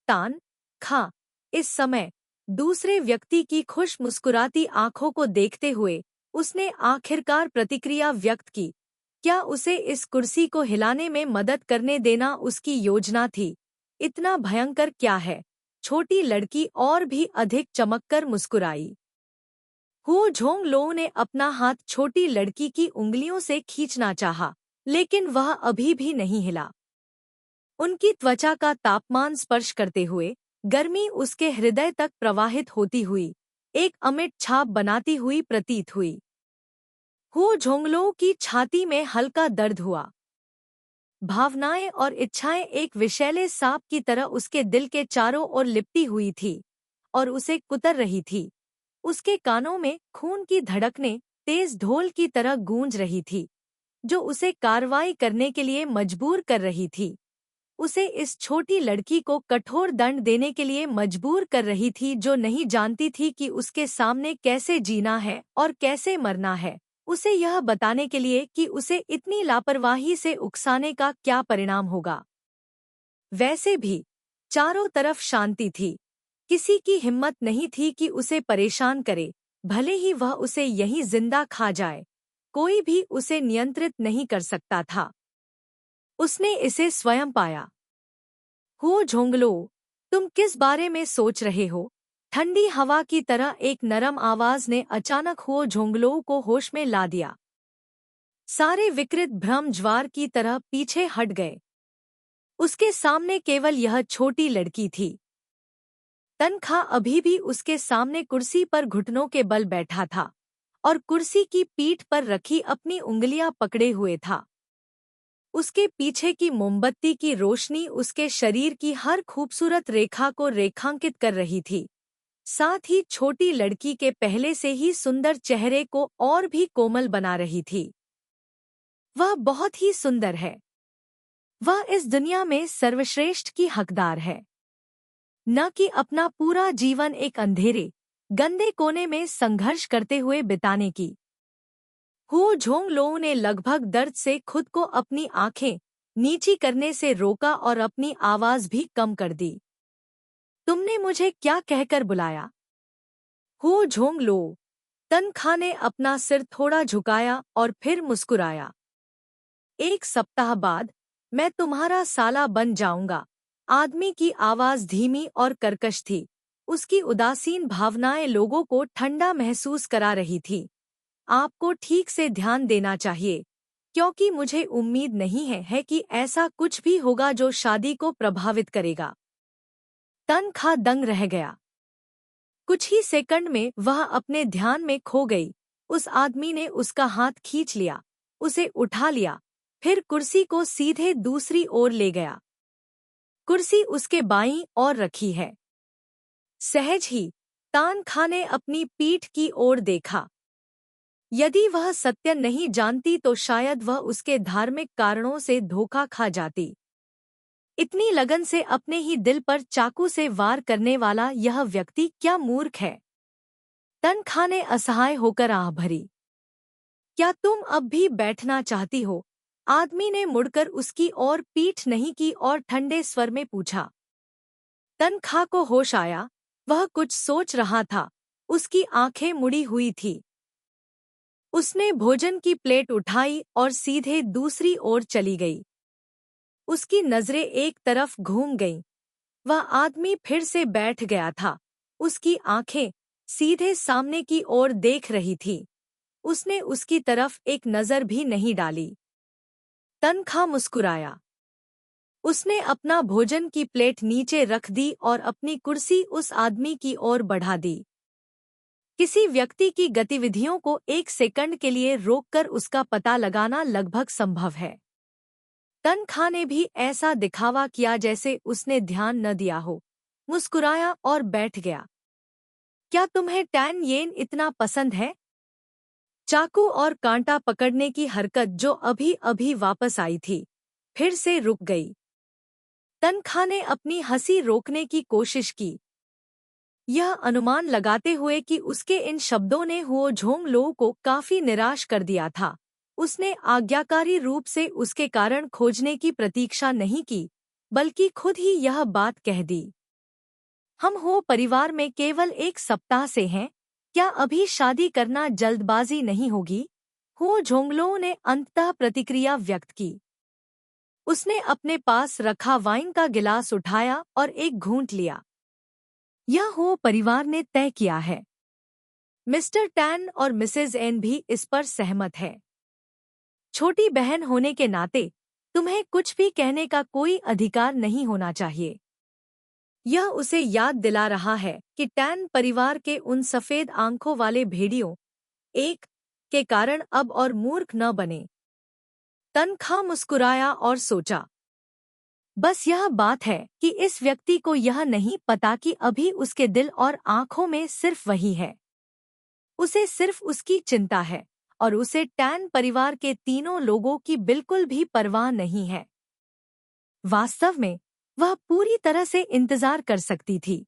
तान खा इस समय दूसरे व्यक्ति की खुश मुस्कुराती आंखों को देखते हुए उसने आखिरकार प्रतिक्रिया व्यक्त की। क्या उसे इस कुर्सी को हिलाने में मदद करने देना उसकी योजना थी? इतना भयंकर क्या है? छोटी लड़की और भी अधिक चमककर मुस्कुराई। हो झोंग लोऊ ने अपना हाथ छोटी लड़की की उंगलियों से खींचना चाहा, लेकिन वह अभी भी नहीं हिला। उनकी त्वचा का तापमान स्पर्श करते हुए गर्मी उसके हृदय तक प्रवाहित होती हुई एक अमिट छाप बनाती हुई प्रतीत हुई। हो झोंग लोऊ की छाती में हल्का दर्द हुआ। भावनाएं और इच्छाएं एक विषैले सांप की तरह उसके दिल के चारों ओर लिपटी हुई थी और उसे कुतर रही थी। उसके कानों में खून की धड़कनें तेज ढोल की तरह गूंज रही थी, जो उसे कार्रवाई करने के लिए मजबूर कर रही थी। उसे इस छोटी लड़की को कठोर दंड देने के लिए मजबूर कर रही थी, जो नहीं जानती थी कि उसके सामने कैसे जीना है और कैसे मरना है। उसे यह बताने के लिए कि उसे इतनी लापरवाही से उकसाने का क्या परिणाम होगा। वैसे भी चारों तरफ शांति थी। किसी की हिम्मत नहीं थी कि उसे परेशान करे, भले ही वह उसे यहीं जिंदा खा जाए। कोई भी उसे नियंत्रित नहीं कर सकता था। उसने इसे स्वयं पाया। हो झोंगलो, तुम किस बारे में सोच रहे हो? ठंडी हवा की तरह एक नरम आवाज ने अचानक हो झोंगलो को होश में ला दिया। सारे विकृत भ्रम ज्वार की तरह पीछे हट गए। उसके सामने केवल यह छोटी लड़की थी। तनखा अभी भी उसके सामने कुर्सी पर घुटनों के बल बैठा था और कुर्सी की पीठ पर रखी अपनी उंगलियां पकड़े हुए था। उसके पीछे की मोमबत्ती की रोशनी उसके शरीर की हर खूबसूरत रेखा को रेखांकित कर रही थी, साथ ही छोटी लड़की के पहले से ही सुंदर चेहरे को और भी कोमल बना रही थी। वह बहुत ही सुंदर है। वह इस दुनिया में सर्वश्रेष्ठ की हकदार है, न कि अपना पूरा जीवन एक अंधेरे, गंदे कोने में संघर्ष करते हुए बिताने की। हो झोंगलो ने लगभग दर्द से खुद को अपनी आंखें नीची करने से रोका और अपनी आवाज भी कम कर दी। तुमने मुझे क्या कहकर बुलाया? हो झोंगलो, तनखा ने अपना सिर थोड़ा झुकाया और फिर मुस्कुराया। 1 सप्ताह बाद मैं तुम्हारा साला बन जाऊंगा। आदमी की आवाज धीमी और कर्कश थी। उसकी उदासीन भावनाएं लोगों को ठंडा महसूस करा रही थी। आपको ठीक से ध्यान देना चाहिए, क्योंकि मुझे उम्मीद नहीं है कि ऐसा कुछ भी होगा जो शादी को प्रभावित करेगा। तनखा दंग रह गया। कुछ ही सेकंड में वह अपने ध्यान में खो गई। उस आदमी ने उसका हाथ खींच लिया, उसे उठा लिया, फिर कुर्सी को सीधे दूसरी ओर ले गया। कुर्सी उसके बाईं ओर रखी है। सहज ही तनखा ने अपनी पीठ की ओर देखा। यदि वह सत्य नहीं जानती तो शायद वह उसके धार्मिक कारणों से धोखा खा जाती। इतनी लगन से अपने ही दिल पर चाकू से वार करने वाला यह व्यक्ति क्या मूर्ख है? तनखा ने असहाय होकर आह भरी। क्या तुम अब भी बैठना चाहती हो? आदमी ने मुड़कर उसकी ओर पीठ नहीं की और ठंडे स्वर में पूछा। तनखा को होश आया। वह कुछ सोच रहा था। उसकी आंखें मुड़ी हुई थी। उसने भोजन की प्लेट उठाई और सीधे दूसरी ओर चली गई। उसकी नजरें एक तरफ घूम गईं। वह आदमी फिर से बैठ गया था। उसकी आंखें सीधे सामने की ओर देख रही थी। उसने उसकी तरफ एक नजर भी नहीं डाली। तनखा मुस्कुराया। उसने अपना भोजन की प्लेट नीचे रख दी और अपनी कुर्सी उस आदमी की ओर बढ़ा दी। किसी व्यक्ति की गतिविधियों को 1 सेकंड के लिए रोककर उसका पता लगाना लगभग संभव है। तनखा ने भी ऐसा दिखावा किया जैसे उसने ध्यान न दिया हो, मुस्कुराया और बैठ गया। क्या तुम्हें टैन येन इतना पसंद है? चाकू और कांटा पकड़ने की हरकत जो अभी अभी वापस आई थी, फिर से रुक गई। तनखा ने अपनी हंसी रोकने की कोशिश की, यह अनुमान लगाते हुए कि उसके इन शब्दों ने हुओ झोंगलो को काफी निराश कर दिया था। उसने आज्ञाकारी रूप से उसके कारण खोजने की प्रतीक्षा नहीं की, बल्कि खुद ही यह बात कह दी। हम हो परिवार में केवल 1 सप्ताह से हैं, क्या अभी शादी करना जल्दबाजी नहीं होगी? हो झोंगलो ने अंततः प्रतिक्रिया व्यक्त की। उसने अपने पास रखा वाइन का गिलास उठाया और एक घूंट लिया। यह हो परिवार ने तय किया है। मिस्टर टैन और मिसेज एन भी इस पर सहमत है। छोटी बहन होने के नाते तुम्हें कुछ भी कहने का कोई अधिकार नहीं होना चाहिए। यह उसे याद दिला रहा है कि टैन परिवार के उन सफेद आंखों वाले भेड़ियों एक के कारण अब और मूर्ख न बने। तनखा मुस्कुराया और सोचा, बस यह बात है कि इस व्यक्ति को यह नहीं पता कि अभी उसके दिल और आंखों में सिर्फ वही है। उसे सिर्फ उसकी चिंता है और उसे टैन परिवार के तीनों लोगों की बिल्कुल भी परवाह नहीं है। वास्तव में वह पूरी तरह से इंतजार कर सकती थी।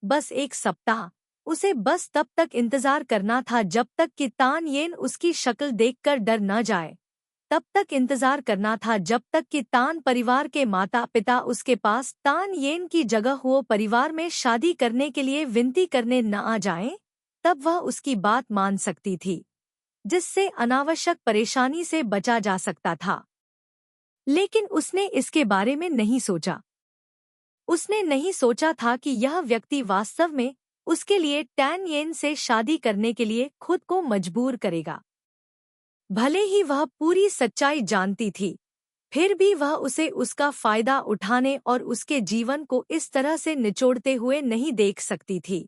बस 1 सप्ताह, उसे बस तब तक इंतजार करना था जब तक कि तान येन उसकी शक्ल देखकर डर न जाए। तब तक इंतजार करना था जब तक कि तान परिवार के माता पिता उसके पास तान येन की जगह हुओ परिवार में शादी करने के लिए विनती करने न आ जाएं, तब वह उसकी बात मान सकती थी, जिससे अनावश्यक परेशानी से बचा जा सकता था। लेकिन उसने इसके बारे में नहीं सोचा। उसने नहीं सोचा था कि यह व्यक्ति वास्तव में उसके लिए टैन येन से शादी करने के लिए खुद को मजबूर करेगा। भले ही वह पूरी सच्चाई जानती थी, फिर भी वह उसे उसका फायदा उठाने और उसके जीवन को इस तरह से निचोड़ते हुए नहीं देख सकती थी।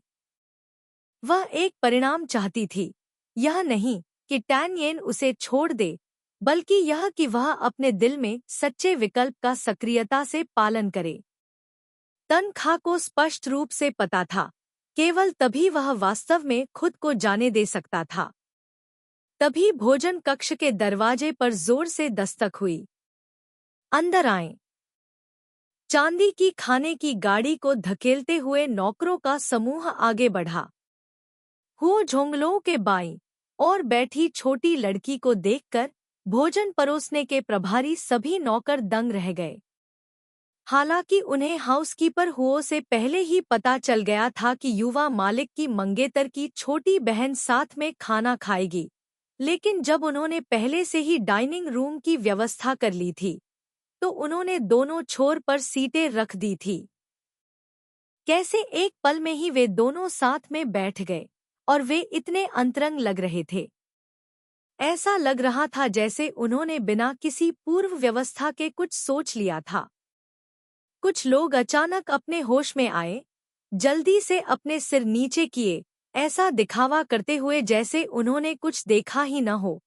वह एक परिणाम चाहती थी, यह नहीं कि टैन येन उसे छोड़ दे, बल्कि यह कि वह अपने दिल में सच्चे विकल्प का सक्रियता से पालन करे। तनखा को स्पष्ट रूप से पता था, केवल तभी वह वास्तव में खुद को जाने दे सकता था। तभी भोजन कक्ष के दरवाजे पर जोर से दस्तक हुई। अंदर आएं। चांदी की खाने की गाड़ी को धकेलते हुए नौकरों का समूह आगे बढ़ा। हुओ झोंगलो के बाईं और बैठी छोटी लड़की को देखकर भोजन परोसने के प्रभारी सभी नौकर दंग रह गए। हालांकि उन्हें हाउसकीपर हुओ से पहले ही पता चल गया था कि युवा मालिक की मंगेतर की छोटी बहन साथ में खाना खाएगी, लेकिन जब उन्होंने पहले से ही डाइनिंग रूम की व्यवस्था कर ली थी, तो उन्होंने दोनों छोर पर सीटें रख दी थी। कैसे एक पल में ही वे दोनों साथ में बैठ गए, और वे इतने अंतरंग लग रहे थे। ऐसा लग रहा था जैसे उन्होंने बिना किसी पूर्व व्यवस्था के कुछ सोच लिया था। कुछ लोग अचानक अपने होश में आए, जल्दी से अपने सिर नीचे किए, ऐसा दिखावा करते हुए जैसे उन्होंने कुछ देखा ही न हो,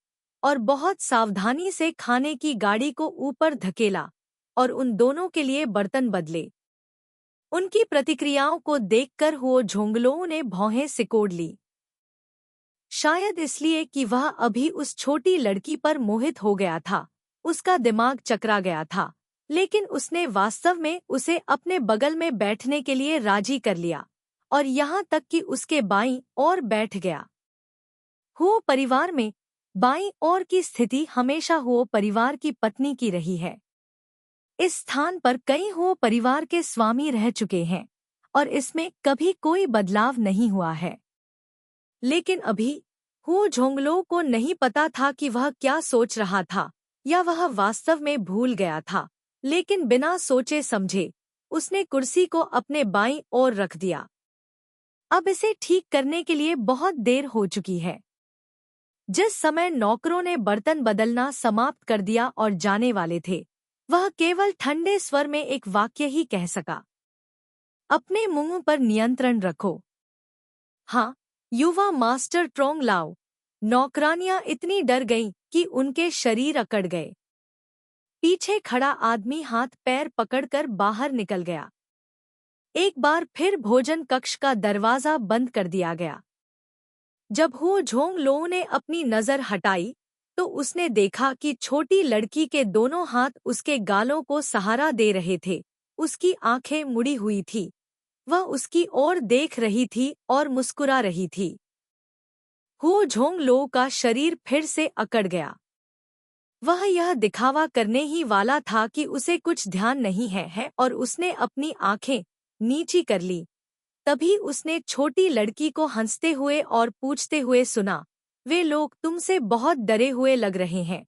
और बहुत सावधानी से खाने की गाड़ी को ऊपर धकेला और उन दोनों के लिए बर्तन बदले। उनकी प्रतिक्रियाओं को देखकर हुओ झोंगलों ने भौहें सिकोड़ ली। शायद इसलिए कि वह अभी उस छोटी लड़की पर मोहित हो गया था, उसका दिमाग चकरा गया था, लेकिन उसने वास्तव में उसे अपने बगल में बैठने के लिए राजी कर लिया, और यहाँ तक कि उसके बाईं ओर बैठ गया। हुओ परिवार में बाईं ओर की स्थिति हमेशा हुओ परिवार की पत्नी की रही है। इस स्थान पर कई हुओ परिवार के स्वामी रह चुके हैं, और इसमें कभी कोई बदलाव नहीं हुआ है। लेकिन अभी हुओ झोंगलो को नहीं पता था कि वह क्या सोच रहा था, या वह वास्तव में भूल गया था, लेकिन बिना सोचे समझे उसने कुर्सी को अपने बाईं ओर रख दिया। अब इसे ठीक करने के लिए बहुत देर हो चुकी है। जिस समय नौकरों ने बर्तन बदलना समाप्त कर दिया और जाने वाले थे, वह केवल ठंडे स्वर में एक वाक्य ही कह सका, अपने मुंह पर नियंत्रण रखो। हाँ, युवा मास्टर ट्रोंग लाओ। नौकरानियां इतनी डर गईं कि उनके शरीर अकड़ गए। पीछे खड़ा आदमी हाथ पैर पकड़कर बाहर निकल गया। एक बार फिर भोजन कक्ष का दरवाजा बंद कर दिया गया। जब हुओ झोंगलो ने अपनी नजर हटाई, तो उसने देखा कि छोटी लड़की के दोनों हाथ उसके गालों को सहारा दे रहे थे। उसकी आंखें मुड़ी हुई थी, वह उसकी ओर देख रही थी और मुस्कुरा रही थी। हुओ झोंगलो का शरीर फिर से अकड़ गया। वह यह दिखावा करने ही वाला था कि उसे कुछ ध्यान नहीं है, और उसने अपनी आंखें नीची कर ली। तभी उसने छोटी लड़की को हंसते हुए और पूछते हुए सुना, वे लोग तुमसे बहुत डरे हुए लग रहे हैं।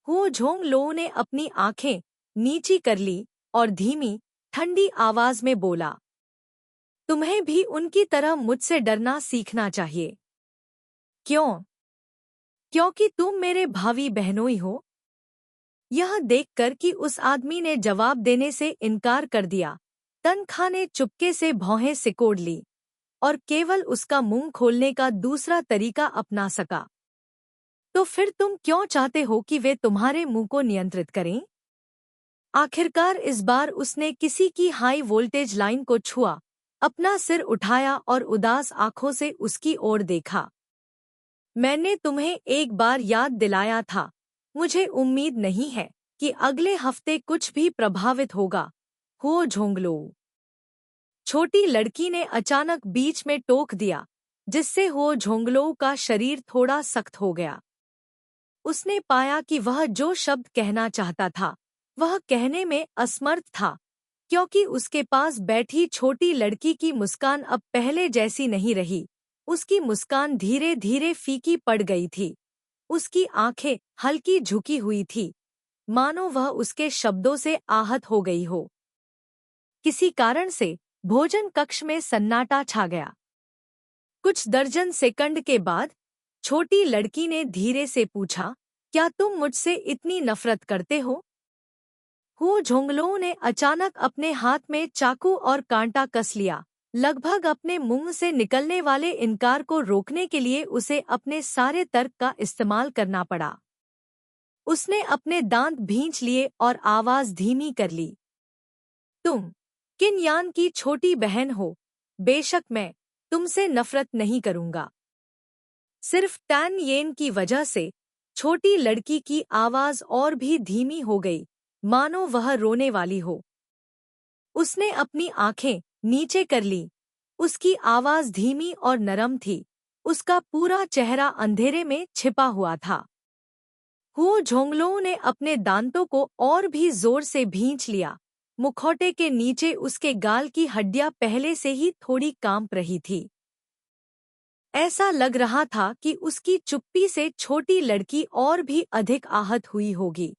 हुओ झोंगलो ने अपनी आंखें नीची कर ली और धीमी, ठंडी आवाज में बोला, तुम्हें भी उनकी तरह मुझसे डरना सीखना चाहिए। क्यों? क्योंकि तुम मेरे भावी बहनोई हो। यह देखकर कि उस आदमी ने जवाब देने से इनकार कर दिया, तनखा ने चुपके से भौहें सिकोड़ ली और केवल उसका मुंह खोलने का दूसरा तरीका अपना सका। तो फिर तुम क्यों चाहते हो कि वे तुम्हारे मुंह को नियंत्रित करें? आखिरकार इस बार उसने किसी की हाई वोल्टेज लाइन को छुआ, अपना सिर उठाया और उदास आंखों से उसकी ओर देखा। मैंने तुम्हें एक बार याद दिलाया था, मुझे उम्मीद नहीं है कि अगले हफ्ते कुछ भी प्रभावित होगा। हुओ झोंगलो। छोटी लड़की ने अचानक बीच में टोक दिया, जिससे हुओ झोंगलो का शरीर थोड़ा सख्त हो गया। उसने पाया कि वह जो शब्द कहना चाहता था वह कहने में असमर्थ था, क्योंकि उसके पास बैठी छोटी लड़की की मुस्कान अब पहले जैसी नहीं रही। उसकी मुस्कान धीरे धीरे फीकी पड़ गई थी। उसकी आंखें हल्की झुकी हुई थी, मानो वह उसके शब्दों से आहत हो गई हो। किसी कारण से भोजन कक्ष में सन्नाटा छा गया। कुछ दर्जन सेकंड के बाद छोटी लड़की ने धीरे से पूछा, क्या तुम मुझसे इतनी नफरत करते हो? हु झोंगलो ने अचानक अपने हाथ में चाकू और कांटा कस लिया। लगभग अपने मुंह से निकलने वाले इनकार को रोकने के लिए उसे अपने सारे तर्क का इस्तेमाल करना पड़ा। उसने अपने दांत भींच लिए और आवाज धीमी कर ली। तुम किन यान की छोटी बहन हो? बेशक मैं तुमसे नफरत नहीं करूंगा। सिर्फ टैन येन की वजह से छोटी लड़की की आवाज और भी धीमी हो गई, मानो वह रोने वाली हो। उसने अपनी आंखें नीचे कर ली। उसकी आवाज धीमी और नरम थी। उसका पूरा चेहरा अंधेरे में छिपा हुआ था। हु झोंगलो ने अपने दांतों को और भी जोर से भींच लिया। मुखौटे के नीचे उसके गाल की हड्डियां पहले से ही थोड़ी कांप रही थी। ऐसा लग रहा था कि उसकी चुप्पी से छोटी लड़की और भी अधिक आहत हुई होगी।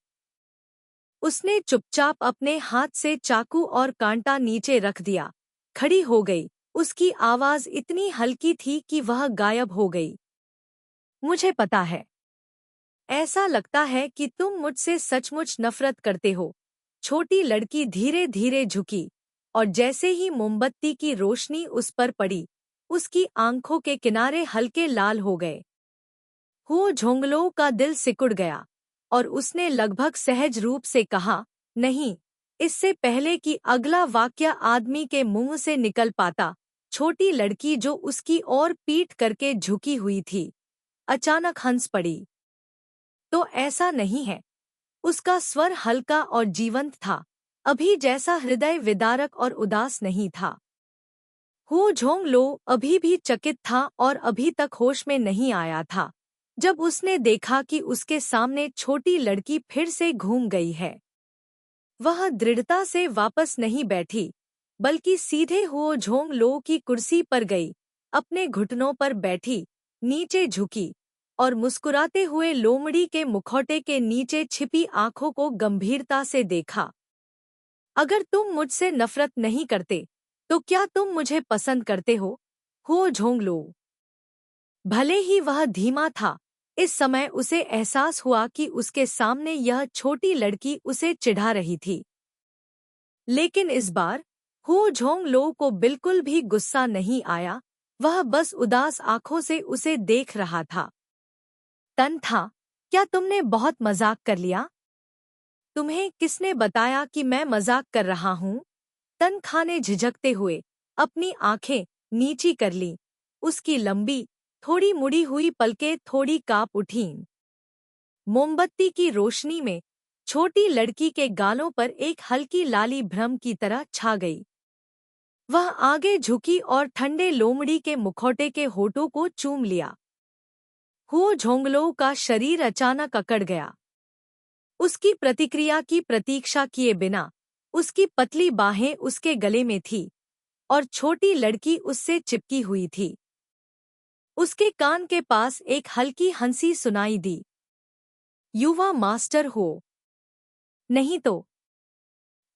उसने चुपचाप अपने हाथ से चाकू और कांटा नीचे रख दिया, खड़ी हो गई। उसकी आवाज इतनी हल्की थी कि वह गायब हो गई। मुझे पता है, ऐसा लगता है कि तुम मुझसे सचमुच नफरत करते हो। छोटी लड़की धीरे धीरे झुकी, और जैसे ही मोमबत्ती की रोशनी उस पर पड़ी, उसकी आंखों के किनारे हल्के लाल हो गए। हु झोंगलो का दिल सिकुड़ गया, और उसने लगभग सहज रूप से कहा, नहीं। इससे पहले कि अगला वाक्य आदमी के मुंह से निकल पाता, छोटी लड़की जो उसकी ओर पीठ करके झुकी हुई थी, अचानक हंस पड़ी। तो ऐसा नहीं है। उसका स्वर हल्का और जीवंत था, अभी जैसा हृदय विदारक और उदास नहीं था। हु झोंगलो अभी भी चकित था और अभी तक होश में नहीं आया था, जब उसने देखा कि उसके सामने छोटी लड़की फिर से घूम गई है। वह दृढ़ता से वापस नहीं बैठी, बल्कि सीधे हु झोंगलो की कुर्सी पर गई, अपने घुटनों पर बैठी, नीचे झुकी और मुस्कुराते हुए लोमड़ी के मुखौटे के नीचे छिपी आंखों को गंभीरता से देखा। अगर तुम मुझसे नफरत नहीं करते, तो क्या तुम मुझे पसंद करते हो? हु झोंगलो। भले ही वह धीमा था, इस समय उसे एहसास हुआ कि उसके सामने यह छोटी लड़की उसे चिढ़ा रही थी। लेकिन इस बार हु झोंगलो को बिल्कुल भी गुस्सा नहीं आया, वह बस उदास आंखों से उसे देख रहा था। तन था, क्या तुमने बहुत मजाक कर लिया? तुम्हें किसने बताया कि मैं मजाक कर रहा हूँ? तनखा ने झिझकते हुए अपनी आंखें नीची कर लीं। उसकी लंबी, थोड़ी मुड़ी हुई पलकें थोड़ी कांप उठीं। मोमबत्ती की रोशनी में छोटी लड़की के गालों पर एक हल्की लाली भ्रम की तरह छा गई। वह आगे झुकी और ठंडे लोमड़ी के मुखौटे के होठों को चूम लिया। हु झोंगलो का शरीर अचानक अकड़ गया। उसकी प्रतिक्रिया की प्रतीक्षा किए बिना उसकी पतली बाहें उसके गले में थी, और छोटी लड़की उससे चिपकी हुई थी। उसके कान के पास एक हल्की हंसी सुनाई दी। युवा मास्टर हो? नहीं तो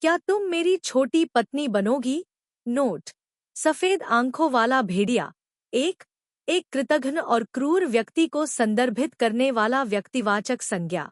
क्या तुम मेरी छोटी पत्नी बनोगी? नोट: सफेद आंखों वाला भेड़िया, एक कृतघ्न और क्रूर व्यक्ति को संदर्भित करने वाला व्यक्तिवाचक संज्ञा।